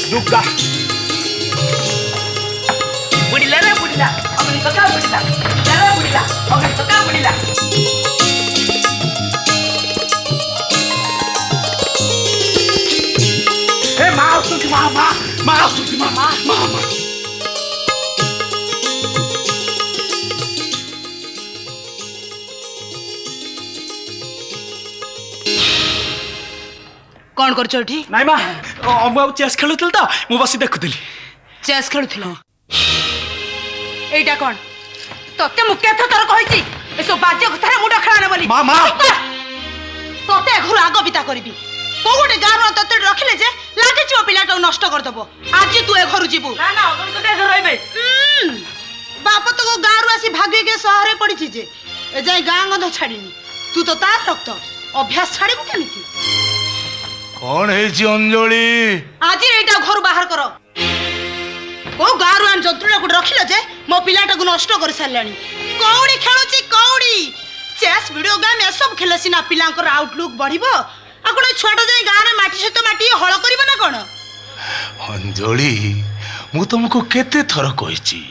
दुर्गा बुढ़िला रे बुढ़िला अगली पका बुढ़िला रे बुढ़िला अगली पका बुढ़िला ए माँ सुन माँ माँ माँ सुन माँ माँ माँ माँ कौन कर चोटी नहीं माँ मु चेस खेलुथिल तो मु बसी देखुथिली चेस खेलुथिल एटा कौन तते मुके थर कहिछि एसो बाज्य कथारे मुंड खेलाना बोली माँ माँ तते घर आग बिता करबी को गोटे गार तते रखिले जे लागे छि ओ पिलाटा नष्ट कर दबो आज तू ए घर जीबू ना ना अगली तो के रहबे बाप तो गार आसी भाग्य के शहरे पड़ी छि जे ए जाय गां गंध छाड़ीनी तू तो तार रक्त अभ्यास छाड़ीबू केमिति कौन है अंजलि आज एटा घर बाहर करो को गार आन जंतुला को रखिले जे मो पिलाटा को नष्ट कर सारलानी कौड़ी खेलुछि कौड़ी चेस वीडियो गेम ए सब खेले सिना पिलांकर आउटलुक बढ़िबो आ कोन छोटा जाय गां रे माटी सहित माटी हळ करिबो ना कोन अंजलि मु तुमको केते थर कहिछि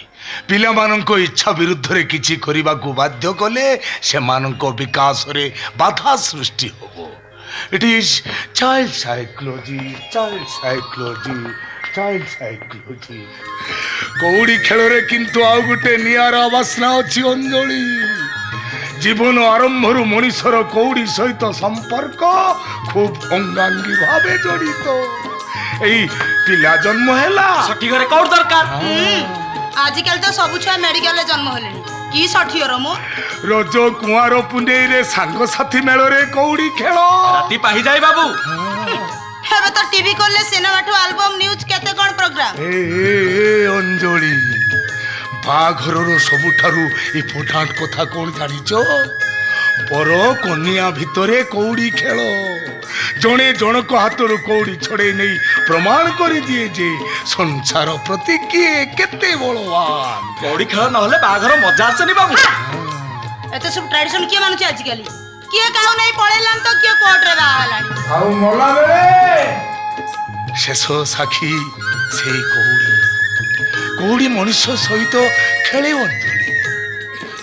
पिला माननको इच्छा विरुद्ध रे किछि करिबा को बाध्य कले से माननको विकास रे बाधा सृष्टि होबो इट इज चाइल्ड साइकोलॉजी कौड़ी खेल रे किंतु आउ गुटे नियारा वासना अछि अंजलि जीवन आरंभ रु मनीषर कौड़ी सहित संपर्क खूब अंगांगी भावे जड़ित एई पिला जन्म हैला सठी घरे कौड़ दरकार आजकल तो सब छुआ मेडिकल जन्म होलेनी की सठी रमो रज कुआर पुनेई रे सांग साथी मेल रे कौड़ी खेल राती पाही जाई बाबू हेबे तो टीवी करले सिनेमा ठो एल्बम न्यूज केते कोन प्रोग्राम ए अंजलि बाघरर सबुठारु इम्पोर्टांट कथा कोन जानिचो पर कन्या भितरे कौड़ी खेल जणे जनक हाथर कौड़ी छड़े नहीं प्रमाण कर दिए जे संसार प्रति किए केते बलवान कौड़ी खेल नहले बाघर मजा आसेनी बाबू एते सब ट्रेडिशन के मानुछ आजकल किए काउ नहीं पळेलान तो किए कोर्ट रे बाहालानी आउ मला बेले शेष साखी सेई कौड़ी मनुष्य सहित खेले अंजलि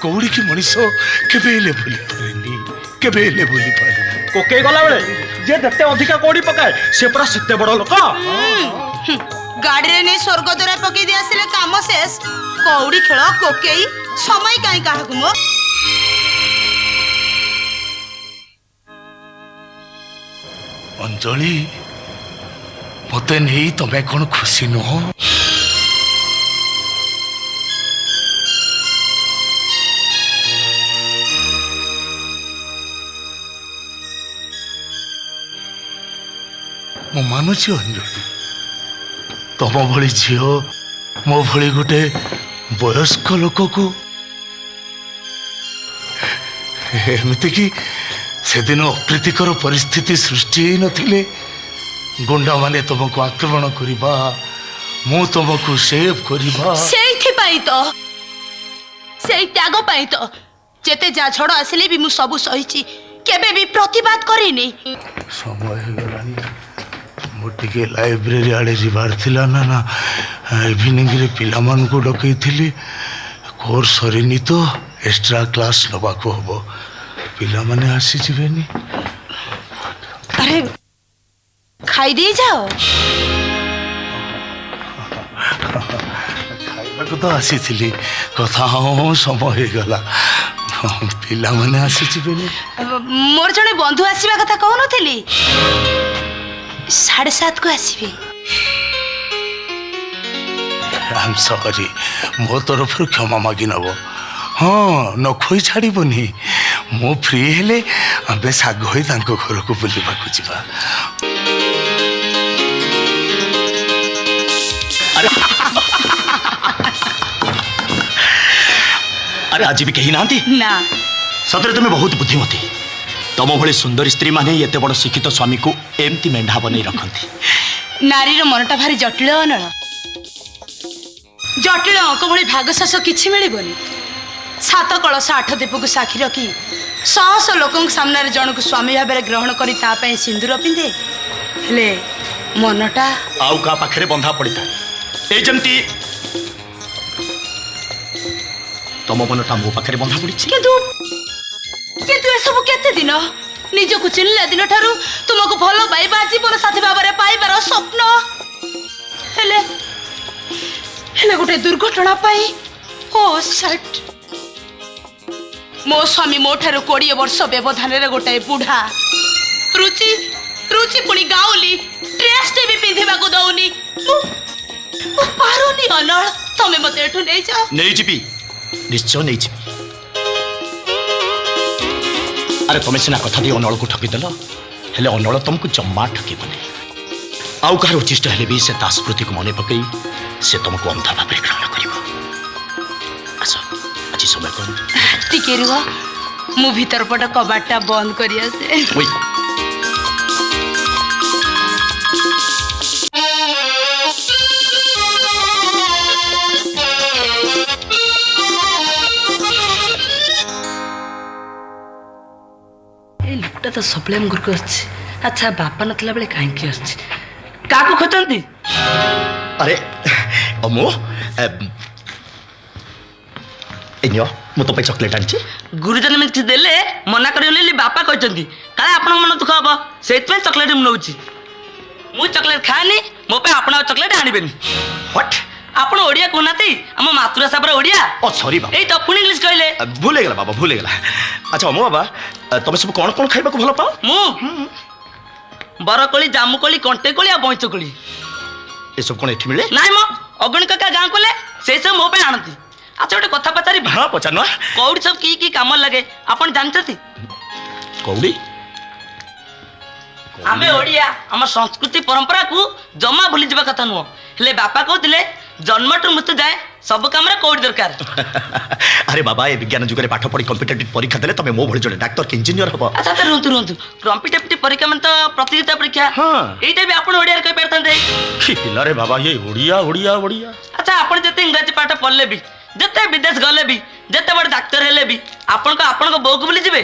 कौड़ी की मनुष्य केबेले भूली पारेनी केबेले भूली पारे कोके गला बेले जे देखते अधिका कौड़ी पकाए से पूरा सेते बड़ लोक गाड़ी रे नहीं स्वर्ग द्वार पके दि आसिले काम शेष कौड़ी खेल कोकेई समय काई काहा गुमो अंजलि मते नहीं तमे कौन खुशी नुह मु मानुची अंजलि तम भली झील मो भली गोटे वयस्क लोक को एमती कि सेदिन अप्रीतिकर परिस्थिति सृष्टि नथिले गुंडा माने तुमको आक्रमण करिबा मु तुमको सेव करिबा सेइथि पाई तो सेइ त्याग पाई तो जेते जा झड़ आसिले भी मु सब सहिची केबे भी प्रतिवाद करिनी समय गलानी मोटिके लाइब्रेरी आड़े जीवार थिला ना ना इवनिंग रे पिला मान को डकई थिली कोर्स सरिनी तो एक्स्ट्रा क्लास नबा को हबो पिला माने आसी जिवेनी अरे खाई दे जाओ खाइबा को तो आसी थिली कथा हो समय हो गला पिला माने आसी जिवेनी मोर जने बंधु आसीबा कथा कहू नथिली 7:30 को आसीबे आई एम सॉरी मो तरफ क्षमा मागी नब हाँ न खोई छाड़बनी मु फ्री हेले आमे साग होई तांको घर को बुलवा को जीवा अरे आज भी कहीं नांती ना सतरे तुम्हें बहुत बुद्धिमती तम भली सुंदर स्त्री माने एते बड़ शिक्षित स्वामी को एमती मेंढा बनै रखंती नारी रो मनटा भारी जटिल अनल जटिल अंक भली भागशास किछि मिलिबनी 7 कलश 8 दीप को साक्षी रखी शह लोक सामने जन को स्वामी भाव ग्रहण करी ता पई सिंदूर पिंधे हेले मनटा आउ का पाखरे बंधा पड़ता ए जमती तम मनटा मो पाखरे बंधा पड़ी किंतु किंतु ए सब केते दिन निजको चिन्हला दिन ठारू तुमको भलो पाइबा जीवन साथी भाबरे पाइबार स्वप्न हेले हेले गोटे दुर्घटना पाई ओ सट मो स्वामी मो ठारू 20 वर्ष व्यवधान रे गोटे बुढ़ा रुचि रुचि पुणी गाउली ड्रेस टे भी पिंधिबा को दउनी मो पारुनी अनल तमे मते एठु नै जा नहीं जीपी निश्चय नहीं जीपी अरे तुम्हें सिना कथा दी अनल को ठकी देल हेले अनल तुमको जम्मा ठकी बने आउ कहार उचिष्ट हेले भी से ता स्मृति को मने पकई से तुमको अंधा भाव ग्रहण करिवो आस आज समय कौन टिके रुह मु भीतर पट कबाटा बंद करी आसे ओई ए लोकटा तो सबले हम घर को आछि अच्छा बापा नथला बेले काहे की आछि काको खोजंती अरे अमो एनियो मु तो पे चॉकलेट आनछि गुरुजन में किछ देले मना करियोले बापा कहचंती काले आपन मन दुख हबो सेत में चॉकलेट हम नउछि मु चॉकलेट खानी मो पे आपन चॉकलेट आनिबेनी व्हाट आपन ओडिया कोनाती हम मातृभाषा पर ओडिया ओ सॉरी बाबा एई तो पुनी इंग्लिश कहले भूल गेला बाबा भूल गेला अच्छा अमो बाबा तुम सब कौन कौन खाइबा को भलो पाओ मु बरकोली जामुकोली कंटेकोली आ बंचकोली ए सब कोन एठी मिले नाइ मो अगणिक का गां कोले से सब मो पे आनती अच्छा गोटे कथा पचारि हां पचानो कौड़ी सब की काम लगे आपन जानछती कौड़ी आमे ओडिया हम संस्कृति परंपरा को जमा भूली जबा कथा नुह हेले बापा कहतिले जन्म टू मृत्यु जाए सब काम रे कौड़ी दरकार अरे बाबा ये विज्ञान जुगरे पाठ पढ़ी कॉम्पिटिटिव परीक्षा देले तमे मो भଳି जणे डाक्टर के इंजीनियर हबो अच्छा तो रुंतु कॉम्पिटिटिव परीक्षा में तो प्रतियोगिता परीक्षा हां एटा भी आपन ओडिया रे कह परथंदे की पिला रे बाबा ये ओडिया ओडिया ओडिया अच्छा आपन जते इंग्रजी पाठ पढ़ले भी जते विदेश गले भी जते बड़ डाक्टर हेले भी आपन को बौ को भूली जिवे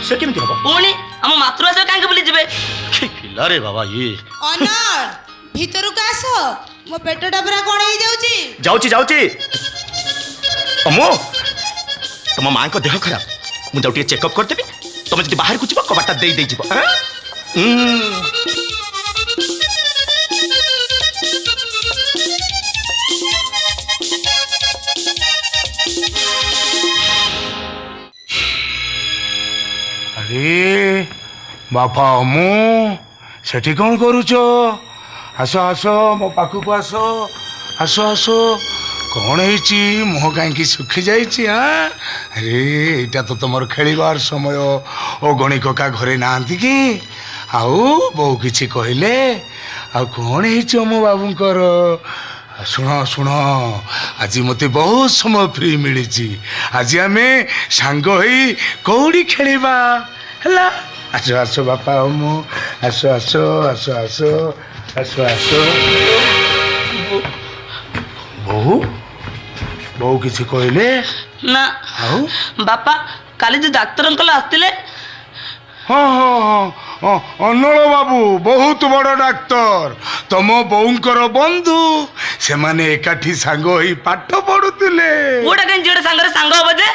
से केमति हबो पुणी हम मातृभाषा काहे भूली जिवे की पिला रे बाबा ये अनर भीतर को आस मो पेटटा पूरा कोण हे जाउची जाउची अमो तुम मां को देह खराब मु जाउटी चेकअप कर देबी तुम जदी बाहर कुछ कबाटा दे दे जीव अरे बापा अमो सेठी कौन करुच आस आस मो पाखक आस आस आस कौन है मुह कहीं सुखी जाइए हाँ अरे यहाँ तो तुम खेलिबार समय अगणिक का घरे नांती कि आउ बहु किछि कहले आ कौन है मो बाबूंकर शुण शुण आज मत बहुत समय फ्री मिली आज आम सांग होई कौड़ी खेलिबा हला आस आस बापा मु आस आस आस आस आस आस बहु बहु किछि कहले ना आउ बापा काली जो डाक्टर अंकल आस्तिले हाँ हाँ हाँ अनल बाबू बहुत बड़ डाक्तर तम बोऊंकर बंधु से माने एकाठी सांग होई पाठ पढ़ुतिले गोटा कहीं जोड़े सांगरे सांग हबो जे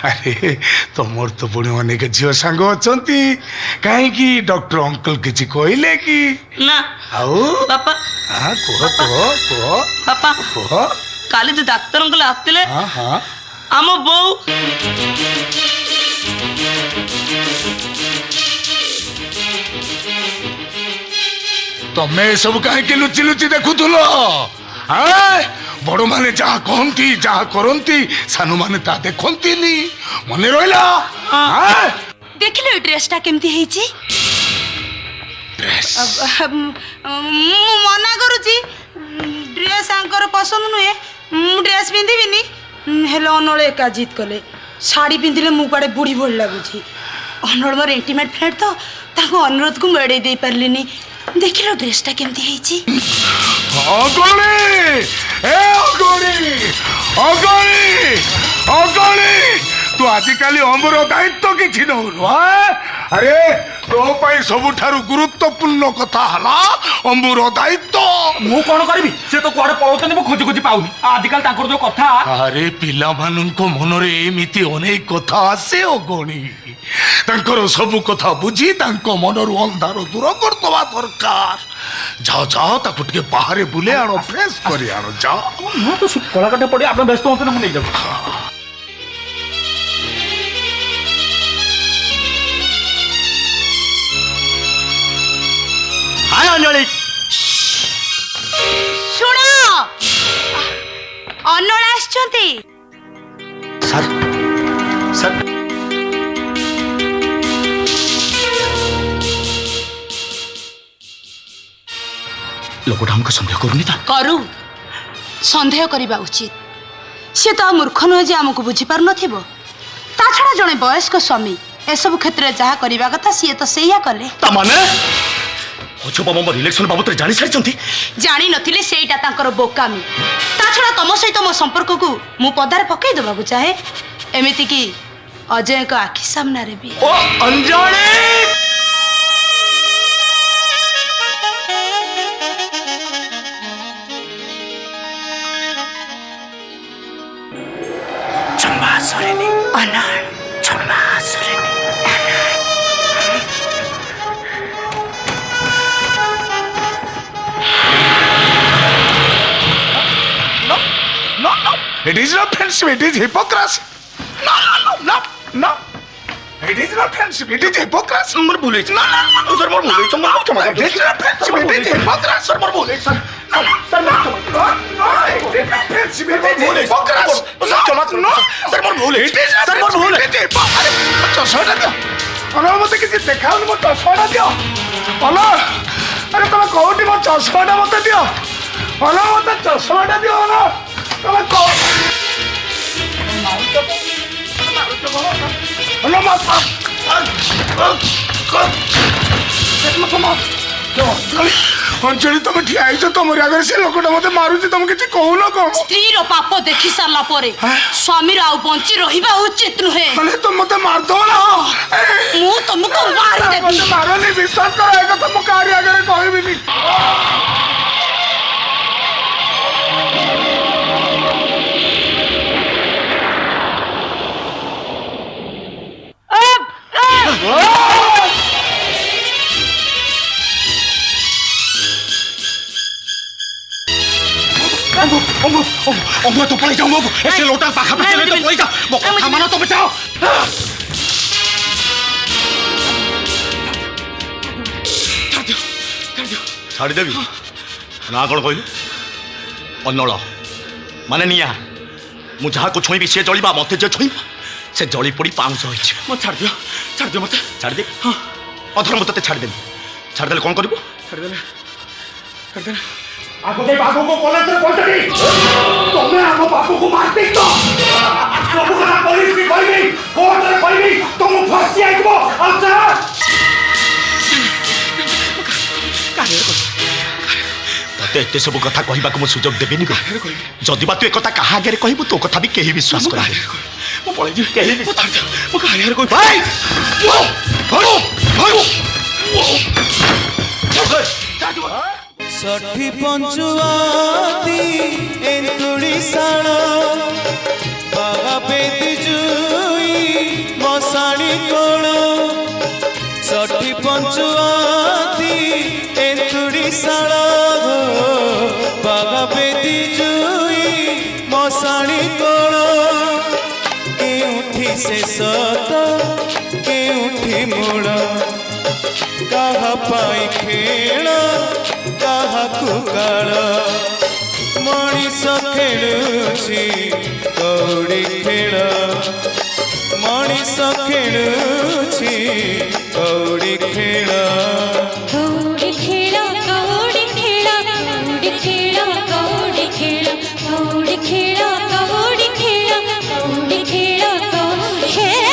अरे तुमर तो पुणी अनेक झील सांग अछंती काहे कि डॉक्टर अंकल किछि कहले कि ना आउ बापा हां कह बापा कह काली जो डाक्टर अंकल आस्तिले हां हां आम बोऊ तमे सब कहीं लुचि लुचि देखुल बड़ माने जहाँ कहती जहाँ करती सानू माने ता देखती मने रहिला देखिले ड्रेसटा केमती हेची ड्रेस मना करूची ड्रेस आंकर पसंद नुहे मु ड्रेस पिंधिबिनी हेलो अनल एका जिद कले शाड़ी पिंधिले मु काडे बुढ़ी भल लगुची अनल मोर इंटीमेट फ्रेंड तो ताको अनुरोध को मेडे दे परलिनी देखिलो ड्रेसटा केमती हेची अगणी ए अगणी अगणी अगणी तू आजिकाली अमर दायित्व किछि नौनु अरे तो पाई सबुठारु गुरुत्वपूर्ण कथा हला अंबुर दायित्व मु कौन करी से तो कुआडे पळौतनी मु खोजी खोजी पाउनी आजिकल तांकर जो कथा अरे पिला मानुको मनरे एमिति अनेक कथा आसे ओ गणी तांकर सब कथा बुझी तांको मनरु अंधार दूर करतवा दरकार जाओ जाओ ताकु टिके बाहर बुले आनो फ्रेश करी आनो जाओ मु तो कला काटे पड़ी आपन व्यस्त होते न मु नहीं जाऊ हाय अंजलि ଶୁଣ ଅନଳ ଆସିଛନ୍ତି। सर सर लोकटा हमको संदेह करूनी था करू ସନ୍ଦେହ କରିବା ଉଚିତ। ସେ ତ ଆଉ ମୂର୍ଖ ନୁହେଁ ଯେ ଆମକୁ ବୁଝିପାରୁ ନଥିବ। ତା ଛଡ଼ା ଜଣେ ବୟସ୍କ ସ୍ୱାମୀ ଏସବୁ କ୍ଷେତ୍ରରେ ଯାହା କରିବା କଥା ସିଏ ତ ସେଇଆ କଲେ। ତା ମାନେ ଅଜବ ମୋ ରିଲେକ୍ସନ ବାବଦରେ ଜାଣି ସାରିଛନ୍ତି। ଜାଣିନଥିଲେ ସେଇଟା ତାଙ୍କର ବୋକାମି। ତା ଛଡ଼ା ତମ ସହିତ ମୋ ସମ୍ପର୍କକୁ ମୁଁ ପଦାରେ ପକାଇ ଦେବାକୁ ଚାହେଁ, ଏମିତିକି ଅଜୟଙ୍କ ଆଖି ସାମ୍ନାରେ ବି। ଓ ଅଞ୍ଜଳି ଜମା ସରେନି ଅନାଳ ଜମା ସରେନି। No, it is not friendship, it is hypocrisy. No. It is not friendship, it is hypocrisy. ମୋର ଭୁଲ ହେଇଛି। No, sir ମୋର ଭୁଲ ହେଇଛି। ମୋର କ୍ଷମା It is not friendship, it is hypocrisy. ସର ମୋର ଭୁଲ ହେଇଛି। No, it is not friendship, it is hypocrisy. Sir क्षमा करो। सर ମୋର भूल ହେଇଛି। सर ମୋର ଭୁଲ ହେଇଛି। अरे चशमाटा दियो अन मत किसी देखाउनि मो चशमाटा दियो अन अरे तुम कौटी मो चशमाटा मत दियो अन मत चशमाटा दियो अन तुम कौ अंजलि तुम ठिया तुम आगे से लोकटा मत मारुची तुम किसी कहून कौन ସ୍ତ୍ରୀର ପାପ ଦେଖି ସାରିଲା ପରେ ସ୍ୱାମୀର ଆଉ ବଞ୍ଚି ରହିବା ଉଚିତ ନୁହେଁ। ମାନେ ତୁମ ମତେ ମାରିଦବ ନା ମୁଁ ତମକୁ ମାରିଦେବି। ମତେ ମାରନି ବିଶ୍ୱାସ କର ଏ କଥା ମୁଁ କାହାରି ଆଗରେ କହିବିନି। अम्बु तो पळै जाऊ बाबू ऐसे लोटा पाखा पे चले तो पळै जा मो कथा मानो तो बचाओ छाड़ी देवी ना कौन कहलु अनल माने निया मु जहा को छुईबी से जळीबा मते जे छुईबा से जळी पड़ी पाउंस होइछ मो छाड़ दियो मते छाड़ दे हां अधर मते छाड़ दे छाड़ देले कोन करबो छाड़ देले आगो दे बाबू को कॉलेज में पहुंचनी तुमने आगो बाबू को मारते तो सब करा पुलिस की कहबी कोर्ट रे कहबी तुम फंसी आइबो अच्छा तते एते सब कथा कहबा को मु सुजोग देबेनी को जदी बा तू एक कथा कहा आगे कहबू तो कथा भी केही विश्वास कर मु पळे जी केही विश्वास मु कहा आगे कोई भाई षठी पंचुआती एंतुड़ी साण बाबा बेदी जुई मशाणी कोण षठी पंचुआती एंतुड़ी साण बाबा बेदी जुई मशाणी कोण केउठी से सत केउठी मोड़ कहा पाई खेल काहाकु काल मनीष खेलुछि कौड़ी खेल मनीष खेलुछि कौड़ी खेल कौड़ी खेला कौड़ी खेला कौड़ी खेला कौड़ी खेला कौड़ी खेला कौड़ी खेला कौड़ी खेला कौड़ी खेला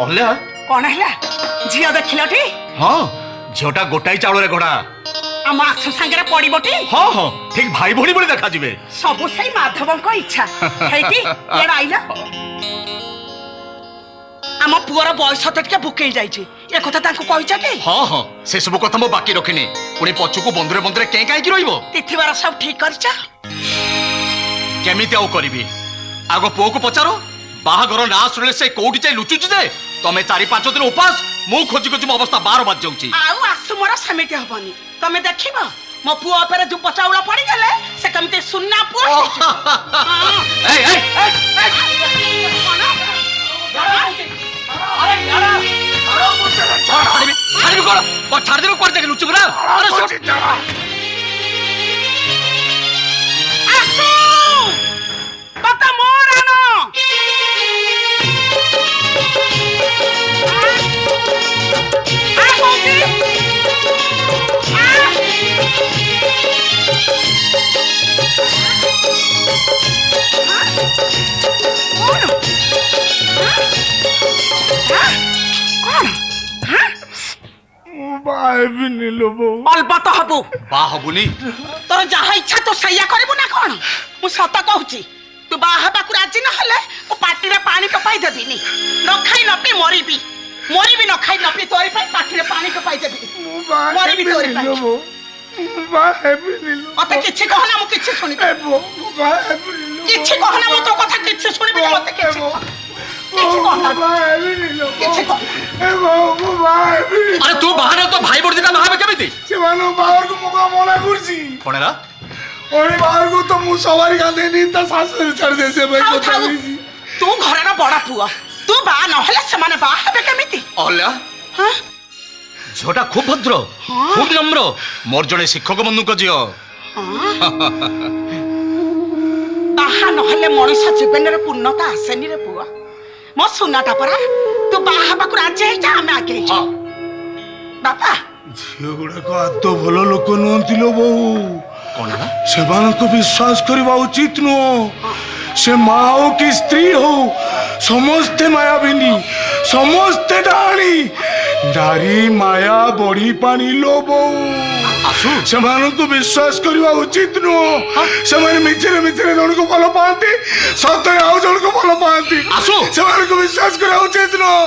ଅଲ୍ୟା କଣ ହେଲା ଝିଅ ଦେଖିଲଟି ହଁ ଝିଅଟା ଗୋଟାଇ ଚାଉଳରେ ଗଢା। ଆମ ଆସୁ ସାଙ୍ଗରେ ପଡିବଟି ହଁ ହଁ ଠିକ ଭାଇ ଭଉଣୀ ଭଳି ଦେଖାଯିବେ। ସବୁ ସେଇ ମାଧବଙ୍କ ଇଚ୍ଛା ହେଇଟି ଏଡ ଆଇଲ ଆମ ପୁଅର ବୟସ ତ ଟିକେ ବୁକେଇ ଯାଇଛି ଏ କଥା ତାଙ୍କୁ କହିଛଟି ହଁ ହଁ ସେ ସବୁ କଥା ମୁଁ ବାକି ରଖିନି ପୁଣି ପଛକୁ ବନ୍ଧୁରେ ବନ୍ଧୁରେ କେଁ କାହିଁକି ରହିବ। ତିଥିବାର ସବୁ ଠିକ କରିଛ କେମିତି ଆଉ କରିବି ଆଗ ପୁଅକୁ ପଚାର ବାହାଘର ନା ଶୁଣିଲେ ସେ କୋଉଠି ଯାଇ ଲୁଚୁଛି ଯେ ତମେ 4-5 ଦିନ ଉପାସ ମୁଁ ଖୋଜି ଖୋଜି ମୋ ଅବସ୍ଥା 12 ବାଜି ଯାଉଛି। ଆଉ ଆସୁ ମୋର ସେମିତି ହବନି ତମେ ଦେଖିବ ମୋ ପୁଅ ଉପରେ ଧୂପ ଚାଉଳ ପଡିଗଲେ ସେ କେମିତି ସୁନା ପୁଅ ହେଇଯିବ। ହଁ। ଏଇ ଏଇ ଏଇ କଣ? ଛାଡ଼ିବି କଣ ଛାଡ଼ିଦେବି କୁଆଡେ ଯାଇକି ଲୁଚିବୁ ନା। ଆସୁ କଥା ମୋର ଆଣ ଅଲବତ ହବୁ ବା ହବୁନି ତୋର ଯାହା ଇଚ୍ଛା ତୁ ସେଇଆ କରିବୁ ନା କଣ ମୁଁ ସତ କହୁଛି ତୁ ବାହା ହେବାକୁ ରାଜି ନହେଲେ ମୁଁ ପାଟିରେ ପାଣି ଟପାଇ ଦେବିନି ନ ଖାଇ ନ ପିଇ ମରିବି ମରିବି ନ ଖାଇ ନ ପିଇ ତୋରି ପାଇଁ ପାଟିରେ ପାଣି ଟପାଇ ଦେବି ମରିବି ତୋରି ପାଇଁ ମତେ କିଛି କହନା ମୁଁ କିଛି ଶୁଣିବି କିଛି କହନା ମୁଁ ତୋ କଥା କିଛି ଶୁଣିବି ମତେ କିଛି ଆରେ ତୁ ବାହାରେ ତ ଭାଇ ବଡ ଦିଟା ବାହାବେ କେମିତି ସେମାନଙ୍କୁ ବାହାରକୁ ମୁଁ ମନା କରୁଛି କଣ ହେଲା ଓଣି ବାହାରକୁ ତ ମୁଁ ସବାରି କାନ୍ଦେନି ତା ଶାଶୁରେ ଛାଡ଼ିଦେ ସେ ଭାଇ ଥାଉ, କଥା ଥାଉ। ହେଇଛି ତୁ ଘରର ବଡ ପୁଅ ତୁ ବାହା ନହେଲେ ସେମାନେ ବାହା ହେବେ କେମିତି ଅଲ୍ୟା ହଁ ଝିଅଟା ଖୁବ ଭଦ୍ର ଖୁବ ନମ୍ର ମୋର ଜଣେ ଶିକ୍ଷକ ବନ୍ଧୁଙ୍କ ଝିଅ। ବାହା ନହେଲେ ମଣିଷ ଜୀବନରେ ପୂର୍ଣ୍ଣତା ଆସେନି ରେ ପୁଅ ମୋ ସୁନାଟା ପରା ତୁ ବାହା ହେବାକୁ ରାଜି ହେଇଯା ଆମେ ଆଗେଇଛୁ ବାପା ଝିଅ ଗୁଡାକ ଆଦ ଭଲ ଲୋକ ନୁହନ୍ତି ଲୋ ବୋଉ କଣ ହେଲା ସେମାନଙ୍କୁ ବିଶ୍ୱାସ କରିବା ଉଚିତ ନୁହଁ ସେ ମା ହଉ କି ସ୍ତ୍ରୀ ହଉ ସମସ୍ତେ ମାୟାବିନୀ ସମସ୍ତେ ଡାହାଣୀ ନାରୀ ମାୟା ବଢି ପାଣି ଲୋ ବୋଉ ଆସୁ ସେମାନଙ୍କୁ ବିଶ୍ୱାସ କରିବା ଉଚିତ ନୁହଁ ସେମାନେ ମିଛରେ ମିଛରେ ଜଣକୁ ଭଲ ପାଆନ୍ତି ସତରେ ଆଉ ଜଣକୁ ଭଲ ପାଆନ୍ତି ଆସୁ ସେମାନଙ୍କୁ ବିଶ୍ୱାସ କରିବା ଉଚିତ ନୁହଁ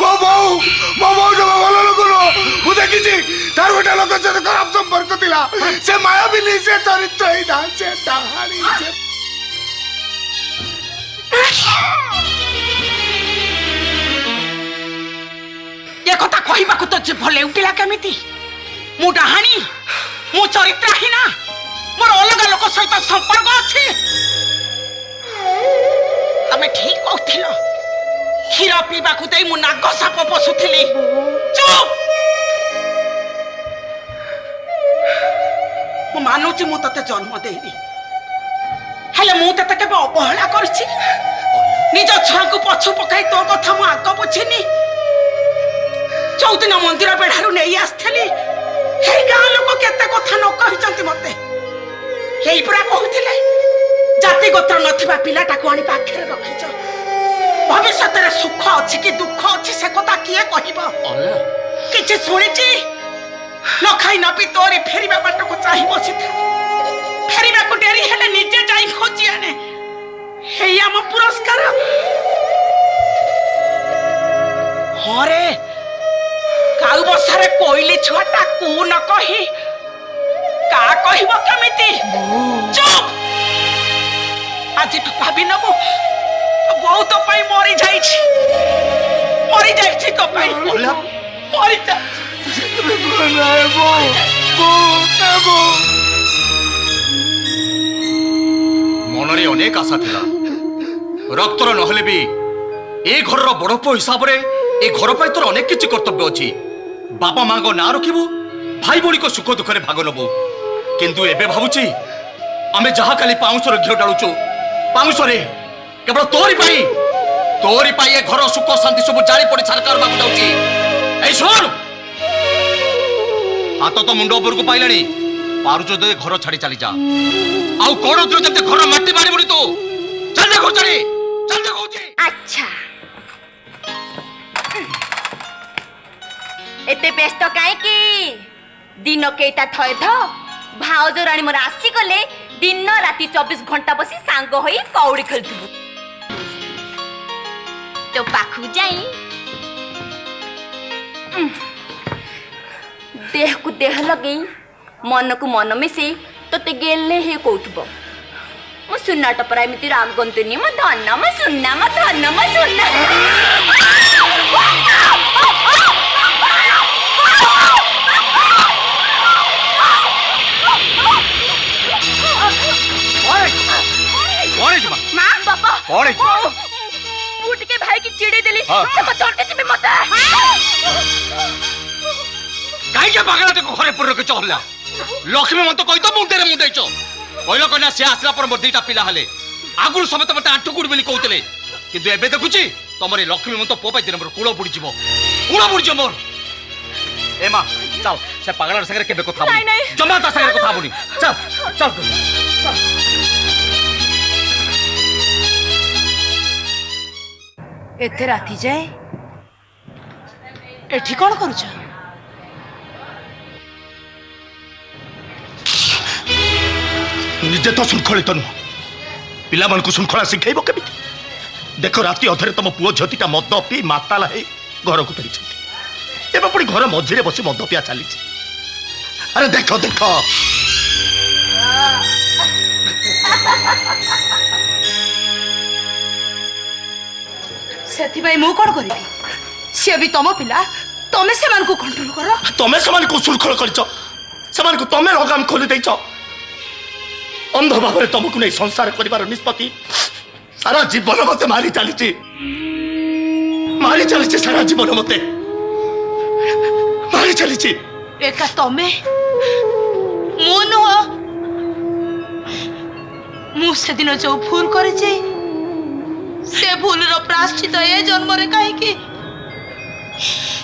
ମୋ ବୋଉ ଜମା ଭଲ ଲୋକ ନୁହଁ ମୁଁ ଦେଖିଛି ତାର ଗୋଟେ ଲୋକ ସହିତ ଖରାପ ସମ୍ପର୍କ ଥିଲା ସେ ମାୟାବିନୀ ସେ ଚରିତ୍ରହୀନ ସେ ଡାହାଣୀ ସେ ଏ କଥା କହିବାକୁ ତ ଜିଭ ଲେଉଟିଲା କେମିତି ମୁଁ ଡାହାଣୀ ମୁଁ ଚରିତ୍ରହୀନ ମୋର ଅଲଗା ଲୋକ ସହିତ ସମ୍ପର୍କ ଅଛି ତମେ ଠିକ କହୁଥିଲ କ୍ଷୀର ପିଇବାକୁ ଦେଇ ମୁଁ ନାଗ ସାପ ପଶୁଥିଲି ଚୁପ ମୁଁ ମାନୁଛି ମୁଁ ତତେ ଜନ୍ମ ଦେଇନି ହେଲେ ମୁଁ ତତେ କେବେ ଅବହେଳା କରିଛି ନିଜ ଛୁଆକୁ ପଛୁ ପକାଇ ତୋ କଥା ମୁଁ ଆଗ ବୁଝିନି ଚୌଦିନ ମନ୍ଦିର ବେଢାରୁ ନେଇ ଆସିଥିଲି ହେଇ ଗାଁ ଲୋକ କେତେ କଥା ନ କହିଛନ୍ତି ମତେ ହେଇ ପୁରା କହୁଥିଲେ ଜାତି ଗୋତ୍ର ନଥିବା ପିଲାଟାକୁ ଆଣି ପାଖରେ ରଖିଛ ଭବିଷ୍ୟତରେ ସୁଖ ଅଛି କି ଦୁଃଖ ଅଛି ସେ କଥା କିଏ କହିବ କିଛି ଶୁଣିଛି ନ ଖାଇ ନ ପିଇ ତୋରି ଫେରିବା ବାଟକୁ ଚାହିଁ ବସିଥାଏ ଫେରିବାକୁ ଡେରି ହେଲେ ନିଜେ ଯାଇ ଖୋଜି ଆଣେ ହେଇ ଆମ ପୁରସ୍କାର ହଁ ରେ କାଉ ବସାରେ କୋଇଲି ଛୁଆଟା କୁ ନ କହି କା କହିବ କେମିତି ଚୁପ ଆଜିଠୁ ଭାବି ନବୁ ବୋଉ ତୋ ପାଇଁ ମରି ଯାଇଛି ତୋ ପାଇଁ ମରି ମନରେ ଅନେକ ଆଶା ଥିଲା ରକ୍ତର ନହେଲେ ବି ଏ ଘରର ବଡ ପୁଅ ହିସାବରେ ଏ ଘର ପାଇଁ ତୋର ଅନେକ କିଛି କର୍ତ୍ତବ୍ୟ ଅଛି ବାପା ମାଙ୍କ ନାଁ ରଖିବୁ ଭାଇ ଭଉଣୀଙ୍କ ସୁଖ ଦୁଃଖରେ ଭାଗ ନବୁ କିନ୍ତୁ ଏବେ ଭାବୁଛି ଆମେ ଯାହା କାଲି ପାଉଁଶର ଘିଅ ଡାଳୁଛୁ ପାଉଁଶରେ କେବଳ ତୋରି ପାଇଁ ଏ ଘର ସୁଖ ଶାନ୍ତି ସବୁ ଜାଳି ପଡି ସରକାର ବାବୁ ଯାଉଛି ଏଇ ଶୁଣ ହାତ ତ ମୁଣ୍ଡ ଉପରକୁ ପାଇଲାଣି ପାରୁଛୁ ଯଦି ଘର ଛାଡି ଚାଲି ଯା ଆଉ କଣ ଯେତେ ଘର ମାଟି ମାରିବୁନି ତୁ ଚାଲ ଘର ଛାଡି ଚାଲ କହୁଛି ଆଚ୍ଛା एते व्यस्त काहे की दिन केटा थय ध भाउज रानी मोर आसी गले दिन राति 24 घंटा बसी सांग होई कौड़ी खेलथु तो पाखु जाई देह को देह लगे मन को मन मिसे तो गेले हे कौथबो मो सुन्ना टपरा एमती राग गंतुनी म धन्न म सुन्ना म धन्न म सुन्ना मां बाबा उठ के भाई की चिड़ी देली से मत तोड़ के जिमे मत काई के पागला ते घरे पर के चहला लक्ष्मी मन तो कहि तो मुंडे रे मुंडेचो कहलो कना से आसला पर मोर दुईटा पिला हले आगुर समत मते आंठु गुड़ बोली कहतले किंतु एबे देखुची तमरे लक्ष्मी मन तो पो पाइ दिन मोर कुळ बुडी जिवो मोर ए मां चल से पागला संगे केबे কথা बोली नहीं जमा ता संगे কথা बोली चल चल एते राती जाए एठी कौन करूछ निजे तो शृंखलित नुह पिला मन को शृंखला शिखेब केमी देख राति अधरे तुम पुओ झीटा मद पी माताला है घर को फेरी एवं पुणी घर मझे बस मद पिया चली अरे देख देख सेथिबाई मु कोन करिबी से भी तम पिला तमे से मान को कंट्रोल करो तमे समान को शृंखल करछ समान को तमे लगाम खोली देछ अंध भाव तुमको नहीं संसार कर निष्पत्ति सारा जीवन मत मारी चली सारा जीवन मत मारी चली एका तमे मु नुह मु से दिन जो भूल करे से भूल रो प्राश्चित ए जन्म रे काहे की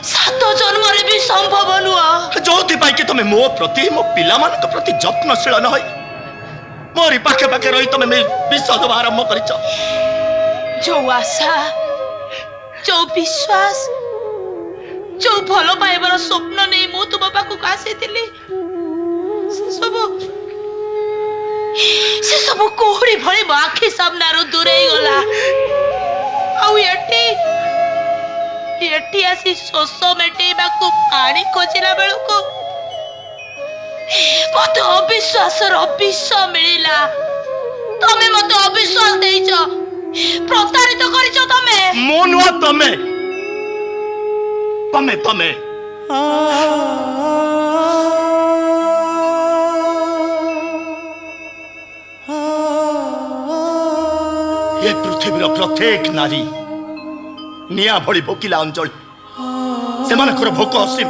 सात जन्म रे भी संभव नुह जोथि पाई कि तमे मो प्रति मो पिला मान प्रति यत्नशील न होई मोरी पाखे पाखे रही तुम विश्वास आरंभ कर जो आशा जो विश्वास जो भल पाइबार स्वप्न नहीं मु तुम पाखक आसी से सब कोहड़ी भली मो आखि सामना दूरे गला एटी आसी शोष मेटेबा को पानी खोजिला बेलू मत अविश्वास विष मिला तमे मत अविश्वास देइछ प्रतारित करिछ तमे मो नुआ तमे तमे तमे ये पृथ्वीर प्रत्येक नारी निया भली भोकिला अंजलि सेमानकर भोक असीम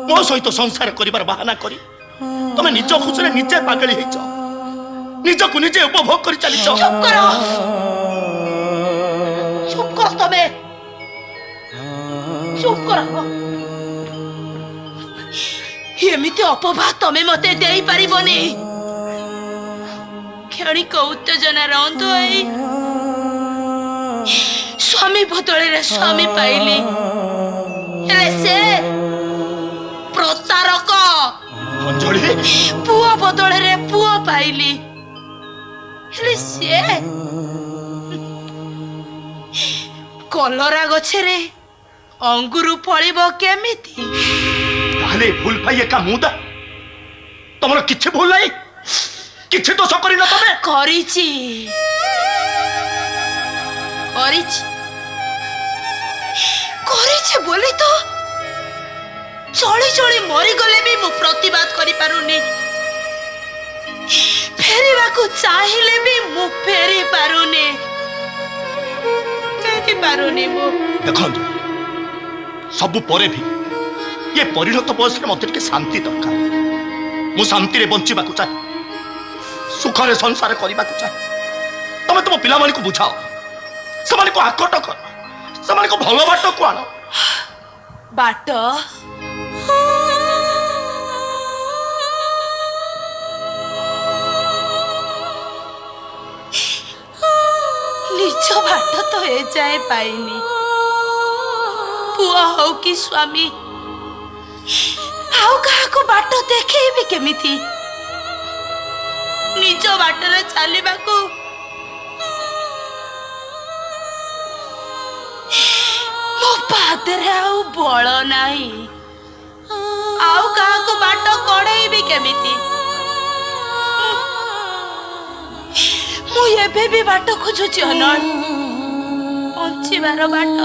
मो सहित संसार करिबार बहाना करी तमे निज खुशरे निजे पागली हेच निजको निजे उपभोग करी चली चुप कर तमे चुप करो एमिति अपभा तमे मते देई परिबनी क्षणिक उत्तेजना रंध होई स्वामी बदले रे स्वामी पाइली हेले से प्रतारक अंजलि पुआ बदले रे पुआ पाइली हेले से कलरा गछरे अंगुरु फळिबो केमिति ताले भूल पाइए का मुदा तमरो किछ भूल नहीं किछ दोष करी न तमे करिछि बोली तो चली चली मरी गले भी मु प्रतिवाद करि पारुनी फेरिबा को चाहिले भी मु फेरी पारुनी मु देखो सब परे भी ये परिणत बयस में मत शांति दरकार मु शांति रे बंचिबा को चाहे सुख रे संसार करबा को चाहे तमे तुम पिला माने को बुझाओ समान को आकट कर समान को भलो बाट को आनो बाट निज बाट तो ए जाए पाइनी पुआ हो कि स्वामी ଆଉ କାହାକୁ ବାଟ ଦେଖେଇବି କେମିତି? ନିଜ ବାଟରେ ଚାଲିବାକୁ ମୋ ପାଦରେ ଆଉ ବଳ ନାହିଁ। ଆଉ କାହାକୁ ବାଟ କଢେଇବି କେମିତି? ମୁଁ ଏବେ ବି ବାଟ ଖୋଜୁଛି ଅନଳ। ବଞ୍ଚିବାର ବାଟ,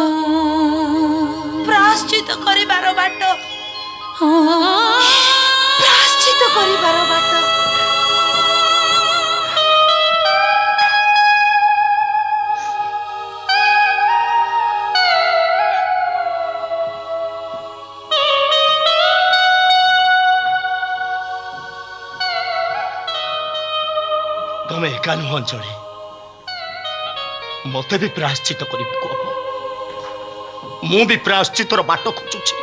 ପ୍ରାୟଶ୍ଚିତ କରିବାର ବାଟ, ପ୍ରାୟଶ୍ଚିତ କରିବାର ବାଟ। ତମେ ଏକା ନୁହଁ ଅଞ୍ଜଳି, ମତେ ବି ପ୍ରାୟଶ୍ଚିତ କରିବାକୁ ହବ। ମୁଁ ବି ପ୍ରାୟଶ୍ଚିତର ବାଟ ଖୋଜୁଛି।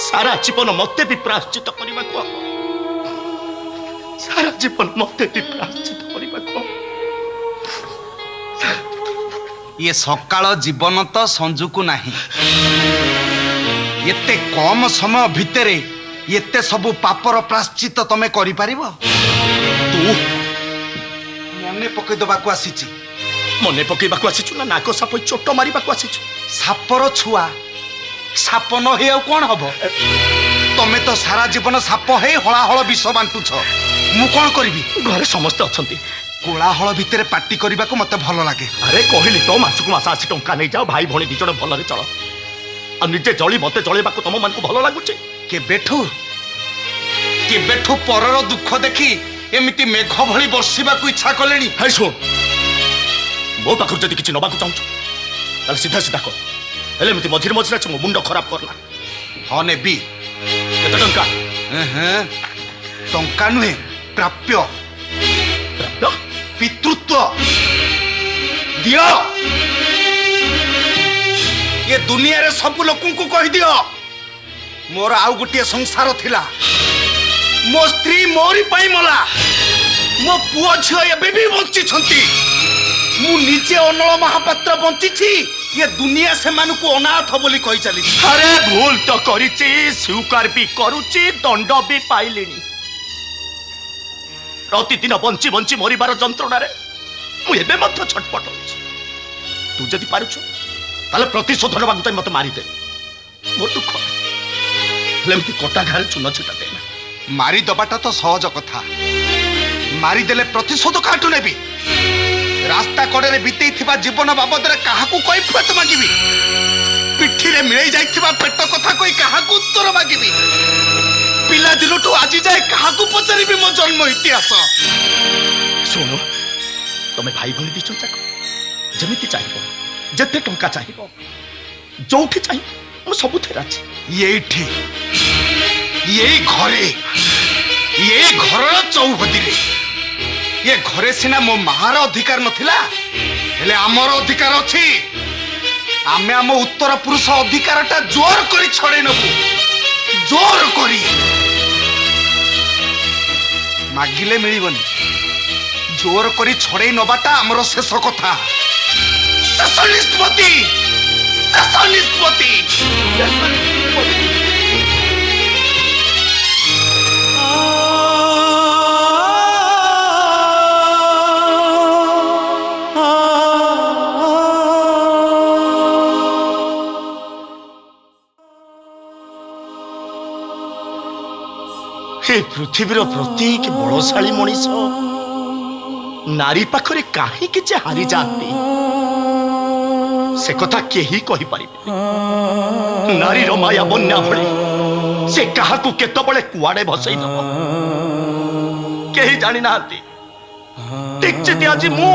ସାରା ଜୀବନ ମତେ ବି ପ୍ରାୟଶ୍ଚିତ କରିବାକୁ ହବ। ସାରା ଜୀବନ ମତେ ବି ପ୍ରାୟଶ୍ଚିତ କରିବାକୁ ହବ। ये सकाळ जीवन तो संजुकु नाही। एते कम समय भितरे एते सबु पापर प्राश्चित तमे करि पारिबो? तू मने पकई दबाकू आसीची। मने पकेबाकू आसीछु ना नाक साप चोट मारिबाकू आसीछु? सापर छुआ साप न हे ଆଉ कोन हबो? तमे तो सारा जीवन साप हे हळाहळ विष बांटुछ। मु कोन करबी? घरे समस्त अछंती। कोलाहल भितरे पार्टी करबा को मते भलो लागे। अरे कहली तो मासकु मास आसी टंका नै जाओ, भाई भणी दिजण भलरे चल। आ निजे जळी मते जळेबाकू तम मन को भलो लागुची? केबेठू परर दुख देखि एमिति मेघ भଳି ବର୍ଷିବାକୁ इच्छा कलेनी। हे सुन, मो पाखर जदि किछि नबाकू चाहछु ताले सीधा सीधा कह। हेले एमिति मझिर मझिर छ मो मुंड खराब करना। हाँ नेबी। केते टंका? टंका नुहे, प्राप्य प्राप्य पितृत्व दियो। ये दुनिया रे सब लोक को कहि दियो मोर आउ गुटिए संसार थिला। मो स्त्री मोरी पाई मला। मो पुओ झियो एबे भी बंची छंती। मु निजे अनल महापात्र बंची छी। ये दुनिया से मानु को अनाथ बोली कहि चली। अरे भूल तो करिछि, स्वीकार भी करूछि, दंड भी पाइलिनी। प्रतिदिन बंची बंची मरिबार जंत्रणारे मु एबे मध्य छटपट होछि। तू जदि पारुछु ताले प्रतिशोध नबाकू ताई मते मारि दे। मोर दुख लेमती कोटा घारे चुन छिटा देना। मारी दबाटा तो सहज कथा। मारी देले प्रतिशोध काटू नेबी? रास्ता कड़े बीते जीवन बाबद काहाकू कैफियत मागिबी? पिठी रे मिलई जाइथिबा पेट कथा कोई काहाकू उत्तर मागिबी? पिला दिनटू आज जाए काहाकू पचारिबी मो जन्म इतिहास? सुनो, तमे भाई भणी दिछो जाक जेमिति चाहिबो, जेते टंका चाहिबो, जोठी चाहिबो मो सब थेरा अछि। येठी ये घरे ये घर चौहदी रे ये घरे सिना मो मार अधिकार नथिला, हेले आमर अधिकार अछि। आमे आम उत्तर पुरुष अधिकारटा जोर करी छड़े नबु। जोर करी मागिले मिलिबनी। जोर करी छड़े नबाटा आमर शेष कथा। शेष निष्पत्ति, शेष निष्पत्ति, शेष निष्पत्ति। हे पृथ्वीर प्रत्येक बलशाली मनीष नारी पाखरे काहे जे हारी जाती से कथा केही कहि पारिबे। नारीर माया बन्या भଳି से काहाकू केतबळे कुआडे भसई दब केही जानि नाहांती। ठीक जे आज मु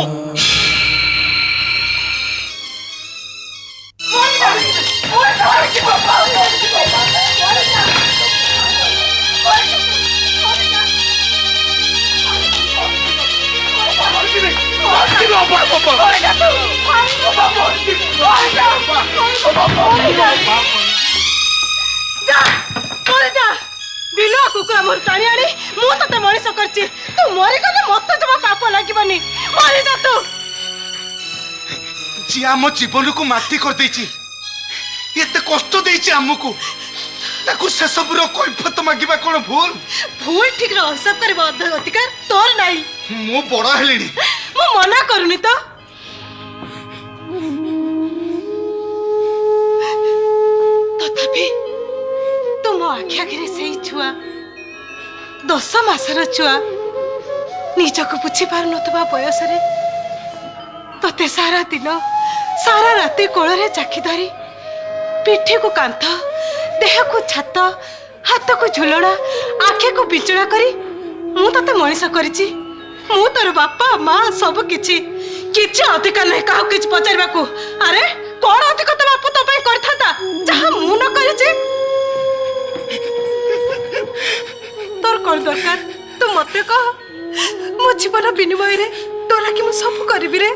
बिलुआ कुकुरा मोर टाणी आनी मु तते मनीष करछि। तू मरी गले मत जमा पाप लागिबनी। मरी जा तू। जी आम जीवन को माटी कर देछि, एते कष्ट देछि हमकु। ତାକୁ ସେସବୁର କୈଫତ ମାଗିବା କ'ଣ ଭୁଲ? ଭୁଲ ଠିକର ହିସାବ କରିବା ଅଧିକାର ତୋର ନାହିଁ। ମୁଁ ବଡ଼ ହେଲିଣି। ମୁଁ ମନା କରୁନି ତ। ତଥାପି ତୁମ ଆଖି ଆଖିରେ ସେଇ ଛୁଆ 10 ମାସର ଛୁଆ ନିଜକୁ ବୁଝି ପାରୁନଥିବା ବୟସରେ ତତେ ସାରା ଦିନ ସାରା ରାତି କୋଳରେ ଚାଖି ଧରି ପିଠିକୁ କାନ୍ଥ ଦେହକୁ ଛାତ ହାତକୁ ଝୁଲଣା ଆଖିକୁ ବିଚୁଳା କରି ମୁଁ ତତେ ମଣିଷ କରିଛି। ମୁଁ ତୋର ବାପା ମା ସବୁ କିଛି ଅଧିକାର ନାହିଁ କାହାକୁ କିଛି ପଚାରିବାକୁ। ଆରେ କଣ ଅଧିକ ତୋ ବାପା ତୋ ପାଇଁ କରିଥାନ୍ତା ଯାହା ମୁଁ ନ କରିଛି? ତୋର କଣ ଦରକାର ତୁ ମତେ କହ। ମୋ ଜୀବନ ବିନିମୟରେ ତୋ ଲାଗି ମୁଁ ସବୁ କରିବି ରେ।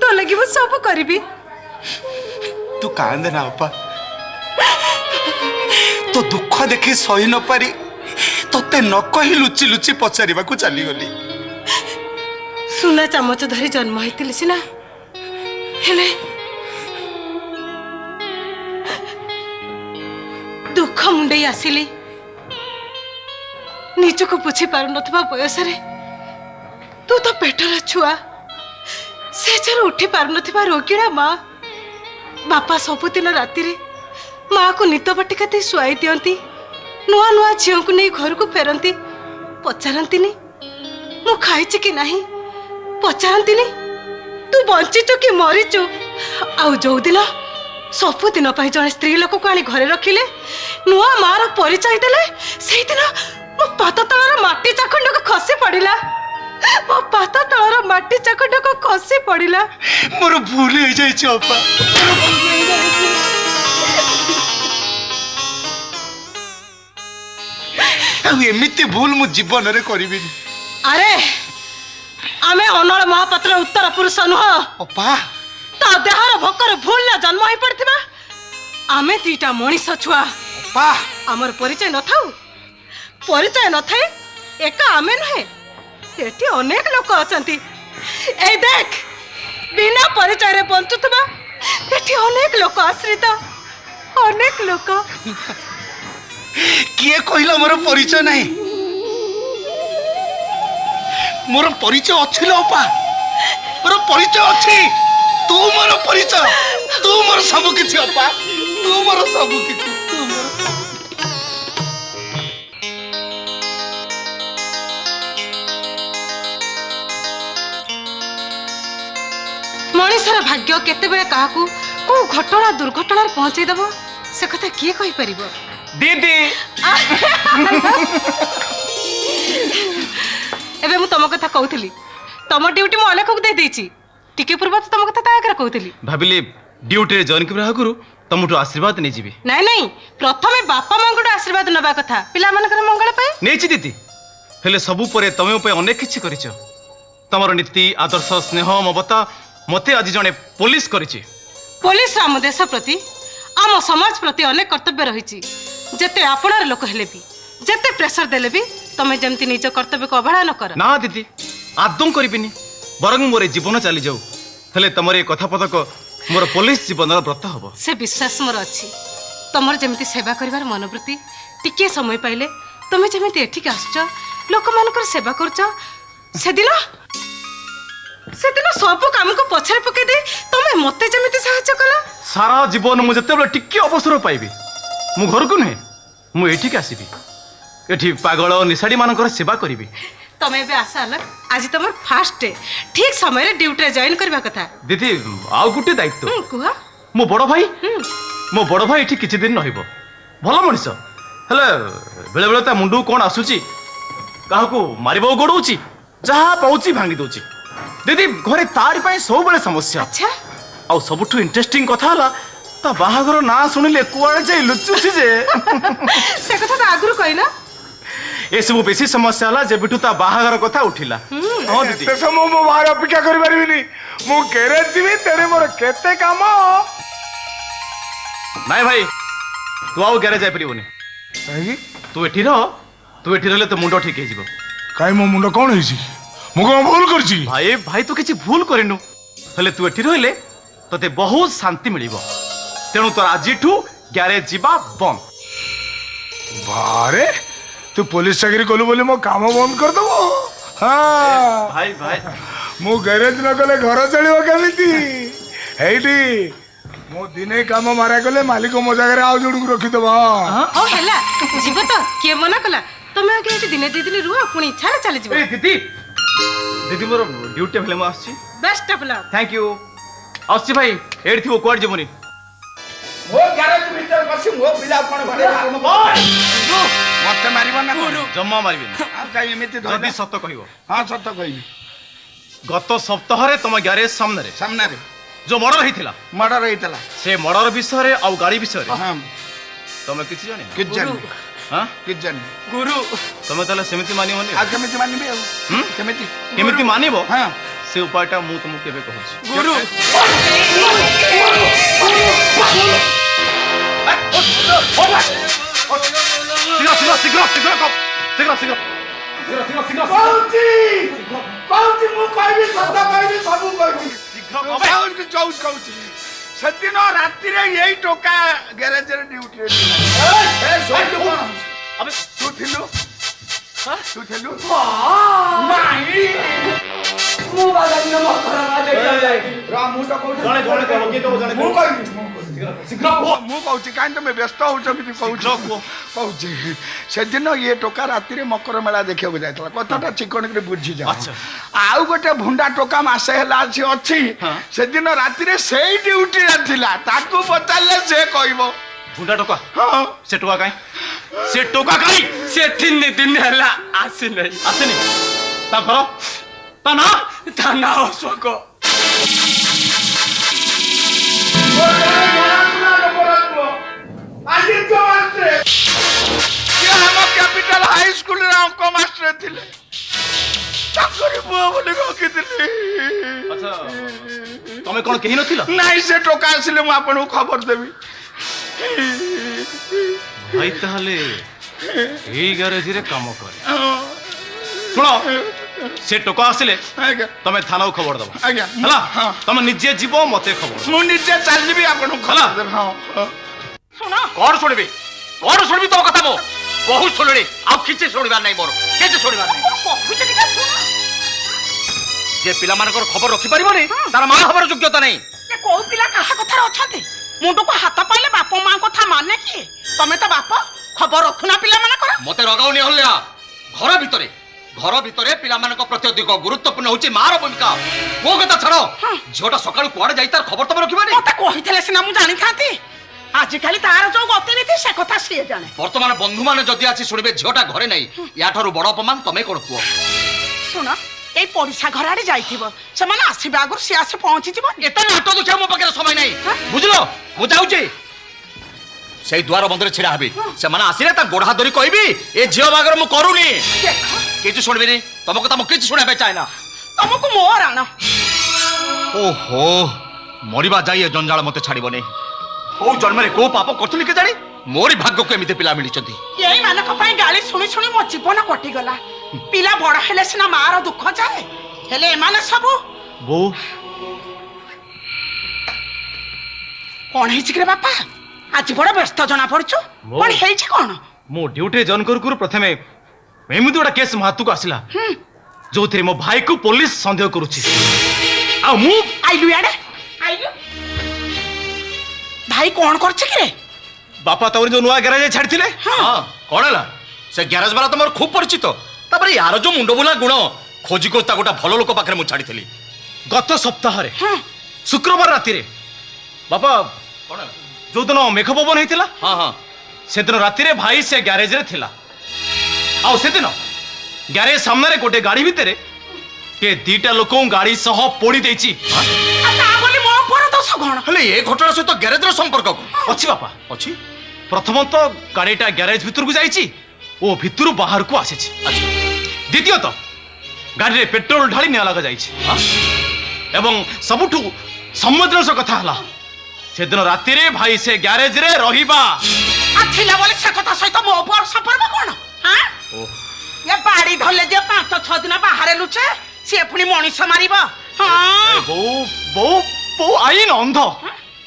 ତୋ ଲାଗି ମୁଁ ସବୁ କରିବି। ତୁ କାନ୍ଦେ ନା ବାପା। ତୋ ଦୁଃଖ ଦେଖି ସହି ନ ପାରି ତତେ ନ କହି ଲୁଚି ଲୁଚି ପଚାରିବାକୁ ଚାଲିଗଲି। ସୁନା ଚାମଚ ଧରି ଜନ୍ମ ହେଇଥିଲି ସିନା, ହେଲେ ଦୁଃଖ ମୁଣ୍ଡେଇ ଆସିଲି। ନିଜକୁ ବୁଝି ପାରୁନଥିବା ବୟସରେ ତୁ ତ ପେଟର ଛୁଆ, ସେଜରୁ ଉଠି ପାରୁନଥିବା ରୋଗୀଣା ମା। ବାପା ସବୁଦିନ ରାତିରେ ମାଆକୁ ନିଦ ବଟିକା ଦେଇ ଶୁଆଇ ଦିଅନ୍ତି। ନୂଆ ନୂଆ ଝିଅଙ୍କୁ ନେଇ ଘରକୁ ଫେରନ୍ତି। ପଚାରନ୍ତିନି ମୁଁ ଖାଇଛି କି ନାହିଁ, ପଚାରନ୍ତିନି ତୁ ବଞ୍ଚିଛୁ କି ମରିଛୁ। ଆଉ ଯୋଉଦିନ ସବୁଦିନ ପାଇଁ ଜଣେ ସ୍ତ୍ରୀ ଲୋକକୁ ଆଣି ଘରେ ରଖିଲେ, ନୂଆ ମାର ପରିଚୟ ଦେଲେ, ସେଇଦିନ ମୋ ପାଦ ତଳର ମାଟି ଚାଖଣ୍ଡକୁ ଖସି ପଡ଼ିଲା। ମୋ ପାଦ ତଳର ମାଟି ଚାଖଣ୍ଡକୁ ଖସି ପଡ଼ିଲା। ମୋର ଭୁଲ ହେଇଯାଇଛି ବାପା। ଆଉ ଏମିତି ଭୁଲ ମୁଁ ଜୀବନରେ କରିବିନି। ଆରେ ଆମେ ଅନଳ ମହାପାତ୍ର ଉତ୍ତର ପୁରୁଷ ନୁହଁ। ଅପା ତା ଦେହର ଭୋକର ଭୁଲ ଜନ୍ମ ହେଇ ପଡ଼ିଥିବା ଆମେ ଦିଟା ମଣିଷ ଛୁଆ। ଅପା ଆମର ପରିଚୟ ନଥାଉ, ପରିଚୟ ନଥାଏ ଏକା ଆମେ ନୁହେଁ, ଏଠି ଅନେକ ଲୋକ ଅଛନ୍ତି। ଏଇ ଦେଖ ବିନା ପରିଚୟରେ ବଞ୍ଚୁଥିବା ଏଠି ଅନେକ ଲୋକ ଆଶ୍ରିତ, ଅନେକ ଲୋକ। କିଏ କହିଲା ମୋର ପରିଚୟ ନାହିଁ? ମୋର ପରିଚୟ ଅଛି ଲୋ ଅପା, ମୋର ପରିଚୟ ଅଛି। ତୁ ମୋର ପରିଚୟ, ତୁ ମୋର ସବୁ କିଛି ଅପା, ତୁ ମୋର ସବୁ କିଛି, ତୁ ମୋର ମଣିଷର ଭାଗ୍ୟ କେତେବେଳେ କାହାକୁ କୋଉ ଘଟଣା ଦୁର୍ଘଟଣାରେ ପହଞ୍ଚେଇ ଦେବ ସେ କଥା କିଏ କହିପାରିବ? ଦିଦି ଏବେ ମୁଁ ତମ କଥା କହୁଥିଲି, ତମ ଡ୍ୟୁଟି ମୁଁ ଅଲେଖକୁ ଦେଇ ଦେଇଛି। ଟିକେ ପୂର୍ବ ତମ କଥା ତା ଆଗରେ କହୁଥିଲି। ଭାବିଲି ଡ୍ୟୁଟିରେ ଜଏନ୍ କରିବା ଆଗରୁ ତମଠୁ ଆଶୀର୍ବାଦ ନେଇଯିବି। ନାଇଁ ନାଇଁ, ପ୍ରଥମେ ବାପା ମାଙ୍କଠୁ ଆଶୀର୍ବାଦ ନେବା କଥା ପିଲାମାନଙ୍କର ମଙ୍ଗଳ ପାଇଁ। ନେଇଛି ଦିଦି, ହେଲେ ସବୁ ପରେ ତମେ ମୋ ପାଇଁ ଅନେକ କିଛି କରିଛ। ତମର ନୀତି ଆଦର୍ଶ ସ୍ନେହ ମମତା ମତେ ଆଜି ଜଣେ ପୋଲିସ କରିଛି। ପୋଲିସର ଆମ ଦେଶ ପ୍ରତି ଆମ ସମାଜ ପ୍ରତି ଅନେକ କର୍ତ୍ତବ୍ୟ ରହିଛି। ଯେତେ ଆପଣାର ଲୋକ ହେଲେ ବି ଯେତେ ପ୍ରେସର ଦେଲେ ବି ତମେ ଯେମିତି ନିଜ କର୍ତ୍ତବ୍ୟକୁ ଅବହେଳା ନ କର। ନା ଦିଦି, ଆଦୌ କରିବିନି। ବରଂ ମୋର ଜୀବନ ଚାଲିଯାଉ, ହେଲେ ତମର ଏ କଥା ପଦକ ମୋର ପୋଲିସ ଜୀବନର ବ୍ରତ ହବ। ସେ ବିଶ୍ୱାସ ମୋର ଅଛି। ତମର ଯେମିତି ସେବା କରିବାର ମନୋବୃତ୍ତି, ଟିକିଏ ସମୟ ପାଇଲେ ତମେ ଯେମିତି ଏଠିକି ଆସୁଛ, ଲୋକମାନଙ୍କର ସେବା କରୁଛ, ସେଦିନ ସବୁ କାମକୁ ପଛରେ ପକେଇ ଦେଇ ତମେ ମତେ ଯେମିତି ସାହାଯ୍ୟ କଲ। ସାରା ଜୀବନ ମୁଁ ଯେତେବେଳେ ଟିକେ ଅବସର ପାଇବି ମୁଁ ଘରକୁ ନୁହେଁ, ମୁଁ ଏଠିକି ଆସିବି। ଏଠି ପାଗଳ ନିଶାଡି ମାନଙ୍କର ସେବା କରିବି। ତମେ ଏବେ ଆସ ଆଲୋକ, ଆଜି ତମର ଫାର୍ଷ୍ଟ ଡେ, ଠିକ ସମୟରେ ଡ୍ୟୁଟିରେ ଜଏନ୍ କରିବା କଥା। ଦିଦି ଆଉ ଗୋଟେ ଦାୟିତ୍ୱ। କୁହ। ମୋ ବଡ ଭାଇ ଏଠି କିଛି ଦିନ ରହିବ। ଭଲ ମଣିଷ, ହେଲେ ବେଳେ ବେଳେ ତା ମୁଣ୍ଡକୁ କଣ ଆସୁଛି, କାହାକୁ ମାରିବାକୁ ଗୋଡଉଛି, ଯାହା ପାଉଛି ଭାଙ୍ଗି ଦଉଛି। ଦିଦି ଘରେ ତାରି ପାଇଁ ସବୁବେଳେ ସମସ୍ୟା। ଆଚ୍ଛା, ଆଉ ସବୁଠୁ ଇଣ୍ଟରେଷ୍ଟିଂ କଥା ହେଲା ତା ବାହାଘର ନାଁ ଶୁଣିଲେ କୁଆଡେ ଯାଇ ଲୁଚୁଛି ଯେ। ସେ କଥା ତ ଆଗରୁ କହିଲ। ଏସବୁ ବେଶୀ ସମସ୍ୟା ହେଲା ଯେବେଠୁ ତା ବାହାଘର କଥା ଉଠିଲା। ହଁ ଦିଦି, ଏତେ ସମୟ ମୁଁ ବାହାରେ ଅପେକ୍ଷା କରିପାରିବିନି। ମୁଁ ଗ୍ୟାରେଜ ଯିବି, ତେଣେ ମୋର କେତେ କାମ। ନାଇଁ ଭାଇ, ତୁ ଆଉ ଗ୍ୟାରେଜ ଯାଇପାରିବୁନି। କାହିଁକି? ତୁ ଏଠି ରହିଲେ ତୋ ମୁଣ୍ଡ ଠିକ ହେଇଯିବ। କାହିଁ ମୋ ମୁଣ୍ଡ କଣ ହେଇଛି? ମୁଁ କଣ ଭୁଲ କରିଛି? ଭାଇ ତୁ କିଛି ଭୁଲ କରିନୁ, ହେଲେ ତୁ ଏଠି ରହିଲେ ତତେ ବହୁତ ଶାନ୍ତି ମିଳିବ। ତେଣୁ ତୋର ଆଜିଠୁ ଗ୍ୟାରେଜ ଯିବା ବନ୍ଦ। बारे तू पुलिस चाकरी कलु बोली मो काम बंद कर दबो हाँ भाई भाई मु गैरेज न कले घर चलिବ केमिति एइटी मो दिने काम मारा कले मालिक मो जगह आउ जोड़ रखी दबो ओ हेला जीव तो के मना कला तमे आगे एठी दिने दी दिन रुआ पुणी इच्छा चली जीव ए दीदी दीदी मोर ड्यूटी भेले म आछि best of luck thank you आछि भाई एडी थिबो कोड जेमुनी मो गैरेज भीतर बसी मो पिला कोन घरे मते मारिबो ना जम्मा मारिबे आ काई एमिति जदी धोबे सत्य कहिबो हां सत्य कहिबी गत सप्ताह रे तुम गैरेज सामने रे जो मर्डर हेतिला मर्डर हेतला से मर्डर विषय रे और गाड़ी विषय रे हां तुम किछि जाने कित जानी हां कित जानी गुरु तुम तले सेमिति मानिबोनी आ केमिति मानिबे आ केमिति केमिति मानिबो हां से उपायटा मु तुमको केबे कहूछि गुरु शीघ्र शीघ्र शीघ्र शीघ्र शीघ्र शीघ्र कौची मु कहबी सदा कहबी सब कहबी शीघ्र कौची चौस कौची सदिन राति रे यही टोका गैरेज रे ड्यूटी रे ए सोइलु कोन अबे तू थिलु हां तू थिलु नाही मु बागान न मकरा देखा रा मु तो कहू जणे जणे कहो के तो जणे मु कहबी शीघ्र मु कहूची काहे तमे व्यस्त होछ कि कहूची कहूची सेदिन ये टोका राति रे मकर मेला देखियो जायतला कथाटा चिकन के बुझी जा अच्छा आउ गोटे भुंडा टोका मासे हला अछि सेदिन राति रे सेही ड्यूटी रे थिला ताकू पचारले से कहबो भुंडा टोका हां से टोका काई से टोका काई से 3 दिन हला आसी नहीं आसेनी ता घर ता ना थाना अशोक आदित्य मास्टर ये हम कैपिटल हाई स्कूल रे अंक मास्टर थिले ताकरी बुआ बोले रखिथिले अच्छा तमे कोन केहि नथिला नाइ से टोका आसिले मु आपन खबर देबी भाई ताहले एई गैरेज रे काम करे सुनो से टोका आसिले आज्ञा तमे थाना को खबर दबो आज्ञा हला तमे निजे जीवो मते खबर मु निजे चल जीबी आपन खबर देब हां सुनो कौन शुणबी तो कथा मो बहुत शुणिली आ किछि शुणिबार नै मोर किछि शुणिबार नै कहू जे टिका सुनो जे पिला मानकर खबर रखि परिबोनी तार मा खबर योग्यता नै ये को पिला काहा कथा अछंती मुंडो को हाथ पाइले बाप मां कथा माने की तमे तो बाप खबर रखुना पिला माने कर मते रगाउनी हल्ला घर भितरे पिला मानक प्रति अधिक गुरुत्वपूर्ण होची मार भूमिका वो कथा छड़ो झोटा सकाळु कुआडे जाई तार खबर तमे रखिबानी मते कहितले सिना मु जानि थांती आज काली तार जो गति नीति से कथा से जाने वर्तमान बंधु माने जदि आसी सुनिबे झोटा घरे नै या ठारू बड़ अपमान तमे कोन कुओ सुन ए पड़िसा घर आड़े जाइथिबो से माने आसीबे आगुर से आसे पहुंची जीवो एते नाटक देखा मो पाखे समय नै बुझलो मु जाउची सेई द्वार बंदरे छिड़ा हबी से माने आसीले ता गोढ़ा धरी कहबी ए झियो बागर मु करूनी किछु सुनबिनी तमको त मु किछु सुनाबे चाहेना तुमको मोर आना ओहो मरिबा जाई ए जंजाल मते छाड़िबो नै ओ जन्मरे को पाप करथुली के जानी मोरी भाग्य को एमिते पिला मिलिचंती यही मानक पई गाली सुनी सुनी मो जीवन कटि गला पिला बड़ हेले सिना मार दुख जाए हेले एमाने सब बो कोन हेछि रे बापा आज बड़ व्यस्त जना पड़छु कोन हेछि कोन मो ड्यूटी जॉइन करू प्रथमे एमिति गोटा केस महत्व को आसिला जो थे मो भाई को पुलिस संदेह करूची आ मु आइलु याडे आइलु भाई कोन करछि कि रे बापा तवरी जो नुआ गैरेज छाड़थिले हां कोनला से गैरेज वाला तमर खूब परिचित तापर यार जो मुंडो बुला गुण खोजी को ता गोटा भलो लोक पाखरे मु छाड़ीथली गत सप्ताह रे शुक्रवार राति रे बापा कोन जो दिन मेघ पवन हेतिला हां हां से दिन राति रे भाई से गैरेज रे थिला आ से दिन गैरेज सामने रे गोटे गाड़ी भितरे के दीटा लोक गाड़ी सह पोड़ी देछि आता बोली मो पर दोष कोन हले ए घटना सहित गैरेज रो संपर्क अछि बापा अछि प्रथम तो गाड़ीटा गैरेज भितर को जाइछि ओ भितर बाहर को आसीछि द्वितीय तो गाड़ी रे पेट्रोल ढाली निया लगा जाइछि एवं सबुठु संवेदनशील कथा हला से दिन राति रे भाई से गैरेज रे रहिबा आथिला बोली से कथा सहित मो पर संपर्क कोन हां ये बाड़ी धरले जे 5-6 दिन बाहर लुचे से पुनी मनीष मारिबा हां बो बो बो आईन अंध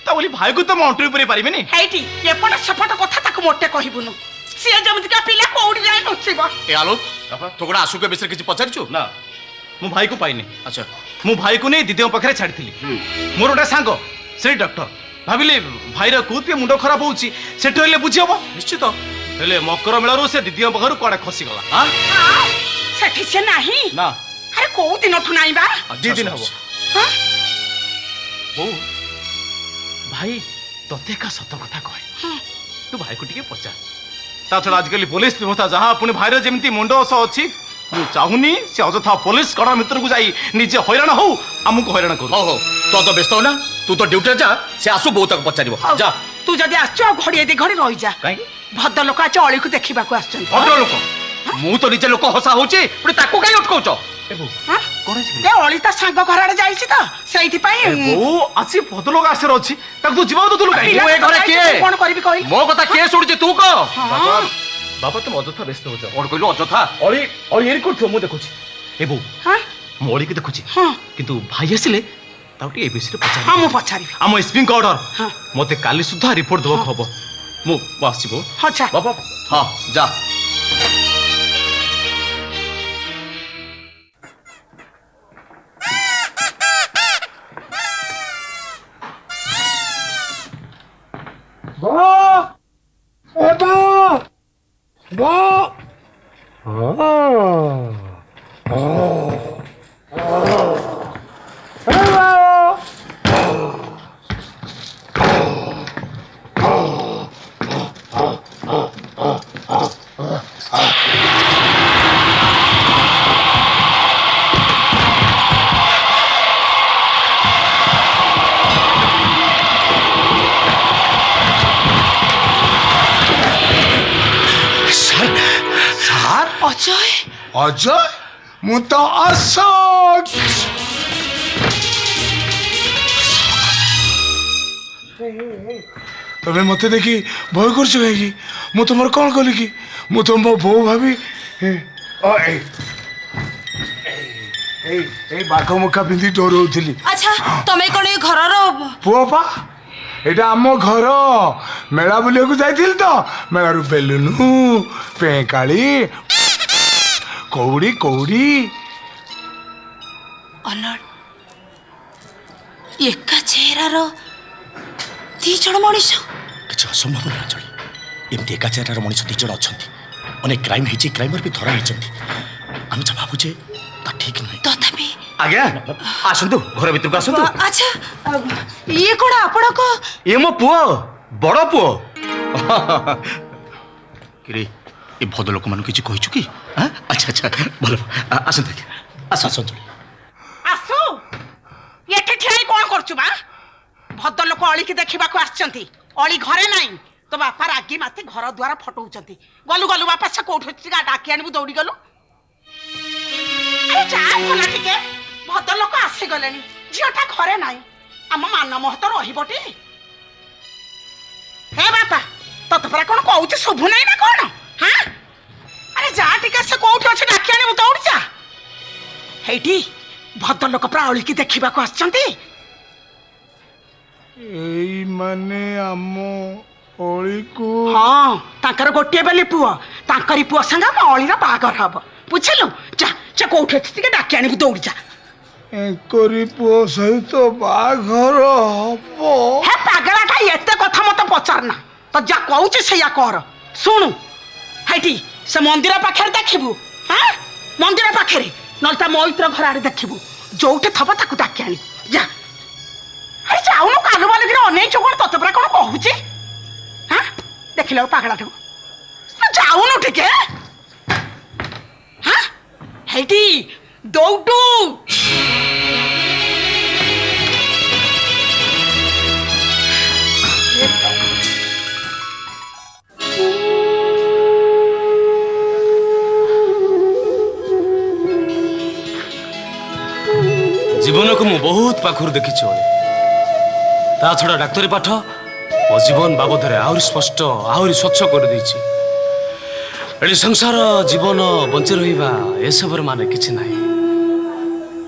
ता बोली भाई को तो मंटरी परे पारिबे नी हेटी एपट सपट कथा ताको मोटे कहिबुनु ସିଏ ଯେମିତିକା ପିଲା କୋଉଠି ଯାଇ ନୁଚିବ। ଏ ଆଲୋକ ତୁ କଣ ଆସୁକେ ବିଷୟରେ କିଛି ପଚାରିଛୁ? ନା ମୁଁ ଭାଇକୁ ପାଇନି। ଆଚ୍ଛା ମୁଁ ଭାଇକୁ ନେଇ ଦିଦିଙ୍କ ପାଖରେ ଛାଡ଼ିଥିଲି। ମୋର ଗୋଟେ ସାଙ୍ଗ ସେଇ ଡକ୍ଟର, ଭାବିଲି ଭାଇର କୋଉଥିରେ ମୁଣ୍ଡ ଖରାପ ହଉଛି ସେଠି ହେଲେ ବୁଝି ହବ ନିଶ୍ଚିତ। ହେଲେ ମକର ମେଳାରୁ ସେ ଦିଦିଙ୍କ ପାଖରୁ କୁଆଡେ ଖସିଗଲା। ସେଠି ସେ ନାହିଁ? ନା। ଆରେ କୋଉ ଦିନଠୁ ନାହିଁ ବା? 2 ଦିନ ହବ। ହଁ? ବୋଉ ଭାଇ ତତେ ଏକା ସତ କଥା କହେ, ତୁ ଭାଇକୁ ଟିକେ ପଚାର। ତା ଛଡ଼ା ଆଜିକାଲି ପୋଲିସ ବ୍ୟବସ୍ଥା ଯାହା, ପୁଣି ଭାଇର ଯେମିତି ମୁଣ୍ଡ ଅସ ଅଛି, ମୁଁ ଚାହୁଁନି ସେ ଅଯଥା ପୋଲିସ କଡ଼ା ଭିତରକୁ ଯାଇ ନିଜେ ହଇରାଣ ହଉ, ଆମକୁ ହଇରାଣ କରୁ। ହଉ ହଉ ତୁ ତ ବ୍ୟସ୍ତ ନା, ତୁ ତ ଡ୍ୟୁଟିରେ ଯା, ସେ ଆସୁ ବୋଉ ତାକୁ ପଚାରିବ। ଯା। ତୁ ଯଦି ଆସିଛୁ ଆଉ ଘଡ଼ିଏ ଦି ଘଡ଼ି ରହିଯା। କାହିଁକି? ଭଦ୍ର ଲୋକ ଆଜି ଅଳିକୁ ଦେଖିବାକୁ ଆସିଛନ୍ତି। ଭଦ୍ର ଲୋକ? ମୁଁ ତ ନିଜେ ଲୋକ ହସା ହଉଛି, ପୁଣି ତାକୁ କାହିଁ ଅଟକାଉଛ? ଏ ଅଳି ତା ସାଙ୍ଗ ଘର ଆଡେ ଯାଇଛି ତ ସେଇଥିପାଇଁ। ବୋଉ ଆସି ଭଦ୍ରଲୋକ ଆସିବାର ଅଛି, ତାକୁ ତୁ ଯିବାକୁ ଦଉଥିଲୁ କାହିଁକି? ମୁଁ ଏ ଘରେ କିଏ? କଣ କରିବି କହିଲି? ମୋ କଥା କିଏ ଶୁଣୁଛି ତୁ କହ। ବାବା ତମେ ଅଯଥା ବ୍ୟସ୍ତ ହଉଛ। କଣ କହିଲୁ ଅଯଥା? ଅଳି ଏରି କରୁଥିବ ମୁଁ ଦେଖୁଛି। ଏ ବୋଉ ମୁଁ ଅଳିକି ଦେଖୁଛି, କିନ୍ତୁ ଭାଇ ଆସିଲେ ତାକୁ ଟିକେ ଏ ବିଷୟରେ ପଚାର। ହଁ ମୁଁ ପଚାରିବି। ଆମ ଏସ୍ପିଙ୍କ ଅର୍ଡର, ମତେ କାଲି ସୁଦ୍ଧା ରିପୋର୍ଟ ଦେବାକୁ ହବ। ମୁଁ ଆସିବ ବାବା। ହଁ ଯା। ଅଜୟ ଅଜୟ ମୁଁ ତ ଅଶୋକ। ତମେ ମତେ ଦେଖି ଭୟ କରୁଛ କାହିଁକି? ମୁଁ ତମର କଣ କଲି କି? ମୁଁ ତ ମୋ ବୋଉ ଭାବି ଏଇ ବାଘ ମୁଖା ପିନ୍ଧି ଡରଉଥିଲି। ଆଚ୍ଛା ତମେ କଣ ଏ ଘରର ପୁଅ ପା? ଏଇଟା ଆମ ଘର। ମେଳା ବୁଲିବାକୁ ଯାଇଥିଲି ତ, ମେଳାରୁ ବେଲୁନ, ପେଁକାଳି, କଉଡ଼ି କଉଡ଼ି। ଅନଡ଼ ଏକା ଚେହେରାର 2 ଜଣ ମଣିଷ? କିଛି ଅସମ୍ଭବ ନୁହେଁ ଅଞ୍ଚଳି। ଏମିତି ଏକା ଚେହେରାର ମଣିଷ 2 ଜଣ ଅଛନ୍ତି। ଅନେକ କ୍ରାଇମ୍ ହେଇଛି, କ୍ରାଇମର ବି ଧରା ହେଇଛନ୍ତି। ଆମେ ଯାହା ଭାବୁଛେ ତା ଠିକ ନୁହେଁ। ତଥାପି ଆଜ୍ଞା ଆସନ୍ତୁ, ଘର ଭିତରକୁ ଆସନ୍ତୁ। ଆଚ୍ଛା ଇଏ କଣ ଆପଣଙ୍କ? ଇଏ ମୋ ପୁଅ, ବଡ଼ ପୁଅ। କିରେ ଏ ଭଦ୍ର ଲୋକମାନଙ୍କୁ କିଛି କହିଛୁ କି? ଆଚ୍ଛା ଆଚ୍ଛା ଭଲ, ଆସନ୍ତୁ ଆଜ୍ଞା। ଆସ ଅଞ୍ଚଳି। ଆସୁ ଏଠି ଠିଆ ହେଇ କଣ କରୁଛୁ ବା? ଭଦ୍ର ଲୋକ ଅଳିକି ଦେଖିବାକୁ ଆସିଛନ୍ତି, ଅଳି ଘରେ ନାହିଁ। ତୋ ବାପା ରାଗି ମାତି ଘର ଦ୍ୱାର ଫଟଉଛନ୍ତି। ଗଲୁ ଗଲୁ ବାପା, ସେ କୋଉଠି ଅଛି ଡାକି ଆଣିବୁ, ଦୌଡ଼ି ଗଲୁ। ଟିକେ ଭଦ୍ର ଲୋକ ଆସିଗଲେଣି, ଝିଅଟା ଘରେ ନାହିଁ। ଆମ ମାନ ମହତ ରହିବଟି? ହେ ବାପା ତତେ ପରା କଣ କହୁଛି, ଶୁଭୁ ନାହିଁ ନା କଣ? ଆରେ ଯା ଟିକେ, ସେ କୋଉଠି ଅଛି ଡାକି ଆଣିବୁ, ଦୌଡ଼ି ଯା। ହେଇଠି ଭଦ୍ର ଲୋକ ପ୍ରାୟ ଅଳିକି ଦେଖିବାକୁ ଆସିଛନ୍ତି। ଏଇ ମାନେ ଆମ ଅଳିକୁ? ହଁ ତାଙ୍କର ଗୋଟିଏ ବୋଲି ପୁଅ, ତାଙ୍କରି ପୁଅ ସାଙ୍ଗେ ଆମ ଅଳିର ବାହାଘର ହବ, ବୁଝିଲୁ? ଯା, ସେ କୋଉଠି ଅଛି ଟିକେ ଡାକି ଆଣିବୁ, ଦୌଡ଼ି ଯା। ଏଙ୍କରି ପୁଅ ସହିତ ବାହାଘର ହବ? ହେ ପାଗଳାଟା, ଏତେ କଥା ମତେ ପଚାରନା, ତ ଯା କହୁଛି ସେଇଆ କର। ଶୁଣୁ, ହେଇଠି ସେ ମନ୍ଦିର ପାଖରେ ଦେଖିବୁ, ମନ୍ଦିର ପାଖରେ, ନହେଲେ ତା ମଇତ୍ର ଘର ଆଡେ ଦେଖିବୁ, ଯୋଉଠି ଥବ ତାକୁ ଡାକି ଆଣିବୁ, ଯା। ଆରେ ଯାଉନୁ, କାଲୁ ବାଲିକିରେ ଅନେଇଛୁ କଣ? ତତେ ପରା କଣ କହୁଛି? ଦେଖିଲ ପାଗଳାଟାକୁ, ଯାଉନୁ ଟିକେ। ହେଇଠି ଦୌଡୁ। ଜୀବନକୁ ମୁଁ ବହୁତ ପାଖରୁ ଦେଖିଛି ଅଳି। ତା ଛଡ଼ା ଡାକ୍ତରୀ ପାଠ ମୋ ଜୀବନ ବାବଦରେ ଆହୁରି ସ୍ପଷ୍ଟ, ଆହୁରି ସ୍ୱଚ୍ଛ କରିଦେଇଛି। ଏଠି ସଂସାର, ଜୀବନ, ବଞ୍ଚି ରହିବା ଏସବୁର ମାନେ କିଛି ନାହିଁ।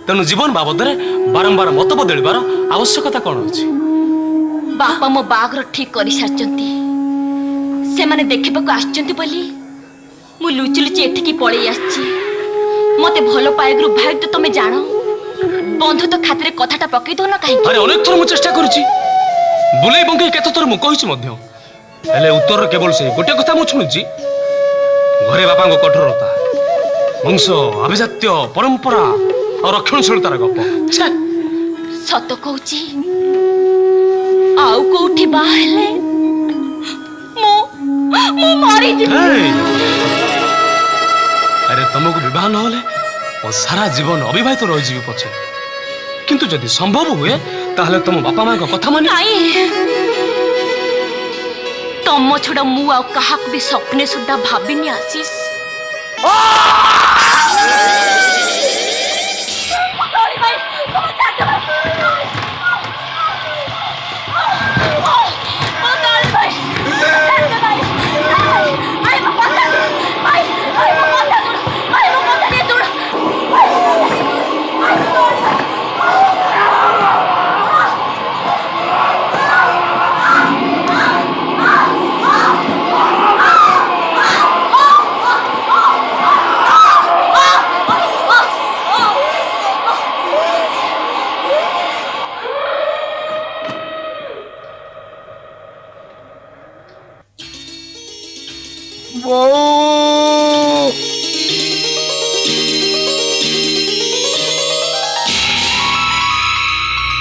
ତେଣୁ ଜୀବନ ବାବଦରେ ବାରମ୍ବାର ମତ ବଦଳିବାର ଆବଶ୍ୟକତା କ'ଣ ଅଛି? ବାପା ମୋ ବାହାଘର ଠିକ କରିସାରିଛନ୍ତି। से माने देखिबाकू आछंती बोली मु लुचि लुचि एठिकी पळेई आछी मते भलो पाएग्रु भाई तो तमे जानो बंधु तो खातिर कथाटा पकई दो ना काहे अरे अनेक थर मु चेष्टा करूची बुलेई बंके केते थर मु कहिची मध्य हेले उत्तर केवल से गोटे कथा मु सुनुची घरे बापा को कठोरता वंश अभिजात्य परंपरा और रक्षणशीलतार गप छे सत कहूची आउ कोठी बाहले मो मारी जी अरे तुमको विवाह न होले और सारा जीवन अविवाहित रह जीवी पछे किंतु जदि संभव हुए ताहले तुम बापा मां को कथा मानी नहीं तम छोड़ा मु आ कहा भी सपने सुद्धा भाबिनी आशीष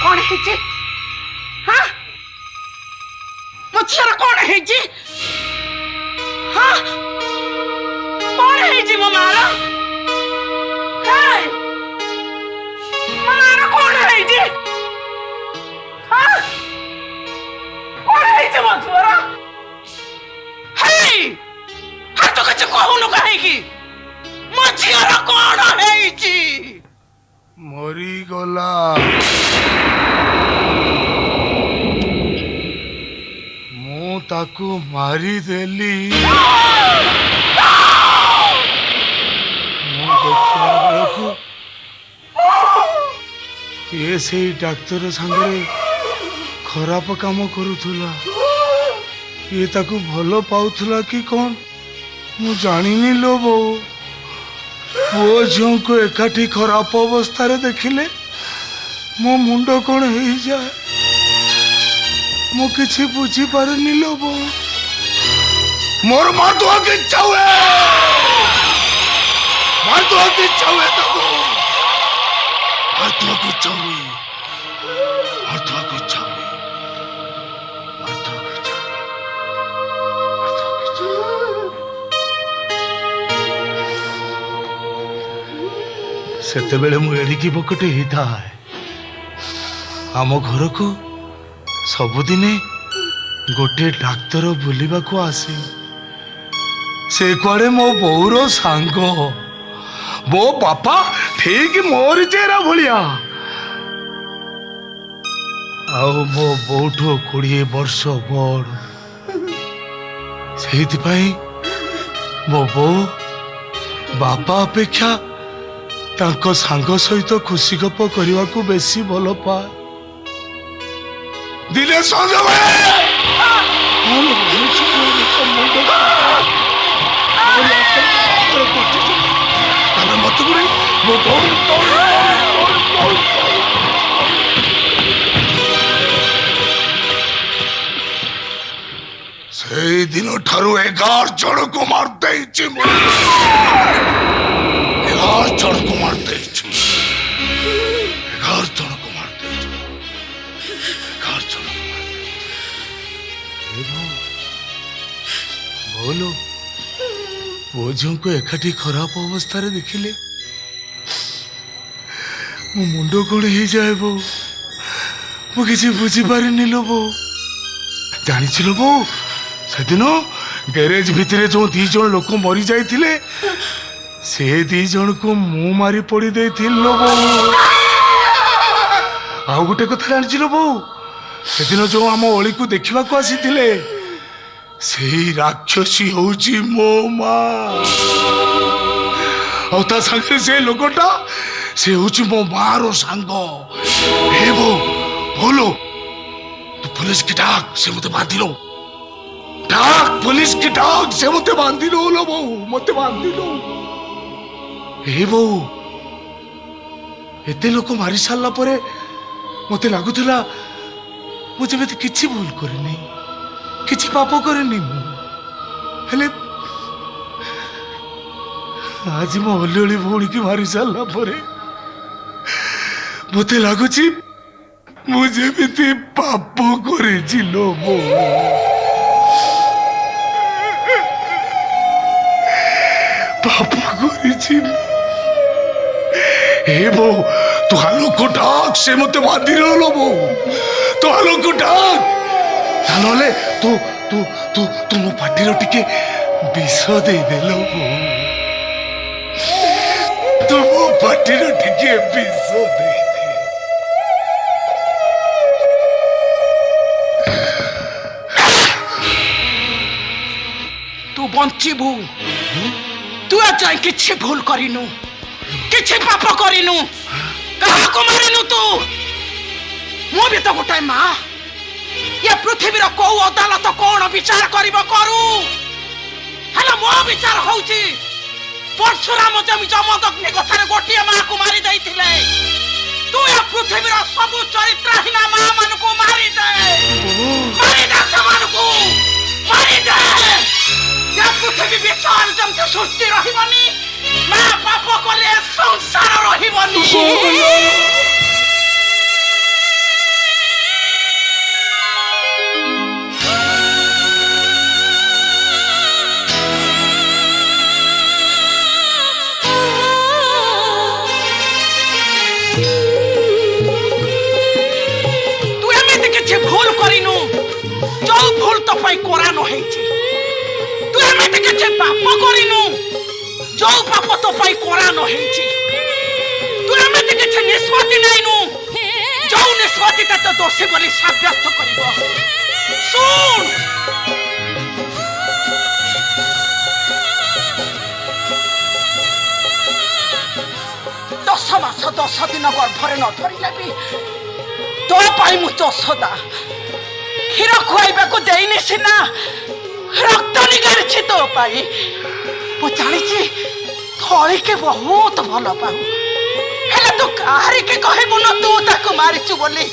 कौन है जी? हाँ मुझे कौन है जी? हाँ कौन है जी ममारा? ममारा कौन है जी? हाँ कौन है जी मथुरा? है हाँ तो कच्चे कहूँ कहेगी मुझे कौन है जी? मरी गला मु ताकू मारी देली देखिला बेलकू ये से डाक्तर संगे खराब काम करूला ये ताकू भलो पाउथला कि कौन मु जानिनी लो बो पुओ झील को एकाठी खराब अवस्था देखिले मो मुंड कौन हो जाए मु किछि बुझी पारनी लो बो मोर मारदुआ की इच्छा हुए मारदुआ की इच्छा हुए तको मारदुआ की इच्छा हुई मारदुआ की इच्छा हुई मारदुआ की इच्छा सेतेबेले मु एडिकी बकटे हिता है आम घर को सबुदिने गोटे डाक्तर बुलिबा को आसे से कुआडे मो बोर सांग बो बापा ठीक मोर चेहरा भलिया आओ मो बोठो 20 वर्ष बड़ सेहितपाई मो बो बापा अपेक्षा तांको सांग सहित खुशी गप करने को बेसी भल पाए दिले से दिन ठारू 11 जन को मार दे 11 जन को मार दे 11 जन को मार दे 11 जन को मार दे बोलो बोझों को एकाठी खराब अवस्था रे देखिले मो मुंडो कौन हो जाए बो मु किसी बुझी पारिनी लो बो जानी लो बो से दिन गैरेज भितर जो 2 जन लोक मरी जाइथिले से 2 जन को मु मारी पड़ी दे लो बो आ गोटे कथा जानी लो बो से दिन जो आम ओली को देखा को आसी से राक्षसी होची मो मां और संगे से लोकटा से होची मो मां रो सांग हे बो बोलो तू पुलिस की डाक से मते बांधी लो डाक पुलिस की डाक से मते बांधी लो लो बहु मते बांधी लो ए बहु एते लोक मारी सारला परे मते लागुथला मु जेबे किछि भूल करनी किछि पाप करनी मु हेले आज मो हलियोली भौणी की मारी सारला परे मते लागुची मु जेबे पाप करेछि लो मो पाप करेछि ए बो तू हालो को डाक से मते बांधी लो बो तू हालो को डाक नले तू तू तू तू मो पाटीरो टिके विष दे देलो बो तू मो पाटीरो टिके विष दे दे तू बंचीबू तू आज जाए किछि भूल करिनु किछि पाप करिनु काहाको मारिनु तू मो भी तो गोटाए माँ ये पृथ्वी रो को अदालत कोन विचार करिबो करू हला मो विचार होउची परशुराम जमी जमदग्नि कथारे गोटिए माँ को मारी दैथिले तू ये पृथ्वी रो सब चरित्रहीन माँ मन को मारी दे समान को मारी दे या पृथ्वी विचार जमते सृष्टि रहिबनी माँ पाप कले संसार रहिबनी तू एमिति किछि भूल करिनु जो भूल तो पई कोरा न हेछि तू एमिति किछि पाप करिनु जो पाप तो पई कोरा न हेछि तू एमिति किछि निष्पत्ति नाइनु जो निष्पत्ति तो दोषी बोली साब्यस्त करिबो सुन दस मास 10 दिन गर्भरे न धरिले भी तो पाई मु चोसदा क्षीर खुआइबाकू देइनि सिना रक्त निगारिछि तो पाई मु जानिछि थळी के बहुत भल पाऊ हेले तू काहारी के कहबु न तू ताको मारिछु बोली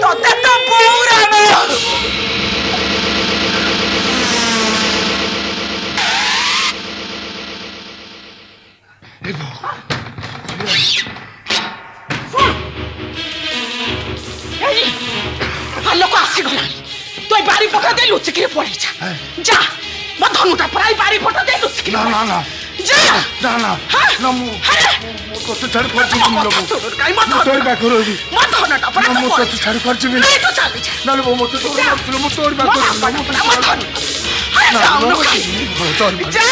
तते तो पूरा न लोक आसीगला तो बारी पटा दे लुचिके पड़ी जा मो धनुटा प्राय बारी पटा दे लुचिके ना ना ना जा ना ना ना मु तो छाड़ परछि मु लोग काई मत तोर बा करोबी मो धनुटा प्राय मु तो छाड़ परछि नहीं तो चल जा ना लो मो तो मु तोर बा करोबी जा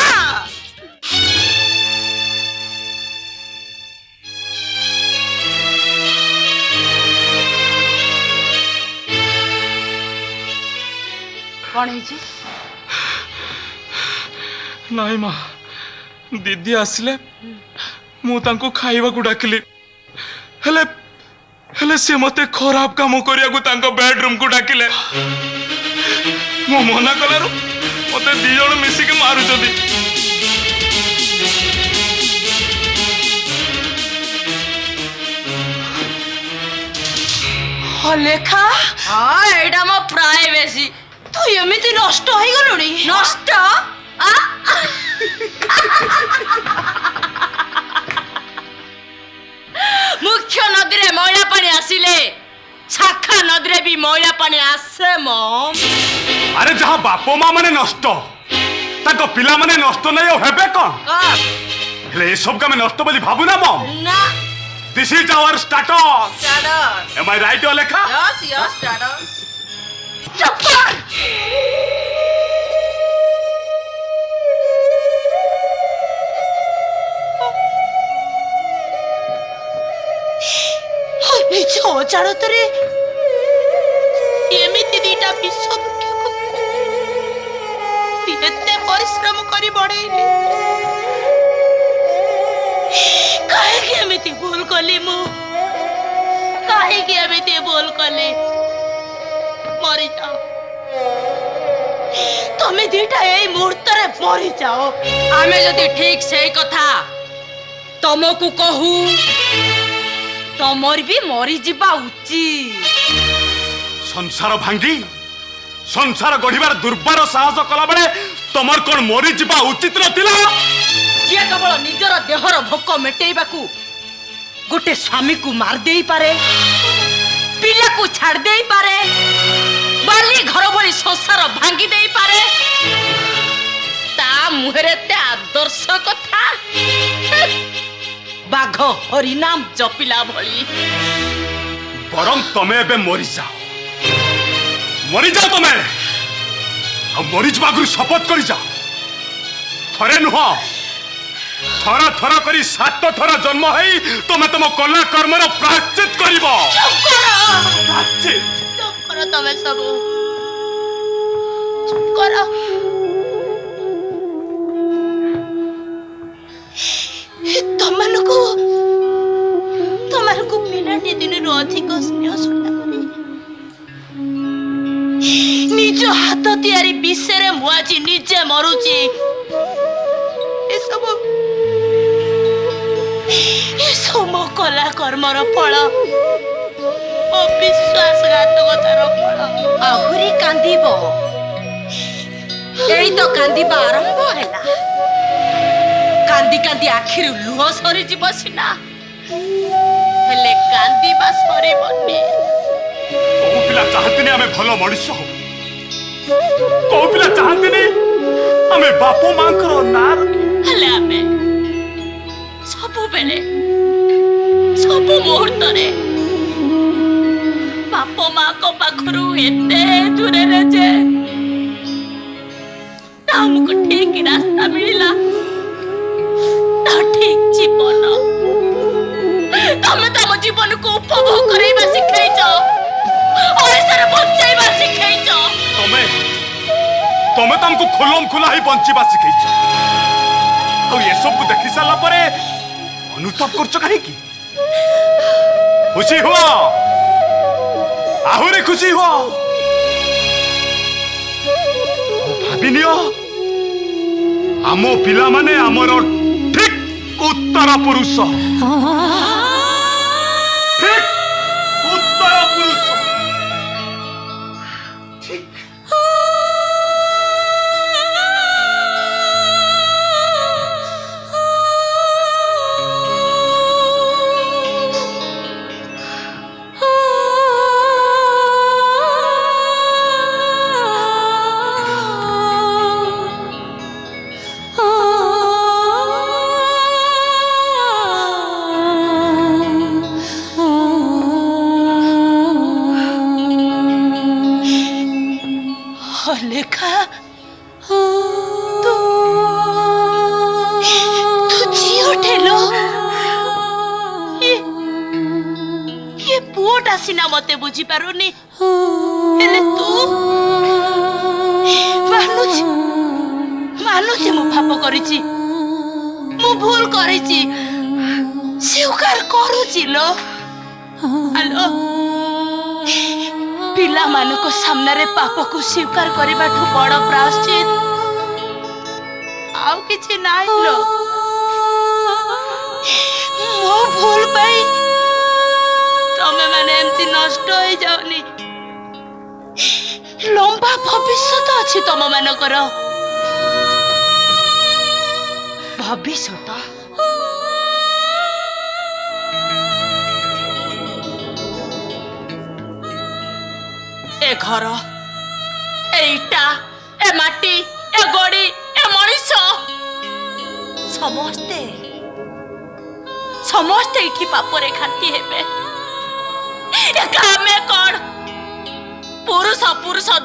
कौन है नाई माँ दीदी आसिले मु तांको खाइबा को डाकिली हेले हेले से मते खराब काम करिया को तांको बेडरूम को डाकिले मु मना कलारु मते दी जण मिसी के मारू जदी लेखा हाँ एटा मो प्राइवेसी तू एमिति नष्ट होई गलुनी नष्ट आ मुख्य नदी रे मैला पानी आसिले शाखा नदी रे भी मैला पानी आसे मम अरे जहाँ बापो माँ माने नष्ट ताको पिला माने नष्ट नहीं हेबे कौन हेले ए सब का मैं नष्ट बोली भाबू ना मम ना this is our status status am I right लेखा यस स्टेटस चप्पल निज अजाणତରେ एमिति दीटा विश्व एते परिश्रम करी बड़ेइली काहे एमिति भूल कली मु काहे एमिति भूल कली मरी जाओ ତମେ ଦିଟା ଏଇ ମୁହୂର୍ତ୍ତରେ ମରିଯାଅ। ଆମେ ଯଦି ଠିକ ସେଇ କଥା ତମକୁ କହୁ ତମର ବି ମରିଯିବା ଉଚିତ। ସଂସାର ଭାଙ୍ଗି ସଂସାର ଗଢିବାର ଦୁର୍ବାର ସାହସ କଲା ବେଳେ ତମର କଣ ମରିଯିବା ଉଚିତ ନଥିଲା? ଯିଏ କେବଳ ନିଜର ଦେହର ଭୋକ ମେଟେଇବାକୁ ଗୋଟେ ସ୍ୱାମୀକୁ ମାରି ଦେଇପାରେ, ପିଲାକୁ ଛାଡି ଦେଇପାରେ, ବାଲି ଘର ଭଳି ସଂସାର ଭାଙ୍ଗି ଦେଇପାରେ, ତା ମୁହଁରେ ଏତେ ଆଦର୍ଶ କଥା। ବାଘ ହରିନାମ ଜପିଲା ଭଳି। ବରଂ ତମେ ଏବେ ମରିଯାଅ ତମେ। ଆଉ ମରିଯିବା ଆଗରୁ ଶପଥ କରିଯାଅ, ଥରେ ନୁହଁ ଥର ଥର କରି 7 ଥର ଜନ୍ମ ହେଇ ତମେ ତମ କଲା କର୍ମର ପ୍ରାୟଶ୍ଚିତ କରିବ। ଚୁପ କର ତମେ ସବୁ, ଚୁପ କର। ତମମାନଙ୍କୁ ପିଲାଟି ଦିନରୁ ଅଧିକ ସ୍ନେହ ଶ୍ରଦ୍ଧା କରି ନିଜ ହାତ ତିଆରି ବିଷରେ ମୁଁ ଆଜି ନିଜେ ମରୁଛି। ଏସବୁ ମୋ କଲା କର୍ମର ଫଳ, ଅବିଶ୍ୱାସଘାତକତାର ଫଳ। ଆହୁରି କାନ୍ଦିବ? ଏଇ ତ କାନ୍ଦିବା ଆରମ୍ଭ ହେଲା। କାନ୍ଦି କାନ୍ଦି ଆଖିରୁ ଲୁହ ସରିଯିବ ସିନା, ହେଲେ କାନ୍ଦିବା ସରିବନି। କୋଉ ପିଲା ଚାହାନ୍ତିନି ଆମେ ଭଲ ମଣିଷ ହଉ? କୋଉ ପିଲା ଚାହାନ୍ତିନି ଆମେ ବାପ ମାଙ୍କର ନାଁ ରଖି? ହେଲେ ଆମେ ସବୁବେଳେ ସବୁ ମୁହୂର୍ତ୍ତରେ ବାପ ମାଙ୍କ ପାଖରୁ ଏତେ ଦୂରରେ ଯେ ଆମକୁ ଠିକ ରାସ୍ତା ମିଳିଲା, ନା ଠିକ ଜୀବନ। ତମେ ତମ ଜୀବନକୁ ଉପଭୋଗ କରିବା ଶିଖେଇଛ, ଓଡ଼ିଶାରେ ବଞ୍ଚାଇବା ଶିଖେଇଛ। ତମେ ତାଙ୍କୁ ଖୋଲମ ଖୋଲା ହେଇ ବଞ୍ଚିବା ଶିଖେଇଛ। ଆଉ ଏସବୁ ଦେଖି ସାରିଲା ପରେ ଅନୁତାପ କରୁଛ କାହିଁକି? ଖୁସି ହୁଅ, ଆହୁରି ଖୁସି ହୁଅ। ଭାବି ନିଅ, ଆମ ପିଲାମାନେ ଆମର ଠିକ ଉତ୍ତର ପୁରୁଷ। ଠିକ ଉତ୍ତର ପୁରୁଷ। ଠିକ। ଲେଖା ତୁ ଝିଅଟେ ଲୋ। ଇଏ ପୁଅଟା ସିନା ମତେ ବୁଝିପାରୁନି, ହେଲେ ତୁ ମାନୁଛି ମୁଁ ପାପ କରିଛି, ମୁଁ ଭୁଲ କରିଛି, ସ୍ୱୀକାର କରୁଛି ଲୋ। ଆଲୋ, ପିଲାମାନଙ୍କ ସାମ୍ନାରେ ପାପକୁ ସ୍ୱୀକାର କରିବାଠୁ ବଡ଼ ପ୍ରାୟଶ୍ଚିତ ଆଉ କିଛି ନାହିଁ ଲୋ। ମୋ ଭୁଲ ପାଇଁ ତମେ ମାନେ ଏମିତି ନଷ୍ଟ ହେଇଯାଉନି। ଲମ୍ବା ଭବିଷ୍ୟତ ଅଛି ତମ ମାନଙ୍କର। ଭବିଷ୍ୟତ ଏ ଘର, ଏ ଇଟା, ଏ ମାଟି, ଏ ଗଡି, ଏ ମଣିଷ, ସମସ୍ତେ ଏଠି ପାପରେ ଘାଣ୍ଟି ହେବେ। ଏକା ଆମେ କଣ? ପୁରୁଷ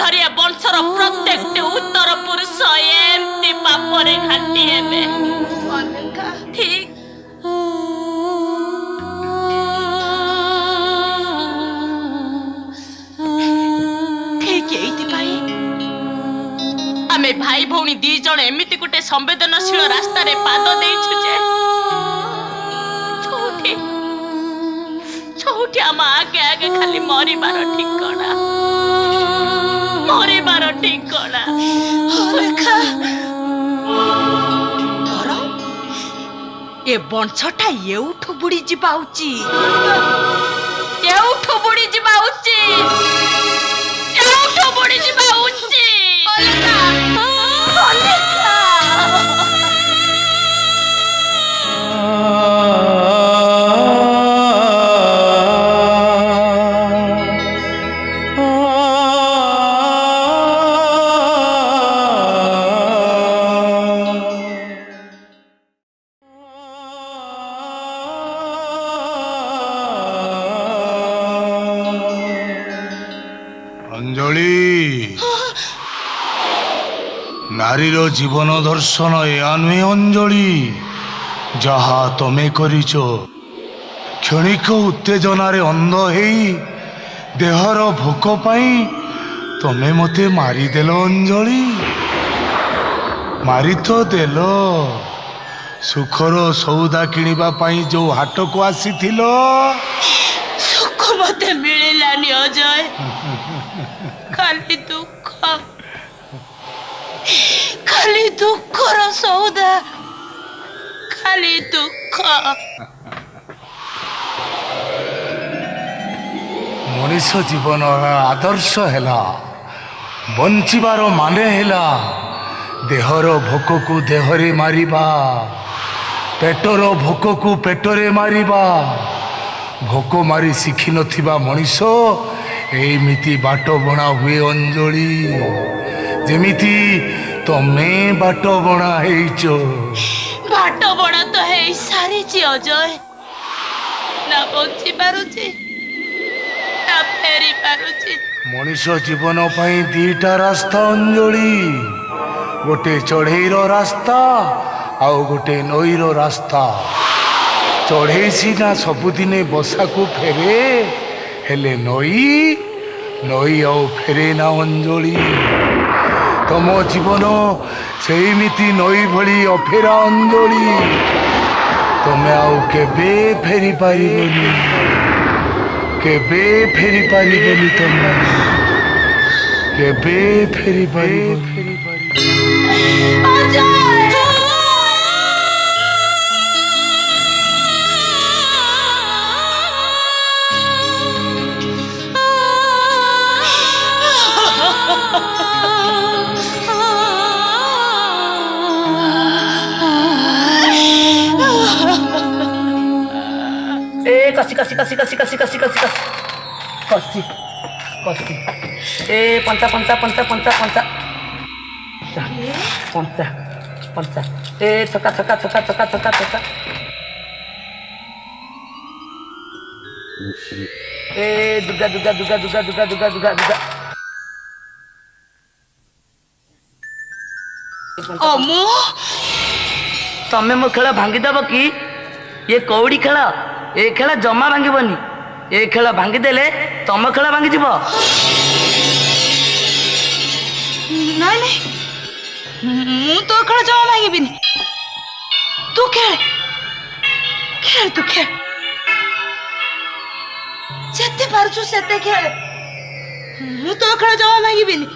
ଧରି ଏ ବଂଶର ପ୍ରତ୍ୟେକଟି ଉତ୍ତର ପୁରୁଷ ଏମିତି ପାପରେ ଘାଣ୍ଟି ହେବେ। ଠିକ ଏଇଥିପାଇଁ ଆମେ ଭାଇ ଭଉଣୀ 2 ଜଣ ଏମିତି ଗୋଟେ ସମ୍ବେଦନଶୀଳ ରାସ୍ତାରେ ପାଦ ଦେଇଛୁ ଯେ ଯୋଉଠି ଆମ ଆଗେ ଆଗେ ଖାଲି ମରିବାର ଠିକଣା। ଏ ବଂଶଟା ଏଉଠୁ ବୁଡି ଯିବା ଉଚିତ ଏଉଠୁ ବୁଡି ଯିବା ଉଚିତ ଏଉଠୁ ବୁଡି ଯିବା ଉଚିତ ଅଞ୍ଜଳି ନାରୀର ଜୀବନ ଦର୍ଶନ ଏହା ନୁହେଁ ଅଞ୍ଜଳି ଯାହା ତମେ କରିଛ କ୍ଷଣିକ ଉତ୍ତେଜନାରେ ଅନ୍ଧ ହେଇ ଦେହର ଭୋକ ପାଇଁ ତମେ ମତେ ମାରିଦେଲ ଅଞ୍ଜଳି ମାରି ତ ଦେଲ ସୁଖର ସଉଦା କିଣିବା ପାଇଁ ଯୋଉ ହାଟକୁ ଆସିଥିଲ ସୁଖ ମତେ ମିଳିଲାନି ଅଜୟ ଖାଲି ଦୁଃଖର ସଉଦା ଖାଲି ଦୁଃଖ ମଣିଷ ଜୀବନର ଆଦର୍ଶ ହେଲା ବଞ୍ଚିବାର ମାନେ ହେଲା ଦେହର ଭୋକକୁ ଦେହରେ ମାରିବା ପେଟର ଭୋକକୁ ପେଟରେ ମାରିବା ଭୋକ ମାରି ଶିଖିନଥିବା ମଣିଷ ଏମିତି ବାଟ ବଣା ହୁଏ ଅଞ୍ଜଳି ଯେମିତି ତମେ ବାଟ ବଣା ହେଇଛ ବାଟ ବଣା ତ ହେଇ ସାରିଛି ଅଜୟ ନା ବଞ୍ଚି ପାରୁଛି ନା ଫେରି ପାରୁଛି ମଣିଷ ଜୀବନ ପାଇଁ ଦିଟା ରାସ୍ତା ଅଞ୍ଜଳି ଗୋଟେ ଚଢ଼େଇର ରାସ୍ତା ଆଉ ଗୋଟେ ନଈର ରାସ୍ତା ଚଢ଼େଇ ସିନା ସବୁଦିନେ ବସାକୁ ଫେରେ ହେଲେ ନଈ ଆଉ ଫେରେ ନା ଅଞ୍ଜଳି ତମ ଜୀବନ ସେଇମିତି ନଈ ଭଳି ଅଫେରା ଅଞ୍ଜଳି ତମେ ଆଉ କେବେ ଫେରି ପାରିବନି କେବେ ଫେରି ପାରିବନି ତମେ କେବେ ଫେରି ପାରିବନି कसी कसी कसी कसी कसी कसी कसी कसी कसी कसी ए पंचा पंचा पंचा पंचा पंचा पंचा पंचा ए छक्का छक्का छक्का छक्का छक्का छक्का ए दुर्गा दुर्गा दुर्गा दुर्गा दुर्गा दुर्गा दुर्गा दुर्गा अमो तमे मो खेल भांगीदेव कि ये कौड़ी खेल ए खेल जमा भांगीबनी ए खेल भांगीदेले तम खेल भांगीजिब नहीं नहीं मु तो खेल जमा भांगीबिनी तू खेल खेल तू खेल जेते पारछु सेते खेल मु तो खेल जमा भांगीबिनी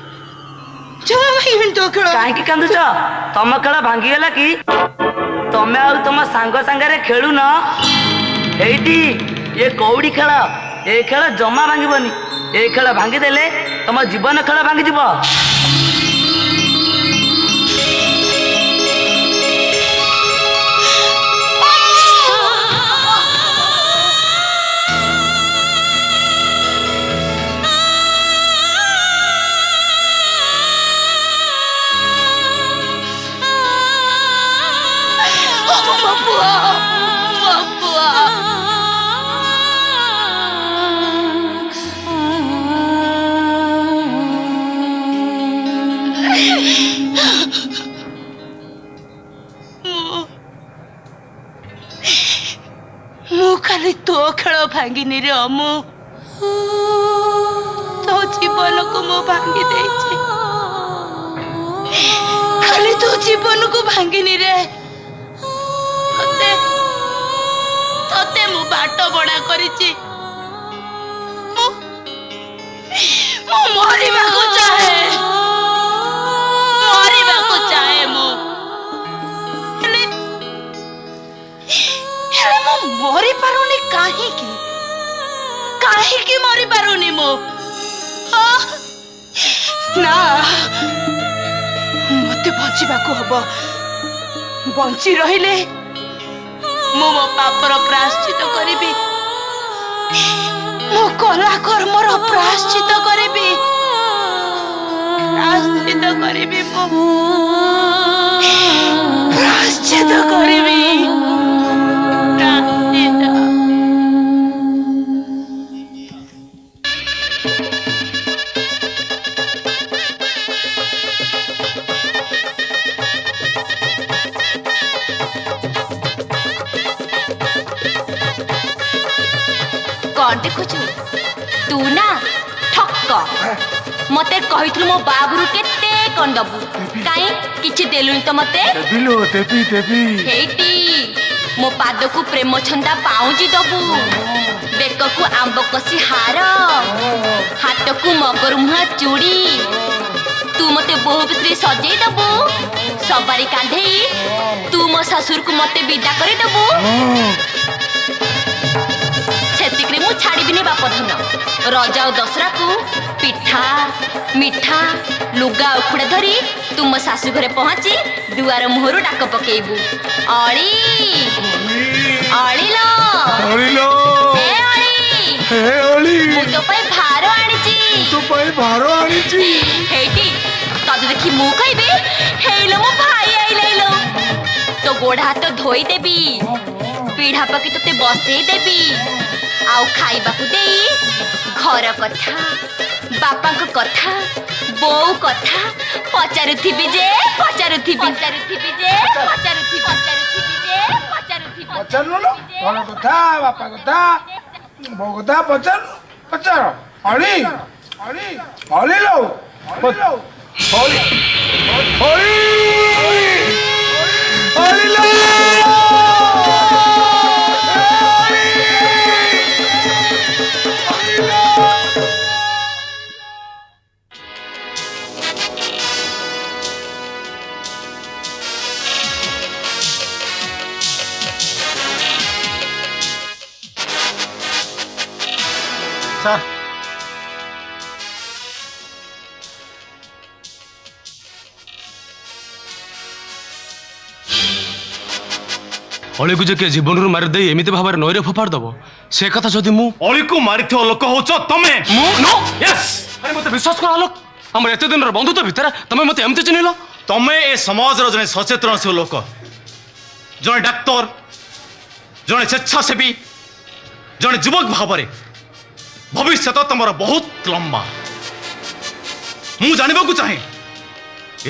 तो खेल काहे कांदुच तम खेल भांगीगला कि तमे आ तुम सांग सांगे खेलु न एटी ये कौड़ी खेल ए खेल जमा भांगीबनी ए खेल भांगीदेले तुम जीवन खेल भांगीजिब खाली तो खेल भांगिनी रे अमु तो जीवन को मु भांगी देछि खाली तो जीवन को भांगिनी रे तते मु बाट बड़ा करिछि मु मरिबा को चाहे मु ହେଲେ ମୁଁ ମରି ପାରୁନି କାହିଁକି? କାହିଁକି ମରି ପାରୁନି ମୁଁ? ନା, ମତେ ବଞ୍ଚିବାକୁ ହବ। ବଞ୍ଚି ରହିଲେ ମୁଁ ମୋ ପାପର ପ୍ରାୟଶ୍ଚିତ କରିବି। ମୋ କଲା କର୍ମର ପ୍ରାୟଶ୍ଚିତ କରିବି। ପ୍ରାୟଶ୍ଚିତ କରିବି ମୁଁ। ପ୍ରାୟଶ୍ଚିତ କରିବି। ପ୍ରାୟଶ୍ଚିତ। कौन देखुଛୁ तू ना ठक्क मते कहिथलु मो बाबुरु केते कोन दबु काई किछि देलुनी तो मते देबिलो देबी हेटी मो पाद को प्रेम छंदा पाउजी दबु बेक को आंब कसी हार हाथ को मगर मुहा चूड़ी तू मते बहु बिक्री सजेई दबु सबारी कांधेई तू मो ससुर को मते विदा करी दबु सेतिकरे मु छाड़ीबिनी बाप धन रजा और दसरा को पिठा मिठा लुगा उखुड़ा धरी तुम सासु घरे पहुंची दुआर मुहरु डाक पकेबू अड़ी अड़ी लो ए अड़ी मु तो पई भारो आनिची हेटी तद देखी मु कहबे हेलो मो भाई आइलो तो गोड़ हाथ धोई देबी पीढ़ा पकी तोते बसई देबी आउ खाइबा को देई घर कथा बापा को कथा बो कथा पचारुथिबी जे पचारलो ना घर कथा बापा कथा बो कथा पचार अड़ी लो अड़ी लो सर अली को जे के जीवन रु मारि दे एमिति भाबरे नईरे फोपाड़ दबो से कथा जदि मु अली को मारिथियो लोक होच तमे मु नो यस अरे मते विश्वास कर आलोक हमर एते दिन रो बंधुत्व भितर तमे मते एमिति चिनिलो तमे ए समाज रो जने सचेतनशील लोक जने डाक्टर जने स्वेच्छासेवी जने युवक भाबरे भविष्य तो तुम बहुत लंबा मु जानबा को चाहे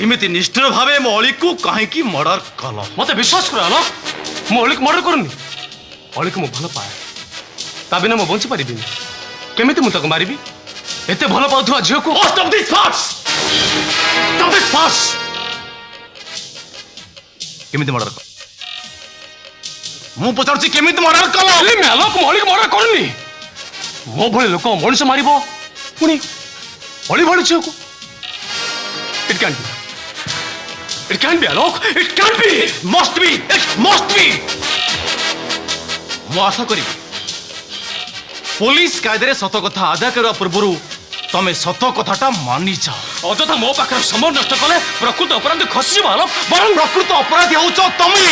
एमिति निष्ठुर भावे मो अली को काहे की मर्डर कल मते विश्वास कर आलोक मु अली को मर्डर करनी अली को मु भल पाए ता बिना मु बंची परिबिनी केमिति मु तक मारिबी एते भल पाउथुवा झियो को स्टॉप दिस फार्स केमिति मर्डर कल मु पचारुची केमिति मर्डर कल अली मैं आलोक मु अली को मर्डर करनी मो भले लोक मनुष्य मारिबो पुणी अली भले झियो को it can be Alok it can be must be मु आशा करी पुलिस कायदे सत कथा आदा करवा पूर्व तमे सत कथाटा मानि जाओ अଯଥା मो पाखर समय नष्ट कले प्रकृत अपराधी खसी आलोक बरं प्रकृत अपराधी होच तमे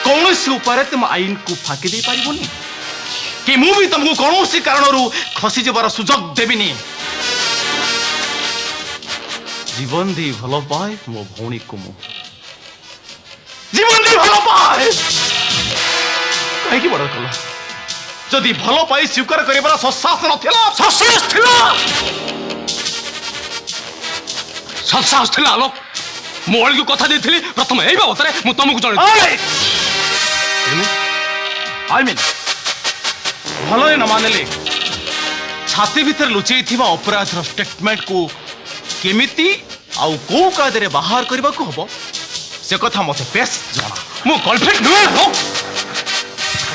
कौन उपाय तुम आईन को फाकी दे पारिबोनी कि मु भी तुमको कौन कारण खसी जबार सुजोग देविनी जीवन दे भल पाए मो भौणी को मु जीवन दे भल पाए कहीं मर्डर कल जदि भल पाई स्वीकार कर ससाहस सत्साहस थिला आलोक मो अली को कथा देथिली प्रथम एई बाबत रे मु तुमको जणे आई मीन भल न मानले छाती भीतर लुचई थिबा अपराधर स्टेटमेंट को केमिति आउ को कायदे बाहर करबा को हबो से कथा मते बेस जाना मो कॉन्फ्लिक्ट नुए हो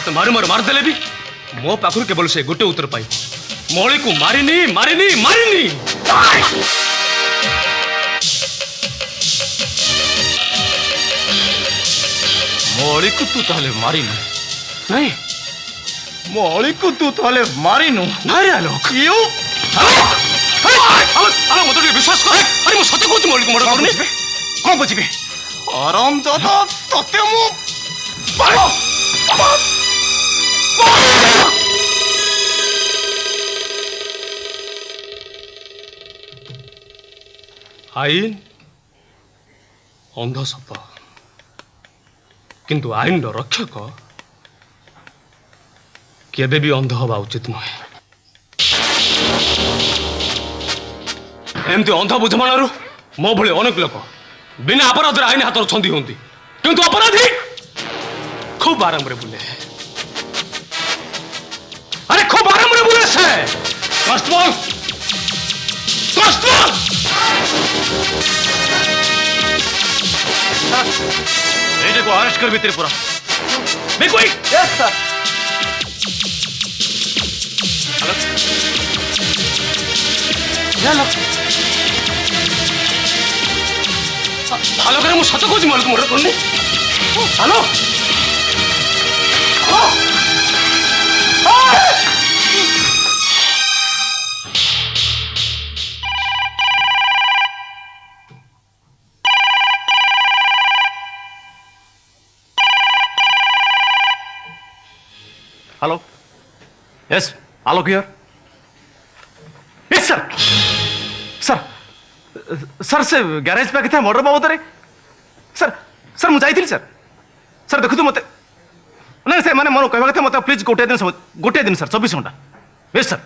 तो मार देले भी मो पाखरु केवल से गोटे उत्तर पाई मोली को मारिनी मो ଅଳି କୁ ତୁ ତାହେଲେ ମାରିନୁ ନାଇଁ ମୋ ଅଳି କୁ ତୁ ତାହେଲେ ମାରିନୁ ନାଇଁ ଆଲୋକ ୟୁ ଆଲୋକ ମତେ ଟିକେ ବିଶ୍ୱାସ କର ଆରେ ମୁଁ ସତ କହୁଛି ମୋ ଅଳିକୁ ମର୍ଡର କରୁନି କଣ ବୁଝିବେ ଆରାମ ଦାଦା ତତେ ମୁଁ ଆଇନ ଅନ୍ଧ ସତ କିନ୍ତୁ ଆଇନର ରକ୍ଷକ କେବେ ବି ଅନ୍ଧ ହେବା ଉଚିତ ନୁହେଁ। ଏମିତି ଅନ୍ଧ ବୁଝାମଣାରୁ ମୋ ଭଳି ଅନେକ ଲୋକ ବିନା ଅପରାଧରେ ଆଇନ ହାତର ଛନ୍ଦି ହୁଅନ୍ତି କିନ୍ତୁ ଅପରାଧୀ ଖୁବ୍ ଆରାମରେ ବୁଲେ ଆରେ ଖୁବ୍ ଆରାମରେ ବୁଲେ ସେ କନଷ୍ଟେବଲ କନଷ୍ଟେବଲ को अरेस्ट कर भी तेरे पूरा मैं कोई यस सर हेलो हेलो करे मु सत कहूँ मालिक मर्डर करनी hello hello yes Alok here yes sir sir sir से गैरेज पे था मर्डर बाबद रे सर सर मुझे जाइए सर सर देखु मत नहीं से मैंने मोर कहवा मत प्लीज गोटे दिन सर 24 घंटा yes sir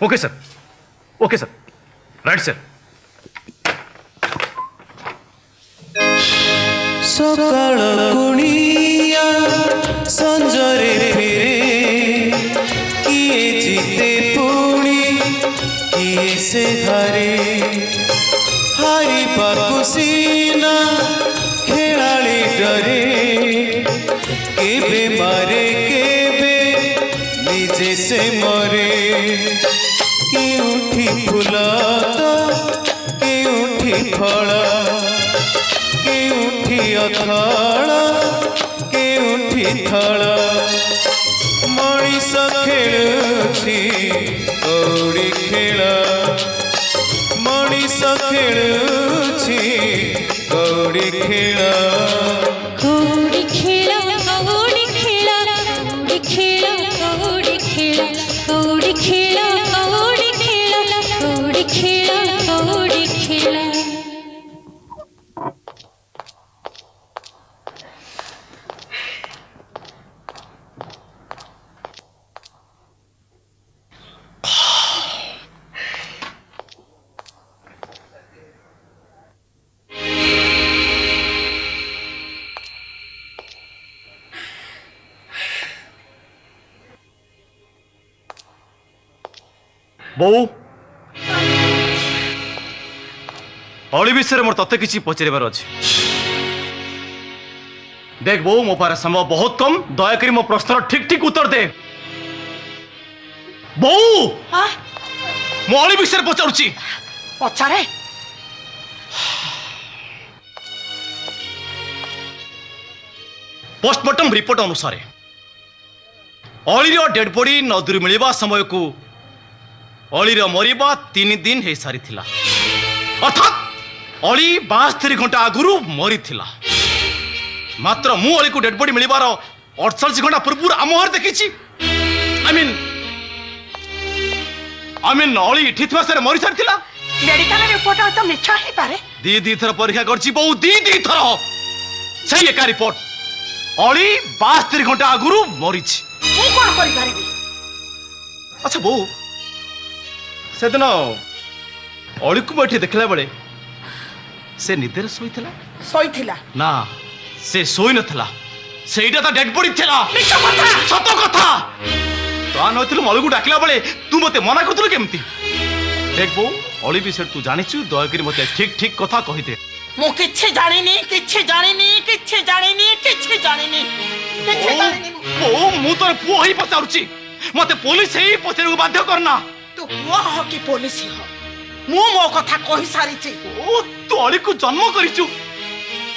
okay sir right sir सकाळ कुणिया संजरे फिरे किए जीते पुणी किए से हारे हारी पाकु सीना खेलाड़ी डरे केबे मारे केबे निजे से मरे केउठी फूल तो केउठी फल केउठी अथळ केउठी थळ मଣିଷ ଖେଳୁଛି କଉଡ଼ି ଖେଳ ମଣିଷ ଖେଳୁଛି କଉଡ଼ି ଖେଳ कौड़ी खेला कौड़ी खेला कौड़ी खेला कौड़ी खेला कौड़ी खेला कौड़ी खेला कौड़ी खेला कौड़ी खेला बोऊ अली विषय मोर तत्ते किसी पचार अच्छे देख बोऊ मो पारे समय बहुत कम दयाकोरी मो प्रश्न ठीक ठीक उत्तर दे बोऊ मो अली विषय पचारुची पचारे पोस्टमार्टम रिपोर्ट अनुसार अलीर डेड बॉडी नदी मिलवा समय को अलीर मरिबा 3 दिन हो सारी अर्थात अली 72 घंटा आगुरु मरी मात्र मु अली को डेड बॉडी मिलबार 48 घंटा पूर्व आम घर देखी आई मीन अली इठी से मरी सारी मेडिकल रिपोर्ट तो मिछ ही पारे दी थर परीक्षा करछि बहु दी थर सही एका रिपोर्ट अली 72 घंटा आगुरु मरी मु कोन करि पारिबी अच्छा बहु से दिन अली को बैठी देखला बेले से निदेर सोईथिला ना से सोई नथला सेटा तो डेड बॉडी थिला मिछ कथा सत कथा तो नथिलु अली को डाकला बेले तू मते मना करथुल केमती देख बो अली विषय तू जानिछु दयाकरी मते ठीक ठीक कथा कहि दे मु किछि जानिनी किछि जानिनी किछि जानिनी किछि जानिनी किछि जानिनी ओ मु तोर पुओ ही पचारुची मते पुलिस ही पचारु बाध्य करना तू पुआ हो कि पुलिस हो मु मो कथा कहि सारिछि ओ तू अली को जन्म करिछु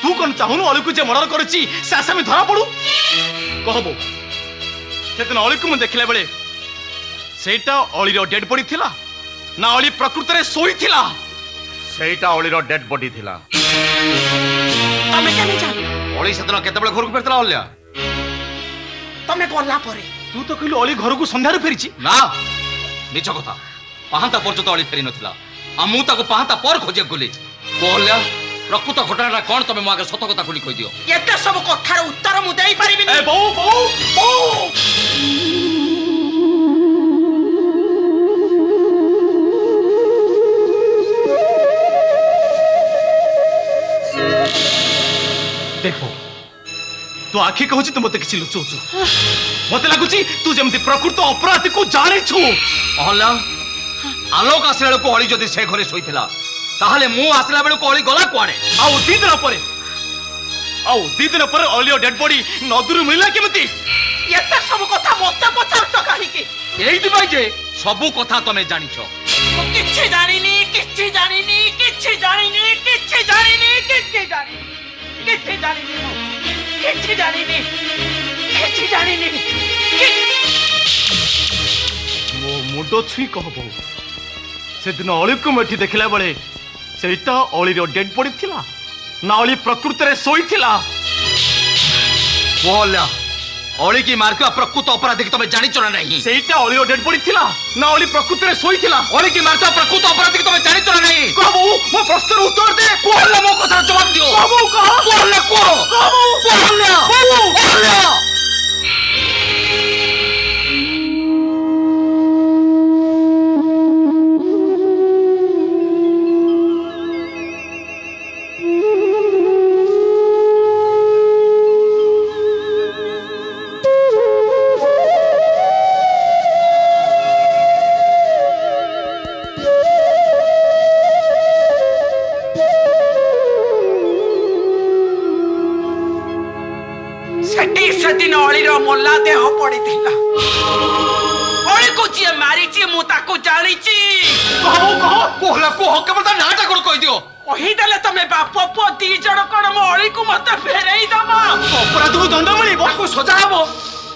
तू कौन चाहूनु अली को जे मर्डर करिछि से आसामी धरा पड़ू कहबो सेदिन अली को मु देखिला बेले सेटा अलीर डेड बॉडी थिला ना अली प्रकृति रे सोई थिला सेटा अलीर डेड बॉडी थिला तमे केने जान ଅଳି ସେଦିନ କେତେବେଳେ ଘରକୁ ଫେରିଥିଲା ଅଲ୍ୟା तमे गला परे तू तो कहलु अली घर को संध्यारे फेरिछि ନା ମିଛ କଥା ପାହାନ୍ତା ପର୍ଯ୍ୟନ୍ତ ଅଳି ଫେରି ନଥିଲା ଆଉ ମୁଁ ତାକୁ ପାହାନ୍ତା ପରେ ଖୋଜିବାକୁ ଗଲି ଅଲ୍ୟା ପ୍ରକୃତ ଘଟଣାଟା କ'ଣ ତମେ ମୋ ଆଗରେ ସତ କଥା ଖୋଲି କହିଦିଅ एते सब कथार उत्तर मु देई परिबिनी ए बहू बहू बहू देखो तू आखि कहूची तू मते किछि लुचौछु मते लागुची तू जेमति प्रकृत अपराधी को जानिछु ଅଲ୍ୟା ଆଲୋକ ଆସିଲା ବେଳକୁ ଅଳି ଯଦି ସେ ଘରେ ଶୋଇଥିଲା ତାହେଲେ ମୁଁ ଆସିଲା ବେଳକୁ ଅଳି ଗଲା କୁଆଡେ ଆଉ ଦି ଦିନ ପରେ ଅଲିଓ ଡେଡ୍ ବଡି ନଦୀରୁ ମିଳିଲା କେମିତି एते सब कथा मते पचारछ काहे की ଏଇଥିପାଇଁ ଯେ ସବୁ କଥା ତମେ ଜାଣିଛ मु किछि जानिनी किछि जानिनी किछि जानिनी किछि जानिनी किछि जानिनी किछि जानिनी मु किछि जानिनी किछि जानिनी ମୋ ମୁଣ୍ଡ ଛୁଇଁ କହିବ ସେଦିନ ଅଳିକୁ ଏଠି ଦେଖିଲା ବେଳେ ସେଇଟା ଅଳିର ଡେଡ୍ ବଡି ଥିଲା ନା ଅଳି ପ୍ରକୃତରେ ଶୋଇଥିଲା ଅଲ୍ୟା ଅଳି କି ମାରିଥିବା ପ୍ରକୃତ ଅପରାଧୀ କି ତମେ ଜାଣିଛ ନା ନାହିଁ ସେଇଟା ଅଳିର ଡେଡ୍ ବଡି ଥିଲା ନା ଅଳି ପ୍ରକୃତରେ ଶୋଇଥିଲା ଅଳି କି ମାରିଥିବା ପ୍ରକୃତ ଅପରାଧୀ କି ତମେ ଜାଣିଛ ନା ନାହିଁ କହ ମୋ ପ୍ରଶ୍ନର ଉତ୍ତର ଦେ ଅଲ୍ୟା ମୋ କଥାର ଜବାବ ଦିଅ କହ ଅଲ୍ୟା କୁହ ଅଲ୍ୟା ଅଲ୍ୟା सेठी सेदिन अळीर मोल्ला देह पड़िथिला अळी को जे मारिछि मु ताको जानिछि କୁହ କେବଳ ତା ନାଁଟା କ'ଣ କହିଦିଅ कही देले तमे बाप पुओ दी जण कोन मो अळी को मते फेरेई दमा ଅପରାଧକୁ ଦଣ୍ଡ ମିଳିବ ତାକୁ ସଜା ହବ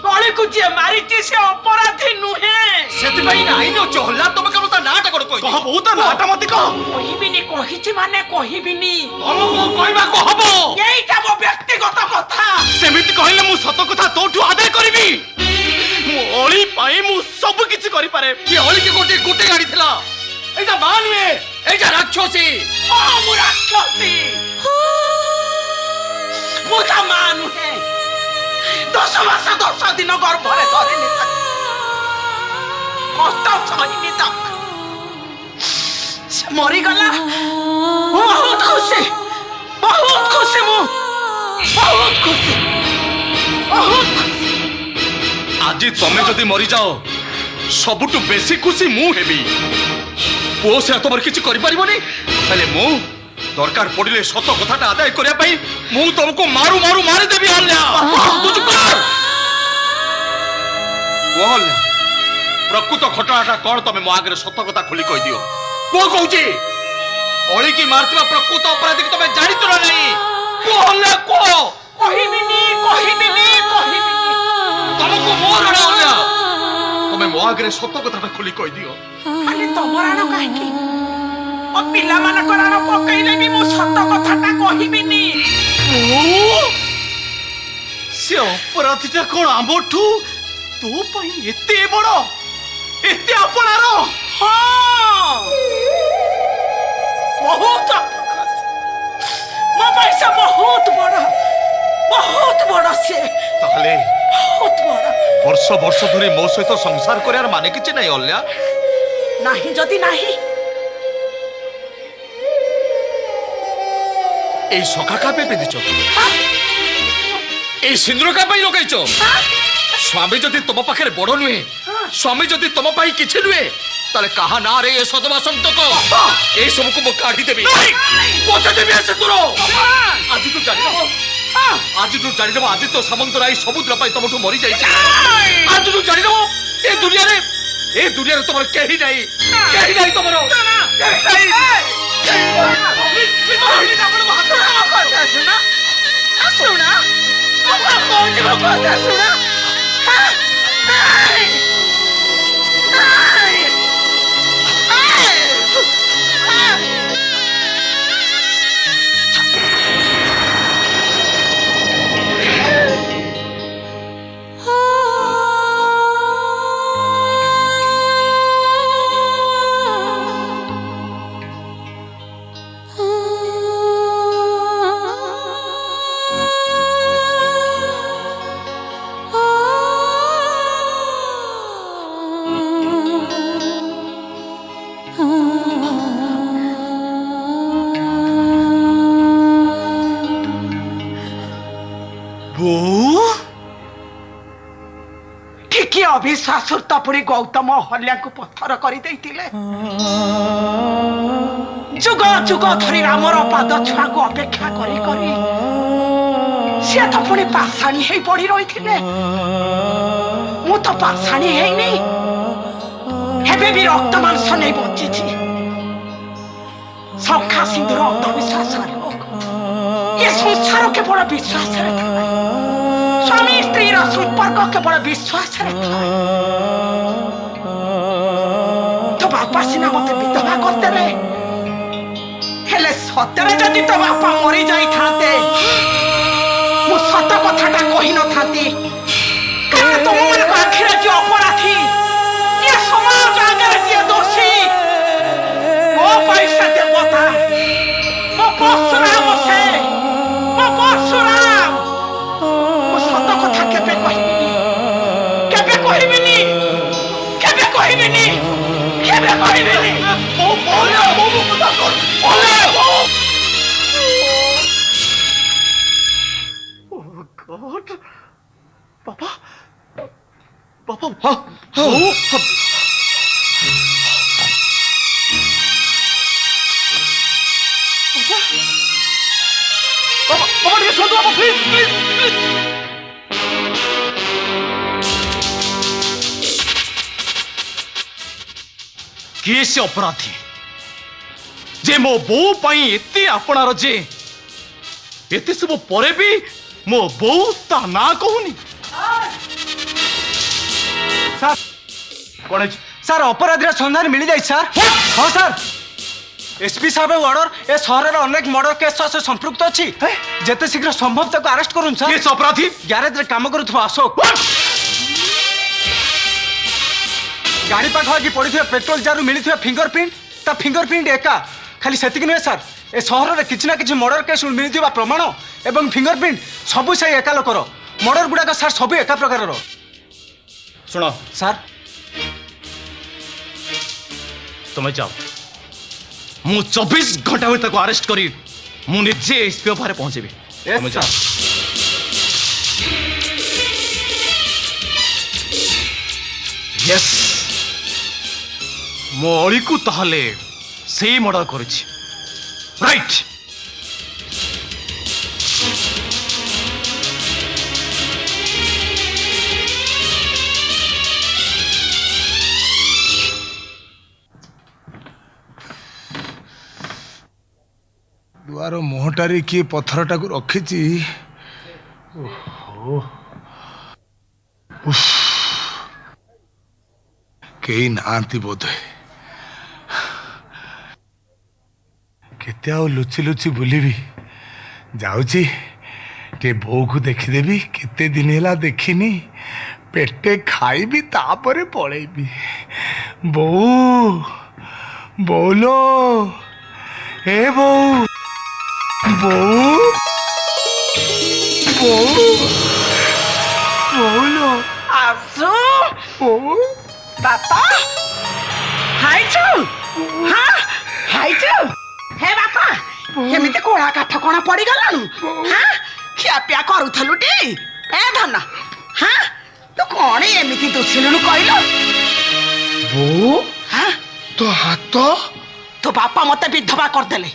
अळी को जे मारिछि से अपराधी नुहे ସେଥିପାଇଁ ଆଇନ ଅଛି ଅଲ୍ୟା ତମେ କେବଳ ତା ନାଁଟା କ'ଣ କହିଦିଅ କହ ବୋଉ ତା ନାଁଟା ମତେ କହ କହିବିନି କହିछि माने କହିବିନି ତମକୁ କହିବାକୁ ହବ ଏଇଟା ମୋ ବ୍ୟକ୍ତିଗତ କଥା ସେମିତି କହିଲେ ମୁଁ ସତ କଥା ତୋଠୁ ଆଦାୟ କରିବି ମୁଁ ଅଳି ପାଇଁ ମୁଁ ସବୁ କିଛି କରିପାରେ କିଏ ଅଳିକି ଗୋଟେ ଗାଡ଼ିଥିଲା ଏଇଟା ମା ନୁହେଁ ଏଇଟା ରାକ୍ଷସୀ ମୁଁ ରାକ୍ଷସୀ ମୁଁ ତା ମା ନୁହେଁ 10 ମାସ 10 ଦିନ ଗର୍ଭରେ ଧରିନି କଷ୍ଟ ସହିନି ତା ସେ ମରିଗଲା ବହୁତ ଖୁସି ମୁଁ ବହୁତ ଖୁସି ଆଜି ତମେ ଯଦି ମରିଯାଅ ସବୁଠୁ ବେଶୀ ଖୁସି ମୁଁ ହେବି ପୁଅ ସେ ତମର କିଛି କରିପାରିବନି ହେଲେ ମୁଁ ଦରକାର ପଡ଼ିଲେ ସତ କଥାଟା ଆଦାୟ କରିବା ପାଇଁ ମୁଁ ତମକୁ ମାରୁ ମାରୁ ମାରିଦେବି ଅଲ୍ୟା ଅଲ୍ୟା ପ୍ରକୃତ ଘଟଣାଟା କ'ଣ ତମେ ମୋ ଆଗରେ ସତ କଥା ଖୋଲି କହିଦିଅ କୁହ କହୁଛି ଅଳିକି ମାରୁଥିବା ପ୍ରକୃତ ଅପରାଧୀକୁ ତମେ ଜାଣିଛ ନା ନାହିଁ କୁହ ଅଲ୍ୟା କୁହ କହିବିନି ତମକୁ ମୋ ଋଣ ଅଲ୍ୟା ତମେ ମୋ ଆଗରେ ସତ କଥାଟା ଖୋଲି କହିଦିଅ ଖାଲି ତମ ରାଣ କାହିଁକି ମୋ ପିଲାମାନଙ୍କ ରାଣ ପକେଇଲେ ବି ମୁଁ ସତ କଥାଟା କହିବିନି ସେ ଅପରାଧୀଟା କ'ଣ ଆମଠୁ ତୋ ପାଇଁ ଏତେ ବଡ଼ ଏତେ ଆପଣାର ବହୁତ ମୋ ପାଇଁ ସେ ବହୁତ ବଡ଼ ସେ ତାହେଲେ ବହୁତ ବଡ଼ ବର୍ଷ ବର୍ଷ ଧରି ମୋ ସହିତ ସଂସାର କରିବାର ମାନେ କିଛି ନାହିଁ ଅଲ୍ୟା ନାହିଁ ଯଦି ନାହିଁ এই সখা কাপে পিঁধিছ এই সিন্দুর কাপাই লগাইছ স্বামী যদি তোম পাখে বড় নুহে স্বামী যদি তোম পাই কিছু নুহে তাহলে কাহা না রে এ সদমা সন্তক এই সবকু মু কাঢ়ি দেবি পচে দেবি এ সিন্দুর আজি তু জানি দেব আদিত্য সামন্ত রায় সমুদ্র পাই তোমাঠু মরি যাইছে আজি তু জানি দেব এ দুনিয়ারে তোমার কেহি নাই তোমার ଶୁଣ ମୁଁ କଣ କହୁଛି ମୋ କଥା ଶୁଣ ଟିକିଏ ଅବିଶ୍ୱାସରୁ ତ ପୁଣି ଗୌତମ ହଲ୍ୟାଙ୍କୁ ପଥର କରିଦେଇଥିଲେ। ଯୁଗ ଯୁଗ ଧରି ରାମର ପାଦ ଛୁଆକୁ ଅପେକ୍ଷା କରି କରି ସିଏ ତ ପୁଣି ପାଷାଣୀ ହେଇ ପଡି ରହିଥିଲେ। ମୁଁ ତ ପାଷାଣୀ ହେଇନି, ଏବେ ବି ରକ୍ତ ମାଂସ ନେଇ ବଞ୍ଚିଛି। ଶଙ୍ଖା ସିନ୍ଦୁର ଅନ୍ଧବିଶ୍ୱାସରେ ଏ ସଂସାର କେବଳ ବିଶ୍ୱାସରେ ଥାଏ। ସ୍ୱାମୀ ସ୍ତ୍ରୀର ସମ୍ପର୍କ କେବଳ ବିଶ୍ୱାସରେ ଥାଏ। ତୋ ବାପା ସିନା ମତେ ବିଧବା କରିଦେଲେ, ହେଲେ ସତରେ ଯଦି ତୋ ବାପା ମରି ଯାଇଥାନ୍ତେ ମୁଁ ସତ କଥାଟା କହିନଥାନ୍ତି। କାରଣ ତମମାନଙ୍କ ଆଖିରେ ଯିଏ ଅପରାଧୀ, ଏ ସମାଜ ଆଗରେ ଯିଏ ଦୋଷୀ, ମୋ ପାଇଁ ସେ ଦେବତା, ମୋ ପରଶୁରାମ ସେ, ମୋ ପରଶୁରାମ। ମୁଁ ସତ କଥା କେବେ କହିବିନି, କେବେ କହିବିନି, କେବେ କହିବିନି, କେବେ କହିବିନି। ବାପା ବାପା ଟିକେ ଶୁଣନ୍ତୁ ବାପା, ପ୍ଲିଜ ପ୍ଲିଜ ପ୍ଲିଜ। କିଏ ସେ ଅପରାଧୀ ଯେ ମୋ ବୋଉ ପାଇଁ ଏତେ ଆପଣାର, ଯେ ଏତେ ସବୁ ପରେ ବି ମୋ ବୋଉ ତା ନାଁ କହୁନି? ସାର୍ କଣ ହେଇଛି? ସାର୍ ଅପରାଧୀର ସନ୍ଧାନ ମିଳିଯାଇଛି ସାର୍। ହଁ ସାର୍, एसपी साहब ऑर्डर ए सहर अनेक मर्डर केस सह संपृक्त अच्छी जिते शीघ्र संभव ताको अरेस्ट करूँ सर। केस अपराधी ग्यारेज रे काम करुवा अशोक गाड़ी पाखी पड़ी पेट्रोल जार मिली फिंगरप्रिंट ता फिंगरप्रिंट एका खाली सेतिक नुहे सर ए सहर में किसी ना किसी मर्डर केस मिली प्रमाण एवं फिंगरप्रिंट सबू से एका लोकर मर्डर गुड़ाक सर सब एका प्रकार सुनो सर तुम्हें जाओ मु 24 घंटा में ताको अरेस्ट करी मु निजे एसपी ऑफिस पहुंचेबी। Yes sir. यस मो अली को ताहले से मर्डर करिछि राइट। दुआर मुहटारे किए पत्थरटा को रखी कई नांती बोधे केते आ लुचि लुचि बुलबी जाऊची टे बो को देखीदेवी केते दिन है देखनी पेटे खाइबी तापरे पलैबी बो बोलो ए बो बो बोलो आसु बो बापा हाय छु हां हाय छु हे बापा एमिते कोळा काठ कोना पड़ी गलानु हां खिया पिया करूथलु टी ए धन हां तो कोन एमिति दोसिलनु कहिलो बो हां तो हाथ तो बापा मते विधवा कर देले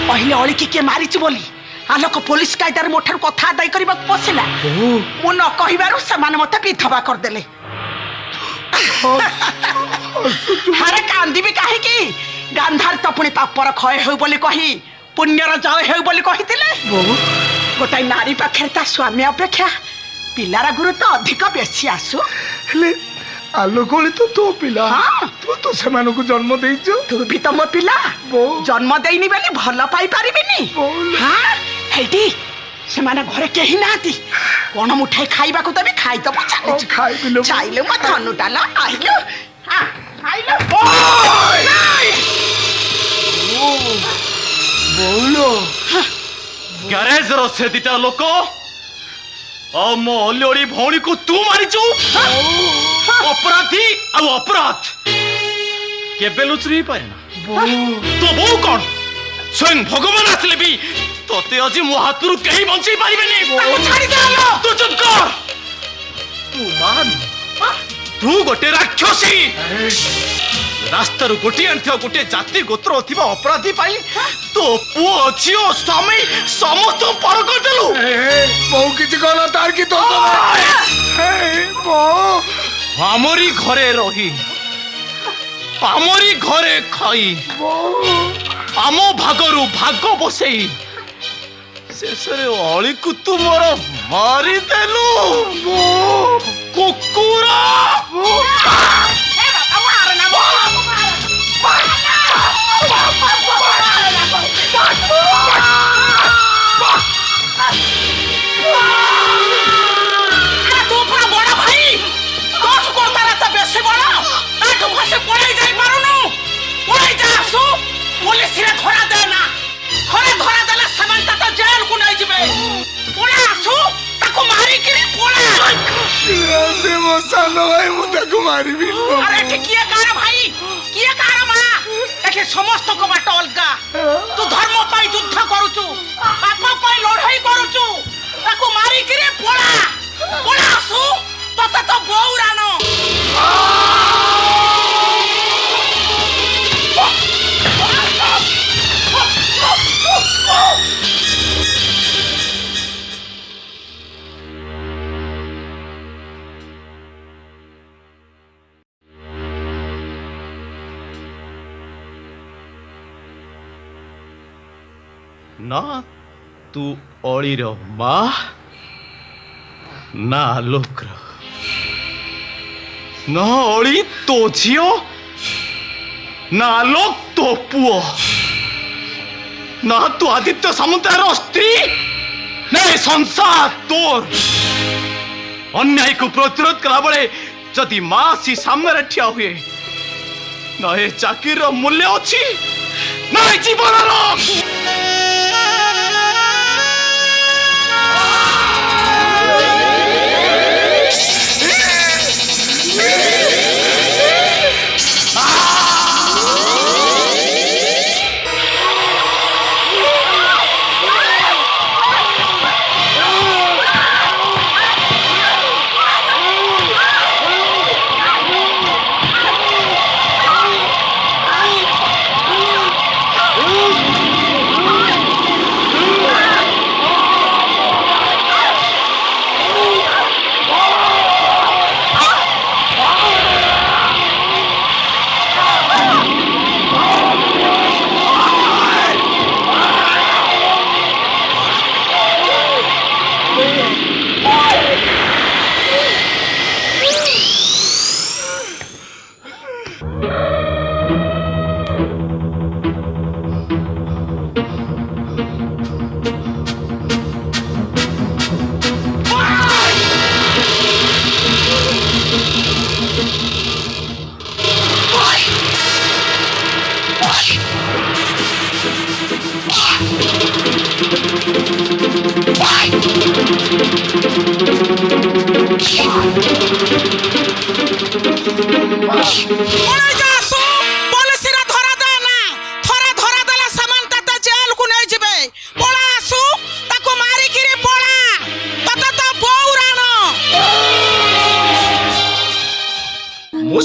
पहिले अळी के मारिच बोली आलोक पुलिस कायदार मोठर कथा आदाय करबा पसिला मु न कहिबारु समान मते विधवा कर देले। हारे कांदी भी काहे की गांधार तपुणी पापर क्षय हेउ बोली कही पुण्यर जय हेउ बोली कहितिले गोटाए नारी पाखे ता स्वामी अपेक्षा पिलार गुरुत्व अधिक बेसी आसु हेले आलोकली तो तो पिला हाँ। तू तो सेमानकु जन्म देइछु तू भी तो मो पिला बोल। जन्म देइनी बेले भल पाई पारिबिनी बोल। हाँ हेटी से माने घरे केही नाती कोन मुठाई खाइबा को तबे खाइ तो ओ, खाइबिलो। चाइले म धनु डाला आइलो हां आइलो बोलो ଗ୍ୟାରେଜ ର ସେ ଦିଟା ଲୋକ ଆଉ ମୋ ଅଲିଓଳି ଭଉଣୀକୁ ତୁ ମାରିଛୁ ଅପରାଧୀ ଆଉ ଅପରାଧ କେବେ ଲୁଚି ପାରେ ନା ତୋ ବୋଉ କଣ ସ୍ୱୟଂ ଭଗବାନ ଆସିଲେ ବି ତତେ ଆଜି ମୋ ହାତରୁ କେହି ବଞ୍ଚେଇ ପାରିବେନି ତୁ ଚୁପ୍ କର ତୁ ମାନ ତୁ ଗୋଟେ ରାକ୍ଷସୀ ରାସ୍ତାରୁ ଗୋଟିଏ ଆଣିଥିବା ଗୋଟିଏ ଜାତି ଗୋତ୍ର ଥିବା ଅପରାଧୀ ପାଇଁ ତୋ ପୁଅ ଝିଅ ସ୍ୱାମୀ ସମସ୍ତଙ୍କୁ ପର କରିଦେଲୁ ବୋଉ କିଛି କଣ ତାର କି ଦୋଷ ବୋଉ ଆମରି ଘରେ ରହି ଆମରି ଘରେ ଖାଇ ଆମ ଭାଗରୁ ଭାଗ ବସେଇ ଶେଷରେ ଅଳିକୁ ତୁ ମୋର ମାରିଦେଲୁ କୁକୁର तू पूरा बड़ा भाई तोठ करता रहता बेसी बड़ा ताठू फसे पळाई जाई पारुनु पळाई जा आसु पुलिस रे धरा देना थरे धरा देले समंता तो जेल को नहीं जिबे पळा आसु ताको मारी किरी पळा से मो सानो भाई मु ताको मारिबि अरे ठिकिया कार भाई किया कार मा देखे समस्त को बाट अलगा तू धर्म पाई युद्ध करूचु पाप पाई लड़ाई करूचु ताको मारी किरी पळा पळा आसु तते तो बौरानो ନା ତୁ ଅଳିର ମା ନା ଆଲୋକର ନା ଅଳି ତୋ ଝିଅ ନା ଆଲୋକ ତୋ ପୁଅ ନା ତୁ ଆଦିତ୍ୟ ସାମନ୍ତରାୟର ସ୍ତ୍ରୀ ନା ଏ ସଂସାର ତୋର ଅନ୍ୟାୟକୁ ପ୍ରତିରୋଧ କଲାବେଳେ ଯଦି ମା ଆସି ସାମ୍ନାରେ ଠିଆ ହୁଏ ନା ଏ ଚାକିରିର ମୂଲ୍ୟ ଅଛି ନା ଏ ଜୀବନର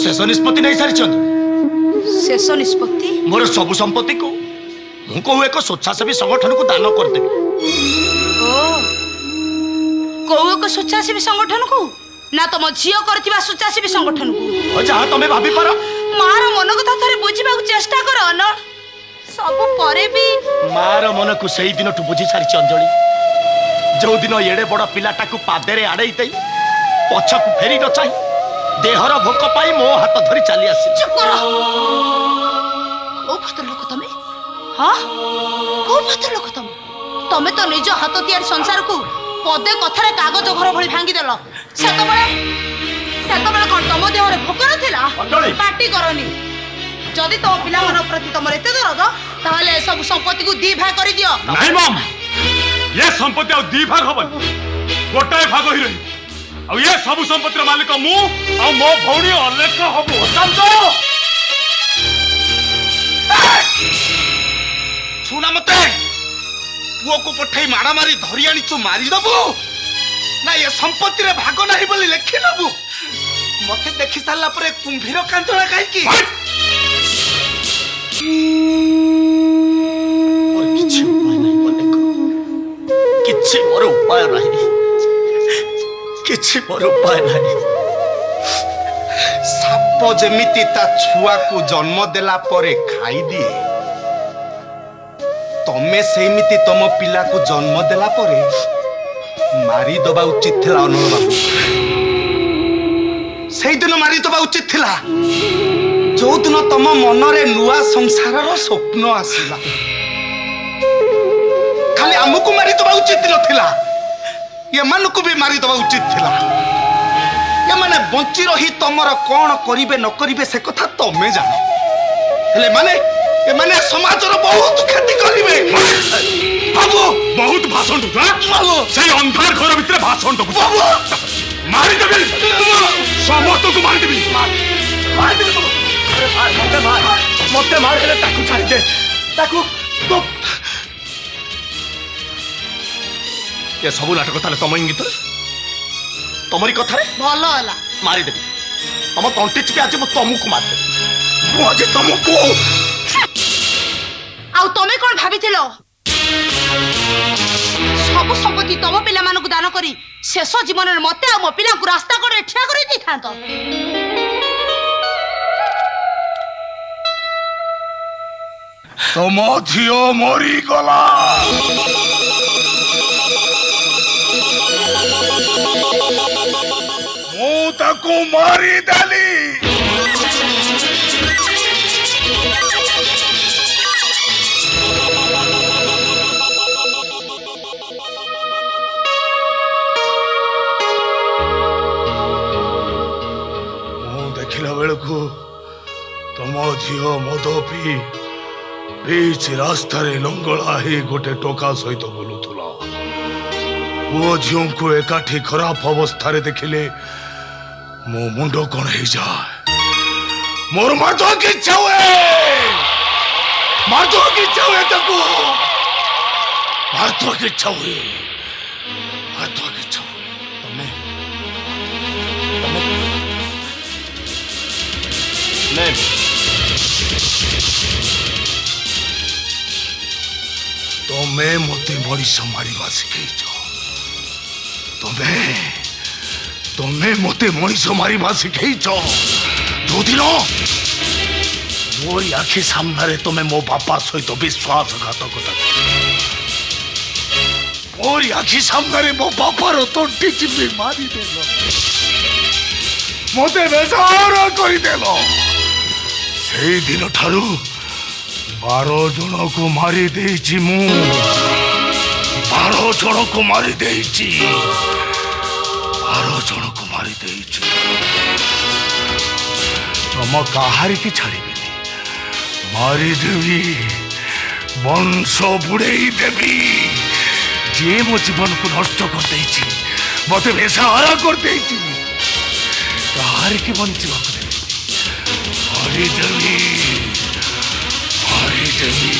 शेष निष्पत्ति नहीं सारी शेष निष्पत्ति मोर सब संपत्ति को मु कहू एक स्वेच्छासेवी संगठन को दान करदेवी कौ एक स्वेच्छासेवी संगठन को ना तुम झील कर स्वेच्छासेवी संगठन को जहाँ तुम भाभी पार मार मन कथा थोड़े बुझा चेष्टा कर अनड़ सब परे भी मार मन को सही दिन बुझी सारी अंजलि जो दिन एड़े बड़ पिलाटा को पादे आड़े पछक फेरी न चाह देहर भोक पाई मो हाथ धरी चली आसी। चुप करो। को भद्र लोक तमे? हाँ को भद्र लोक तमे? तमे तो निज हाथ तियार संसार को पदे कथारे कागज घर भली भांगी देल। सेतबेले कोन तम देहरे भोक नथिला? पार्टी करनी। जदि तो पिला मन प्रति तमर एते दरद ताहले सब संपत्ति को दी भाग करि दियो। नहीं मम, ये संपत्ति आ दी भाग हबन, गोटाए भाग ही रही। अब ये सब संपत्तिर मालिक मु आ मो भौणी अलेख हबो। समझो सुना मते पुओ को पठाई मारा मारी धरी आनी तू मारी दबु ना ये संपत्ति रे भाग नाही बोली लेखि नबु। मते देखि साला परे कुंभीर कांतळा काई की और किछि उपाय नहीं बने को किछि मोर उपाय नहीं किछि मोर उपाय नहीं। साप जेमिति ता छुआ को जन्म देला परे खाई दिए तमे सेमिति तम पिला को जन्म देला परे मारी दबा उचित थिला। अनल बाबू सेई दिन मारी दबा उचित थिला जो दिन तम मन रे नुआ संसार रो स्वप्न आसिला। खाली हमको मारी दबा उचित नथिला ये मन को भी मारी दबा उचित थिला। ये माने बंची रही तमर कौन करिवे न करिवे से कथा तमे जानो हेले माने ये माने समाज रो बहुत क्षति करिवे। बाबू बहुत भाषण दु बाबू सही अंधार घर भीतर भाषण दु बाबू मारी देबे समस्त को मारी देबे मार दे मते मार हेले ताकू छाड़ी दे ताकू तो ये सब नाटक ताले तम इंगित तमरी कथा रे भलो होला मारी देबी तम तंटी चिपी आज मु तुमको मार देबी मु आज तुमको। आउ तमे कोन भाबिथिलो सब संपत्ति तम पिला मानकु दान करी शेष जीवन रे मते आ मो पिला को रास्ता करे ठिया करी दै थांतो। तम झियो मरी गला मु ताकू मारी देली। देखिला बेलू तम झील मद पी बीच रास्तार लंगड़ा ही गोटे टोका सहित बुलूला। पुओ झील को एकाठी खराब अवस्था देखिले मो मुंड कौन हो जाए मोर मारदो की इच्छा हुए मारदो की इच्छा हुए ताकू मारदो की इच्छा हुए मारदो की इच्छा हुए। तमें मते मरीष मारिबा शिखैछ तमें मते मनीष मारिबा शिखैछ जो दिन मोरी आखि सामने तमें मो बापा सहित विश्वासघातकता मोरी आखि सामने मो बापार तंटी चिपी मारिदेल मते बेजार करदेल से दिन ठारू 12 जन को मारी देइछि मु 12 जन को मारी देइछि 12 जन को मारी देइछि तम काहारी की छाड़ीबेनी मारी देवी वंश बुड़ेई देवी जे मो जीवन को नष्ट कर देइछि मते बेसहारा कर देइछि काहारी की बंचिबा को देबी मारी देवी मारी देवी।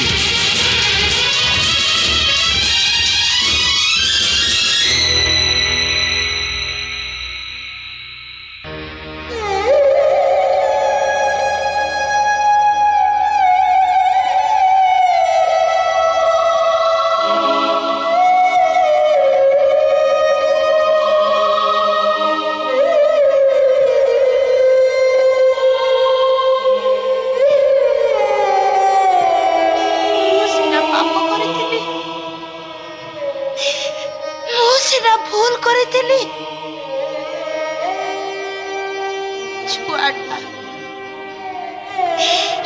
ଛୁଆଟା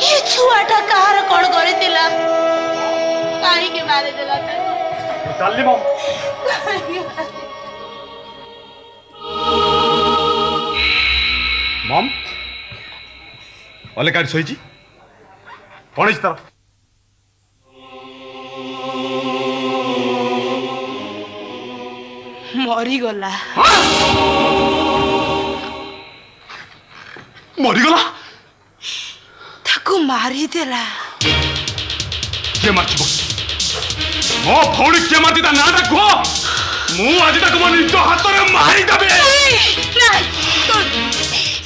ଏ ଛୁଆଟା କାହାର କଣ କରିଥିଲା କାହିଁକି ମାରିଦେଲା ଚାଲି ମମ୍ ମମ୍ ଅଲେ କାଠି ଶୋଇଛି କଣ ହେଇଛି ତାର ମରିଗଲା ମରିଗଲା ତାକୁ ମାରିଦେଲା କିଏ ମାରିଥିବ ମୋ ଭଉଣୀ କିଏ ମାରିଛି ତା ନାଁଟା କୁହ ମୁଁ ଆଜି ତାକୁ ମୋ ନିଜ ହାତରେ ମାରିଦେବି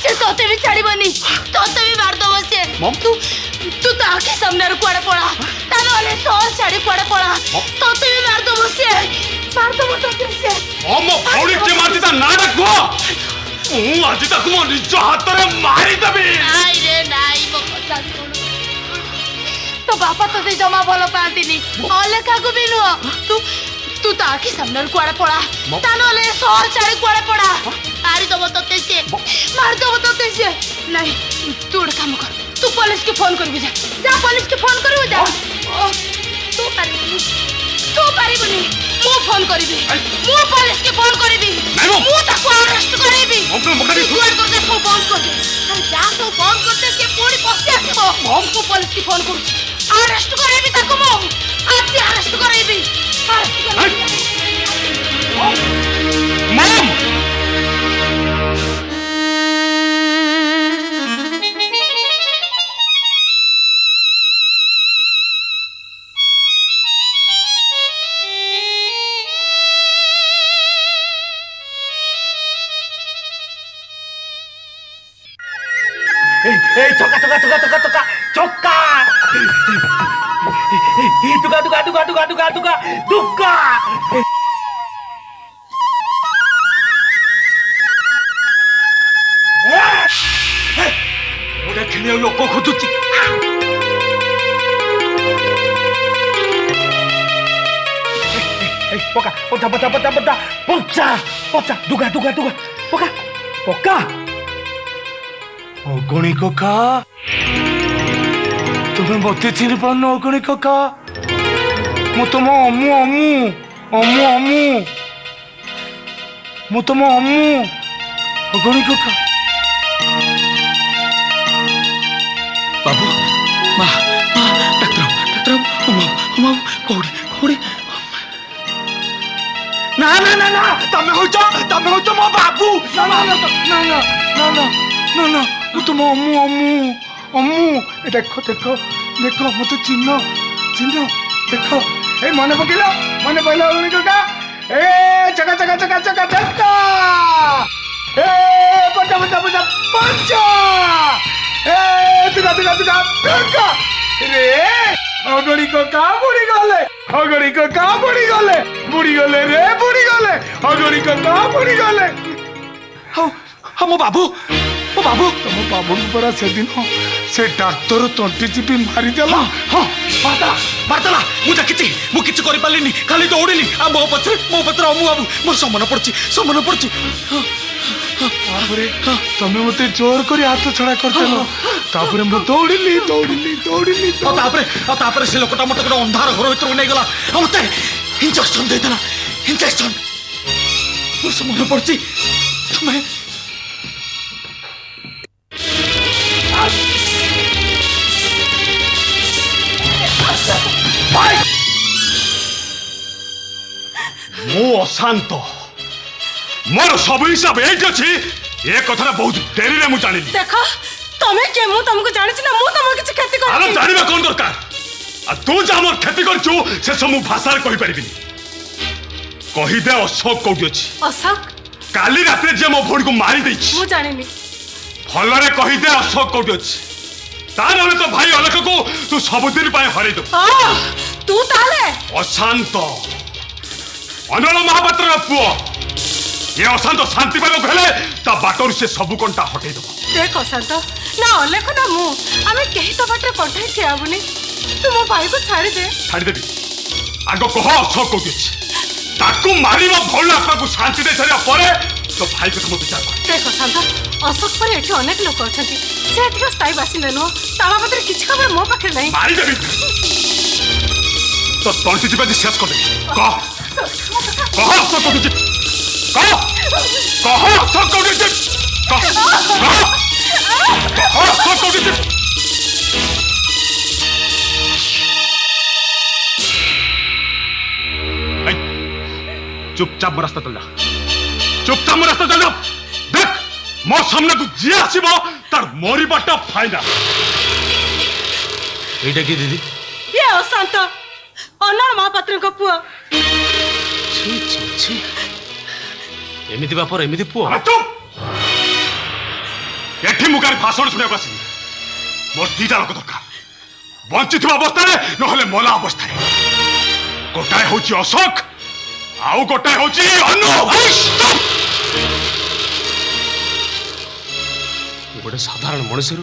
ସେ ତତେ ବି ଛାଡିବନି ତତେ ବି ମାରିଦବ ସେ ତୁ ତୁ ତା ଆଖି ସାମ୍ନାରେ କୁଆଡେ ପଳା ତା ନହେଲେ ସହ ଛାଡି କୁଆଡେ ପଳା ତତେ ବି ମାରିଦବ ସେ ମାରିଦବ ତତେ ସେ ମୋ ଭଉଣୀ କିଏ ମାରିଛି ତା ନାଁଟା କୁହ ମୁଁ ଆଜି ତାକୁ ମୋ ନିଜ ହାତରେ ମାରିଦେବି ନାଇଁ ରେ ନାଇଁ ମୋ କଥା ଶୁଣୁ ତୋ ବାପା ତତେ ଜମା ଭଲ ପାଆନ୍ତିନି ଅଲେଖାକୁ ବି ନୁହଁ ତୁ ତୁ ତା ଆଖି ସାମ୍ନାରେ କୁଆଡେ ପଳା ତା ନହେଲେ ସହ ଛାଡି କୁଆଡେ ପଳା ମାରିଦବ ତତେ ସେ ମାରିଦବ ତତେ ସେ ନାଇଁ ତୁ ଗୋଟେ କାମ କର ତୁ पुलिस के फोन करबी जा जा पुलिस के फोन करबी जा तू पारिबनी मु फोन करबी मु पुलिस के फोन करबी मु ताको अरेस्ट करबी तू दुआर दरजा सब बंद कर दे जा सब बंद कर दे से पूरी पसी आसीबो मु पुलिस के फोन करू अरेस्ट करबी ताको मु आज अरेस्ट करबी मैम चौका चौका चौका चौका चौका चौका दुका दुका दुका दुका दुका दुका दुका गोटे खेल लोक खोजुची पका पचा पचा पचा पचा पचा पचा दुका दुका दुका पका पका ଅଗଣି କକା ତୁମେ ମତେ ଚିହ୍ନି ପାରୁନ ଅଗଣି କକା ମୁଁ ତମ ଅମୁ ଅମୁ ଅମୁ ଅମୁ ମୁଁ ତମ ଅମୁ ଅଗଣି କକା बाबू माँ माँ डॉक्टर डॉक्टर हम कौड़ी कौड़ी ନା ନା ନା ନା ତମେ ହଉଛ ମୋ ବାବୁ ନା ନା ନା ନା ନା ନା ନା ନା ନା ମୁଁ ତମ ଅମୁ ଅମୁ ଅମୁ ଏ ଦେଖ ଦେଖ ଦେଖ ମତେ ଚିହ୍ନ ଚିହ୍ନ ଦେଖ ଏ ମନେ ପକେଇଲ ଅଗଣି କକା ଏ ଚକା ଚକା ଚକା ଚକା ଚକା ଏ ପଚା ପଚା ପଚା ପଚା ଏ ତୁକା ତୁକା ତୁକା ତୁକା रे ଅଗଣି କକା ବୁଡ଼ିଗଲେ ଅଗଣି କକା ବୁଡ଼ିଗଲେ ରେ ବୁଡ଼ିଗଲେ ଅଗଣି କକା ବୁଡ଼ିଗଲେ ହଁ ମୋ ବାବୁ ତମ ବାବୁଙ୍କୁ ପରା ସେଦିନ ସେ ଡାକ୍ତର ତଣ୍ଟି ଚିପି ମାରିଦେଲା ହଁ ମାରିଦେଲା ମୁଁ ଦେଖିଛି ମୁଁ କିଛି କରିପାରିଲିନି ଖାଲି ଦୌଡ଼ିଲି ଆଉ ମୋ ପଛରେ ଅମୁ ବାବୁ ମୋର ସମନ ପଡୁଛି ତାପରେ ତମେ ମତେ ଜୋର କରି ହାତ ଛଡା କରିଦେଲ ତାପରେ ମୁଁ ଦୌଡ଼ିଲି ତାପରେ ସେ ଲୋକଟା ମତେ ଗୋଟେ ଅନ୍ଧାର ଘର ଭିତରକୁ ନେଇଗଲା ଆଉ ମତେ ଇଞ୍ଜେକ୍ସନ ଦେଇଦେଲା ମୋର ସମନ ପଡୁଛି ତମେ ମୁଁ ଅଶାନ୍ତ ମୋର ସବୁ ହିସାବ ଏଇଠି ଅଛି ଏ କଥାଟା ବହୁତ ଡେରିରେ ମୁଁ ଜାଣିଲି देख तमे के मु तुमको जानिछि ना मु तुमको किछि क्षति कर ଆଲୋ ଜାଣିବା କ'ଣ ଦରକାର ଆଉ ତୁ ଯାହା ମୋର କ୍ଷତି କରିଛୁ ସେ ସବୁ ମୁଁ ଭାଷାରେ କହିପାରିବିନି କହିଦେ ଅଶୋକ କୋଉଠି ଅଛି अशोक କାଲି ରାତିରେ ଯିଏ ମୋ ଭଉଣୀକୁ ମାରି ଦେଇଛି मु जानिनी ଭଲରେ କହିଦେ ଅଶୋକ କୋଉଠି ଅଛି ତା ନହେଲେ ତ ଭାଇ ଅଲେଖକୁ ତୁ ସବୁଦିନ ପାଇଁ ହରେଇ ଦେବୁ तू ताले ଅଶାନ୍ତ ଅନଳ ମହାପାତ୍ରର ପୁଅ ଏ ଅଶାନ୍ତ ଶାନ୍ତି ପାଇବାକୁ ହେଲେ ତା ବାଟରୁ ସେ ସବୁ କଣ୍ଟା ହଟେଇ ଦେବ देख अशांत ना अलेख ना मु आमे केही तो बाटे कंठाई ठियाबुनी तू मो भाई को छाड़ी दे ଛାଡ଼ିଦେବି ଆଗ କହ ଅଶୋକ କୋଉଠି ଅଛି ତାକୁ ମାରିବା ଭଲ ଆତ୍ମାକୁ ଶାନ୍ତି ଦେଇ ସାରିବା ପରେ तो भाई को तुम विचार कर देखो शांता अशोक पर एठी अनेक लोक अछंती से एठी स्थायी बासिंदा नुह ता बाबदरे किछ खबर मो पाखे नहीं मारी देबी तो तंटी जीवा जी शेष कर देबी कह अशोक को जी कह अशोक को जी कह अशोक को जी चुपचाप रास्ता चल जा चुपचाप रास्ता चल जा देख मो सामने को जी आसीबो तार मोरी बाटा फाइना এইটা কি দিদি ये अशांत अनर महापात्र को पुआ ছি ছি ছি এমিতি বাপর এমিতি পুଅ चुप एठी मुखार भाषण सुनिया आसी मोर दीटा लोक दरकार बंचित अवस्था नहले मला अवस्था गोटाए होची अशोक आउ गोटाए होची अनु गोटे साधारण मनुष्य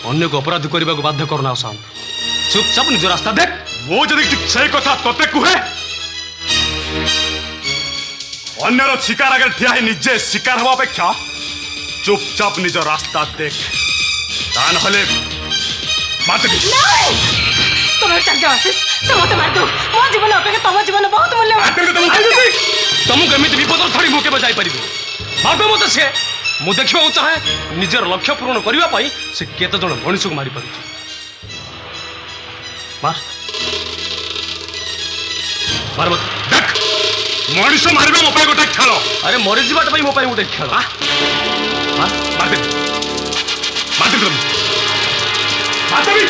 अन्य को अपराध करने को बाध्य करना शांत चुपचाप निज रास्ता देख मो जदि से कथा तते कुहे अन्यर शिकार आगे ठिया ही निजे शिकार हवा अपेक्षा चुपचाप निज रास्ता देख ता नहले मार देबी तुम चल जाओ आशीष से मत मार दो मो जीवन अपेक्षा तुम जीवन बहुत मूल्यवान तुमको एमती विपद थोड़ी मुके बजाई पारि मारद मत से मु देखा चाहे निजर लक्ष्य पूरण करने से केत जन मनुष्य को मारी पार मार मार मत देख मनुष्य मारिबा मो पाई गोटे खेल अरे मरी जीवाट मो गोटे खेल मार दे मार दे मार देबी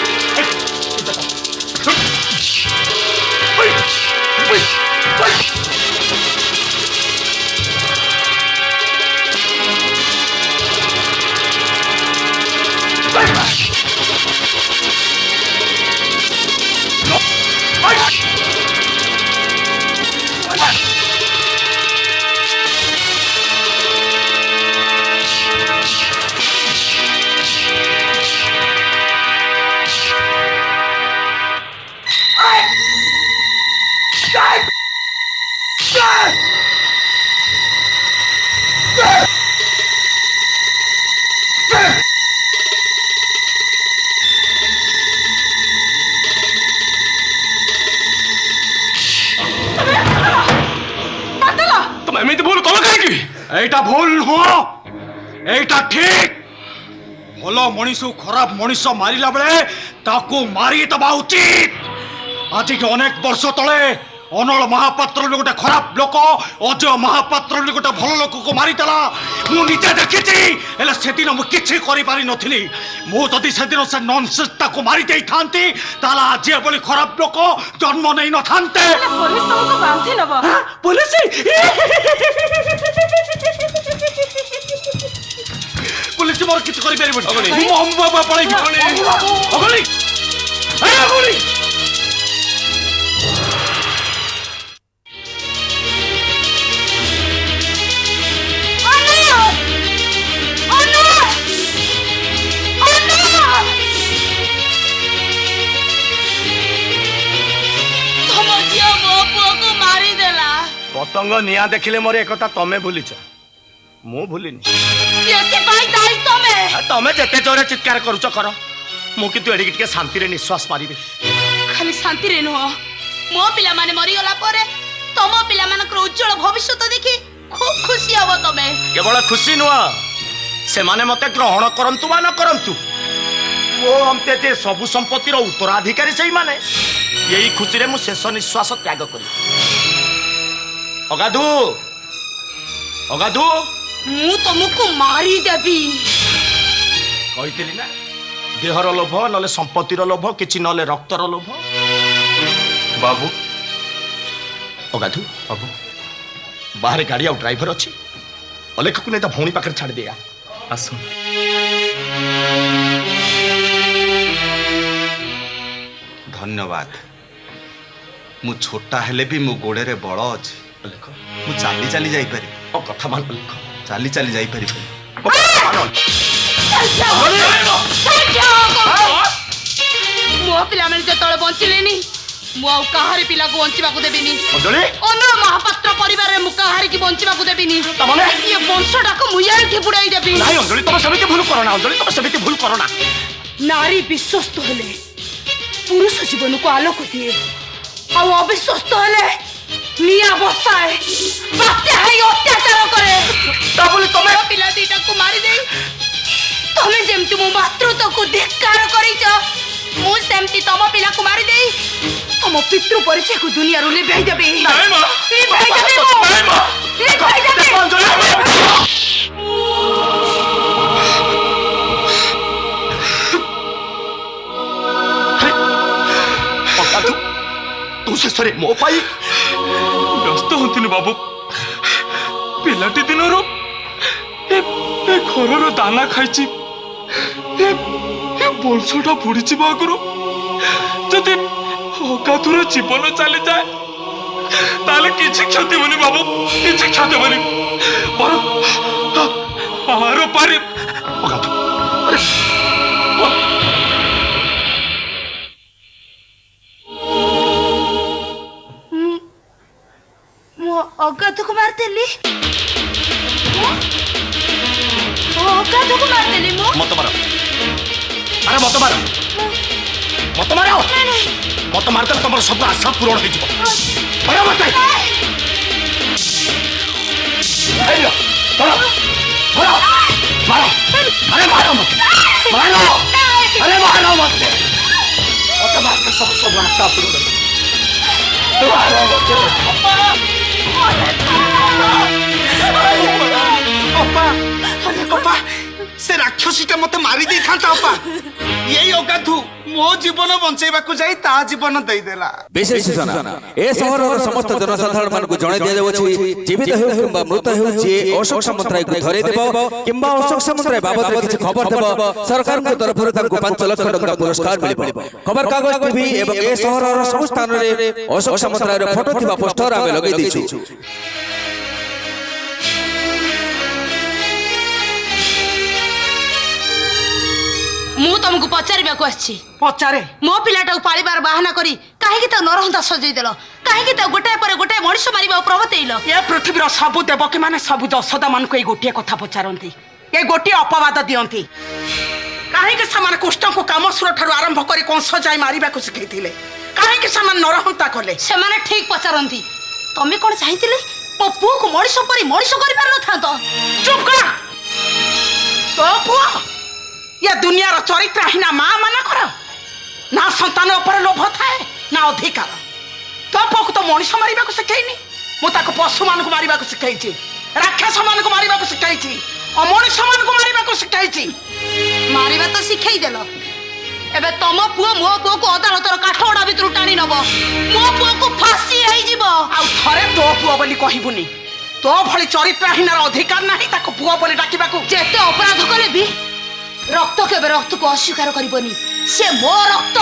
तुम एमती भूल कल कहीं এইটা ভুল নুহ এইটা ঠিক ভাল মনিষ খরাপ মনিষ মারিলা বেলে তাকে মারি দেওয়া উচিত আজকে অনেক বর্ষ তলে অনল মহাপাত্র গোটে খারাপ লোক অজয় মহাপাত্র গোটে ভাল লোক মারিদেলা মু নিজে দেখিছি হলে সেদিন মু কিছু করে পারি নথিলি মু যদি সেদিন সে ননসেন্স তাকে মারি দেই থান্তি তাহলে আজ বলি খারাপ লোক জন্ম নেই নথান্তে पुलिस तुमको बांधी नब পুলিশ পুলিশ মোর কিছু করি পারিবনি মু বাবা পড়াইবি অগলি এই অগলি पतंग निया देखिले मोर एक तमे भूलिच मु भूलिनी तमे जेते जोरे चित्कार करूच कर मु किंतु एडी टिके शांति रे निश्वास मारिबे खाली शांति रे नुह मो पिला माने मरी गला परे तम पिला मानकर उज्जवल भविष्य देखि खूब खुशी हबो तमे केवल खुशी नुआ से माने मते ग्रहण करंतु वा न करंतु वो हमते जे सब संपत्तिर उत्तराधिकारी सही माने यही खुशी रे मु शेष निश्वास त्याग करी अगाधु अगाधु मु तुमको मारी देबी कहितली ना देहर लोभ नले संपत्तिर लोभ किछि नले रक्तर लोभ बाबू अगाधु बाबू बाहर गाड़ी आ ड्राइवर अच्छी अलेख को नहीं तो भौणी पाखे छाड़ दिया आसो धन्यवाद मु छोटा हेले भी मु गोड़े रे बड़ अछि अलेख मु चाली चाली जाई पारि ओ कथा मान अलेख चाली चाली जाई पारि मो पिला माने जतळे बंचिलेनी मु आउ काहारी पिला को बंचिबा को देबिनी अंजलि अन्य महापात्र परिवार रे मु काहारी की बंचिबा को देबिनी तमने ये वंशटा को मु यार के बुड़ाई देबी नहीं अंजलि तुम समिति भूल करो ना अंजलि तुम समिति भूल करो ना नारी विश्वस्त हेले पुरुष जीवन को आलोक दिए आउ अविश्वस्त हेले निया बसाए बात्या है अत्याचार करे ताबुली तमे पिला दीटा को मारी दे तमे जेमति मो मातृत्व को धिक्कार करिच मु सेमति तम पिला को मारी दे तम पितृ परिचय को दुनिया रो लिभाई देबे नहीं मां लिभाई देबे नहीं मां लिभाई देबे अंजलि तू शेषे मो पाई ବ୍ୟସ୍ତ ହୁଅନ୍ତୁନି ବାବୁ ପିଲାଟି ଦିନରୁ ଏ ଘରର ଦାନା ଖାଇଛି ଏ ବଂଶଟା ବୁଡ଼ିଯିବା ଆଗରୁ ଯଦି ଅଗାଧୁର ଜୀବନ ଚାଲିଯାଏ ତାହେଲେ କିଛି କ୍ଷତି ହେବନି ବାବୁ କିଛି କ୍ଷତି ହେବନି ବରଂ ଆର ପାରି अगाध को मार देली अगाध को मार देली मो मत मारो अरे मत मारो मत मारो मत मारते तुम सब आशा पूरण हो मारो मत मारो मारो अरे मारो मत मारो अरे मारो मत मत मारते सब आशा पूर्ण अपा अपा से राक्षसीटा मते मारी दे था अपा यही अगाधु मो जीवन बंचेबा को जाई ता जीवन दे देला विशेष सूचना ए सहरर समस्त जनसाधारण मानकु जणाई दिया जाउछि जीवित हेउ किंबा मृत हेउ जे अशोक सामंतराय को धरे देबो किंबा अशोक सामंतराय बाबत रे किछि खबर देबो सरकार को तरफ रे तांको 5 लाख टका पुरस्कार मिलिबो खबर कागज टीवी एवं ए सहरर सब स्थान रे अशोक सामंतराय रो फोटो थिबा पोस्टर आमे लगै दिछु मु तुमको पचारिबा को आछि पचारे मो पिलाटा पालिबार बाहाना करी काहे की त नरहंता सजै देलो काहे की त गोटाए पर गोटाए मଣିଷ मारिबा प्रवतेइलो ये पृथ्वीर सबु देवकी माने सबु दशदा मान को ए गोटिए कथा पचारंती ए गोटिए अपवाद दियंती काहे के समान कुष्ठ को कामसुर ठारू आरंभ करी कंस जाय मारिबा को सिखैथिले काहे के समान नरहंता कले से माने ठीक पचारंती तमे कोन चाहितिले मो पुओ को मଣିଷ परी मଣିଷ करि पार न थांतो चुप कर तो पुओ या दुनिया रो चरित्रहीना मां माना कर ना संतान ऊपर लोभ थाए ना अधिकार तो पुओ तो मଣିଷ मारिबा को सिखैनी मु ताको पशु मान को मारिबा को सिखैछि राक्षस मान को मारिबा को सिखैछि अमଣିଷ मान को मारिबा को सिखैछि मारिबा तो सिखै देलो एबे तम पुओ मो पुओ को अदालतर काठोडा भितर टाणी नबो मो पुओ को फांसी होई जिवो आ थरे तो पुओ बोली कहिबुनी तो भली चरित्रहीनार अधिकार नाही ताको पुओ बोली डाकिबा को जेते अपराध कले भी रक्त केबे रक्त को अस्वीकार करिबोनी से मो रक्त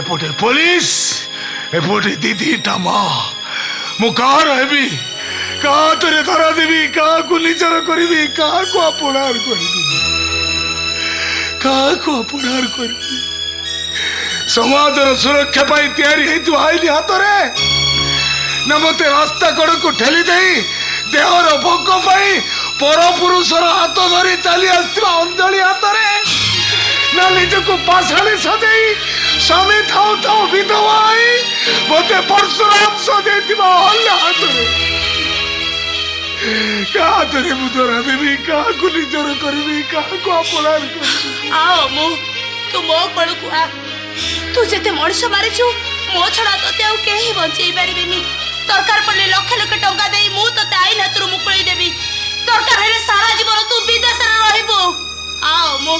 एपटे पुलिस एपटे दीदी टामा मु कहाँ रहबी कहाँ तोरे धरा देवी कहाँ को निजर करी कहाँ को अपनार करी कहाँ को अपनार करी समाजर सुरक्षा पाई तैयारी हेतु आईली हाथ रे न मते रास्ता कड़ को ठेली दे देहर भोग पाई पर पुरुषर हाथ धरी चली आसवा अंजलि हाथ रे ना निजको पाषाणी सजाई स्वामी थाउ थाउ विधवा आई मते परशुराम सजाई हल्ला हाथ रे कहाँ तोरे मुदरा देवी कहाँ को निजर करबी कहाँ को अपनार करबी आओ मु तू मो कोल को आ तू जेते मଣିଷ मारिछु मो छडा तते आउ केही बंचेई पारिबेनी दरकार पड़े लक्ष लक्ष टंका देई मु तते आईन हातरू मुकुळी देबी दरकार हेले सारा जीवन तू विदेश रे रहइबो आओ मो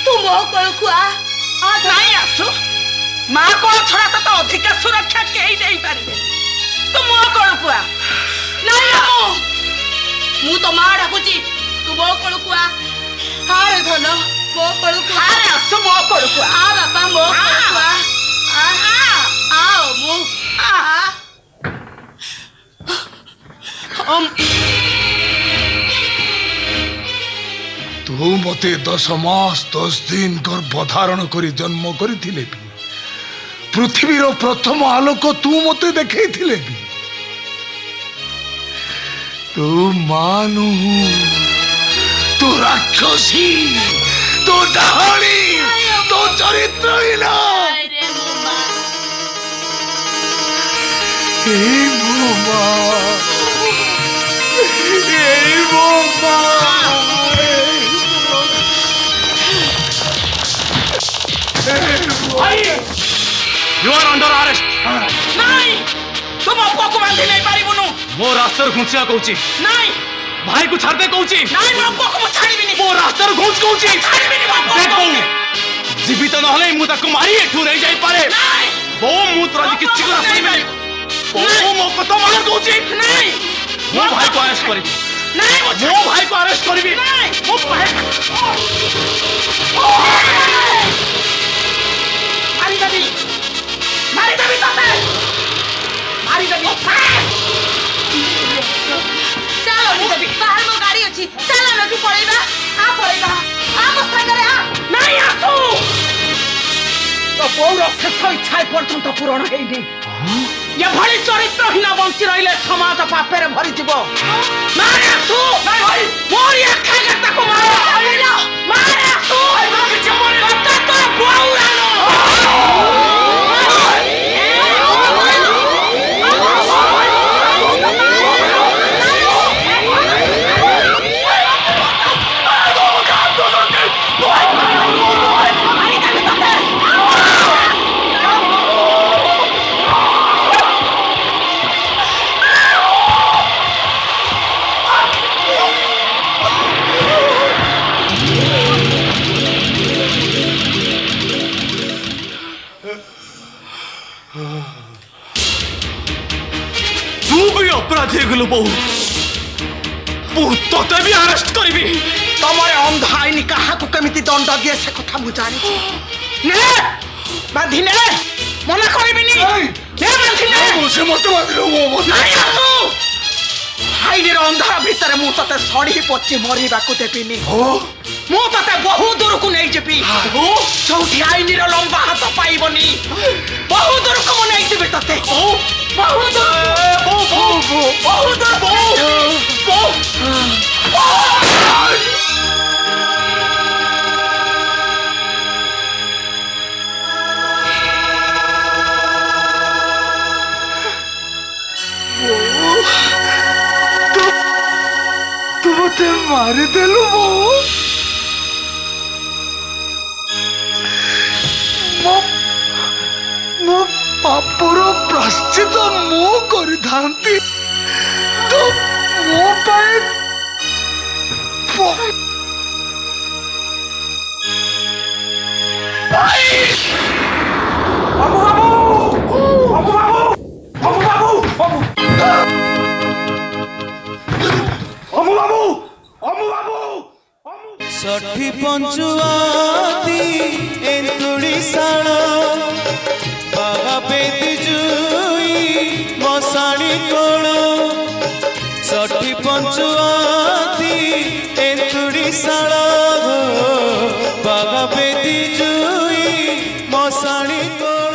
तू मो कोलखु आ नाही आसु मां कोल छड़ा तो अधिक सुरक्षा केही देई पारिबे तू मो कोलखु आ नाही मो मु तो मां डाकुची तू मो कोलखु आ हारे धन मो कोलखु हारे आसु मो कोलखु आ बापा मो कोलखु आ आओ मु आ तू मते 10 मास 10 दिन गर्भधारण करी जन्म करथिले भी पृथ्वीर प्रथम आलोक तू मते देखैथिले भी तू मानु तू राक्षसी तू डाहणी तू चरित्रहीन ए मोमा You are under arrest. नहीं तुम अपको को बांधी नहीं पारिबुनु मो रास्ता घुंचिया कहूची नहीं भाई को छाड़ दे कहूची नहीं मो अपको को छाड़ी बिनी मो रास्ता घुंच कहूची छाड़ी बिनी मो देख बहु जीवित नहले मु ताको मारी एठू नहीं जाई पारे बहु मु तोरा जी किछि को रास्ता नहीं बहु मो कतो मार कहूची नहीं मो भाई को अरेस्ट करी नहीं मो भाई को अरेस्ट करबी नहीं मो भाई मारी दबी तते मारी दबी चलो मारी दबी बाहर मो गाड़ी अछि चलो नटू पळेबा आ मो संगरे आ नहीं आसु तो पौर शेष इच्छा पर्यंत पूरण हेइनी ये भली चरित्रहीन बंची रहिले समाज पापेरे भरी जीव मारे आसु मोरी आखा गता को मारे आसु कता तो पौरानो अपराधी गलु बहु बहु तते भी अरेस्ट करबी तमरे अंध आईन काहा को केमिति दंड दिए से कथा मु जानि ने बांधी ने मना करबिनी ने बांधी ने मुझे मत मारिलो मो नहीं आसु आईन रे अंधार भीतर मु तते सड़ी पची मरिबा को देबिनी मु तते बहु दूर को नै जेबी चौथी आईन रे लंबा हाथ पाइबनी बहु दूर को मु नै जेबी तते बहु तू मते मारी देलु मो पापर प्राश्चित मु करि धांती तो मो पाए षठी पंचुआती एंतुड़ी साण बाबा बेदी जुई मशाणी कोण षठी पंचुआती एंतुड़ी साण बाबा बेदी जुई मशाणी कोण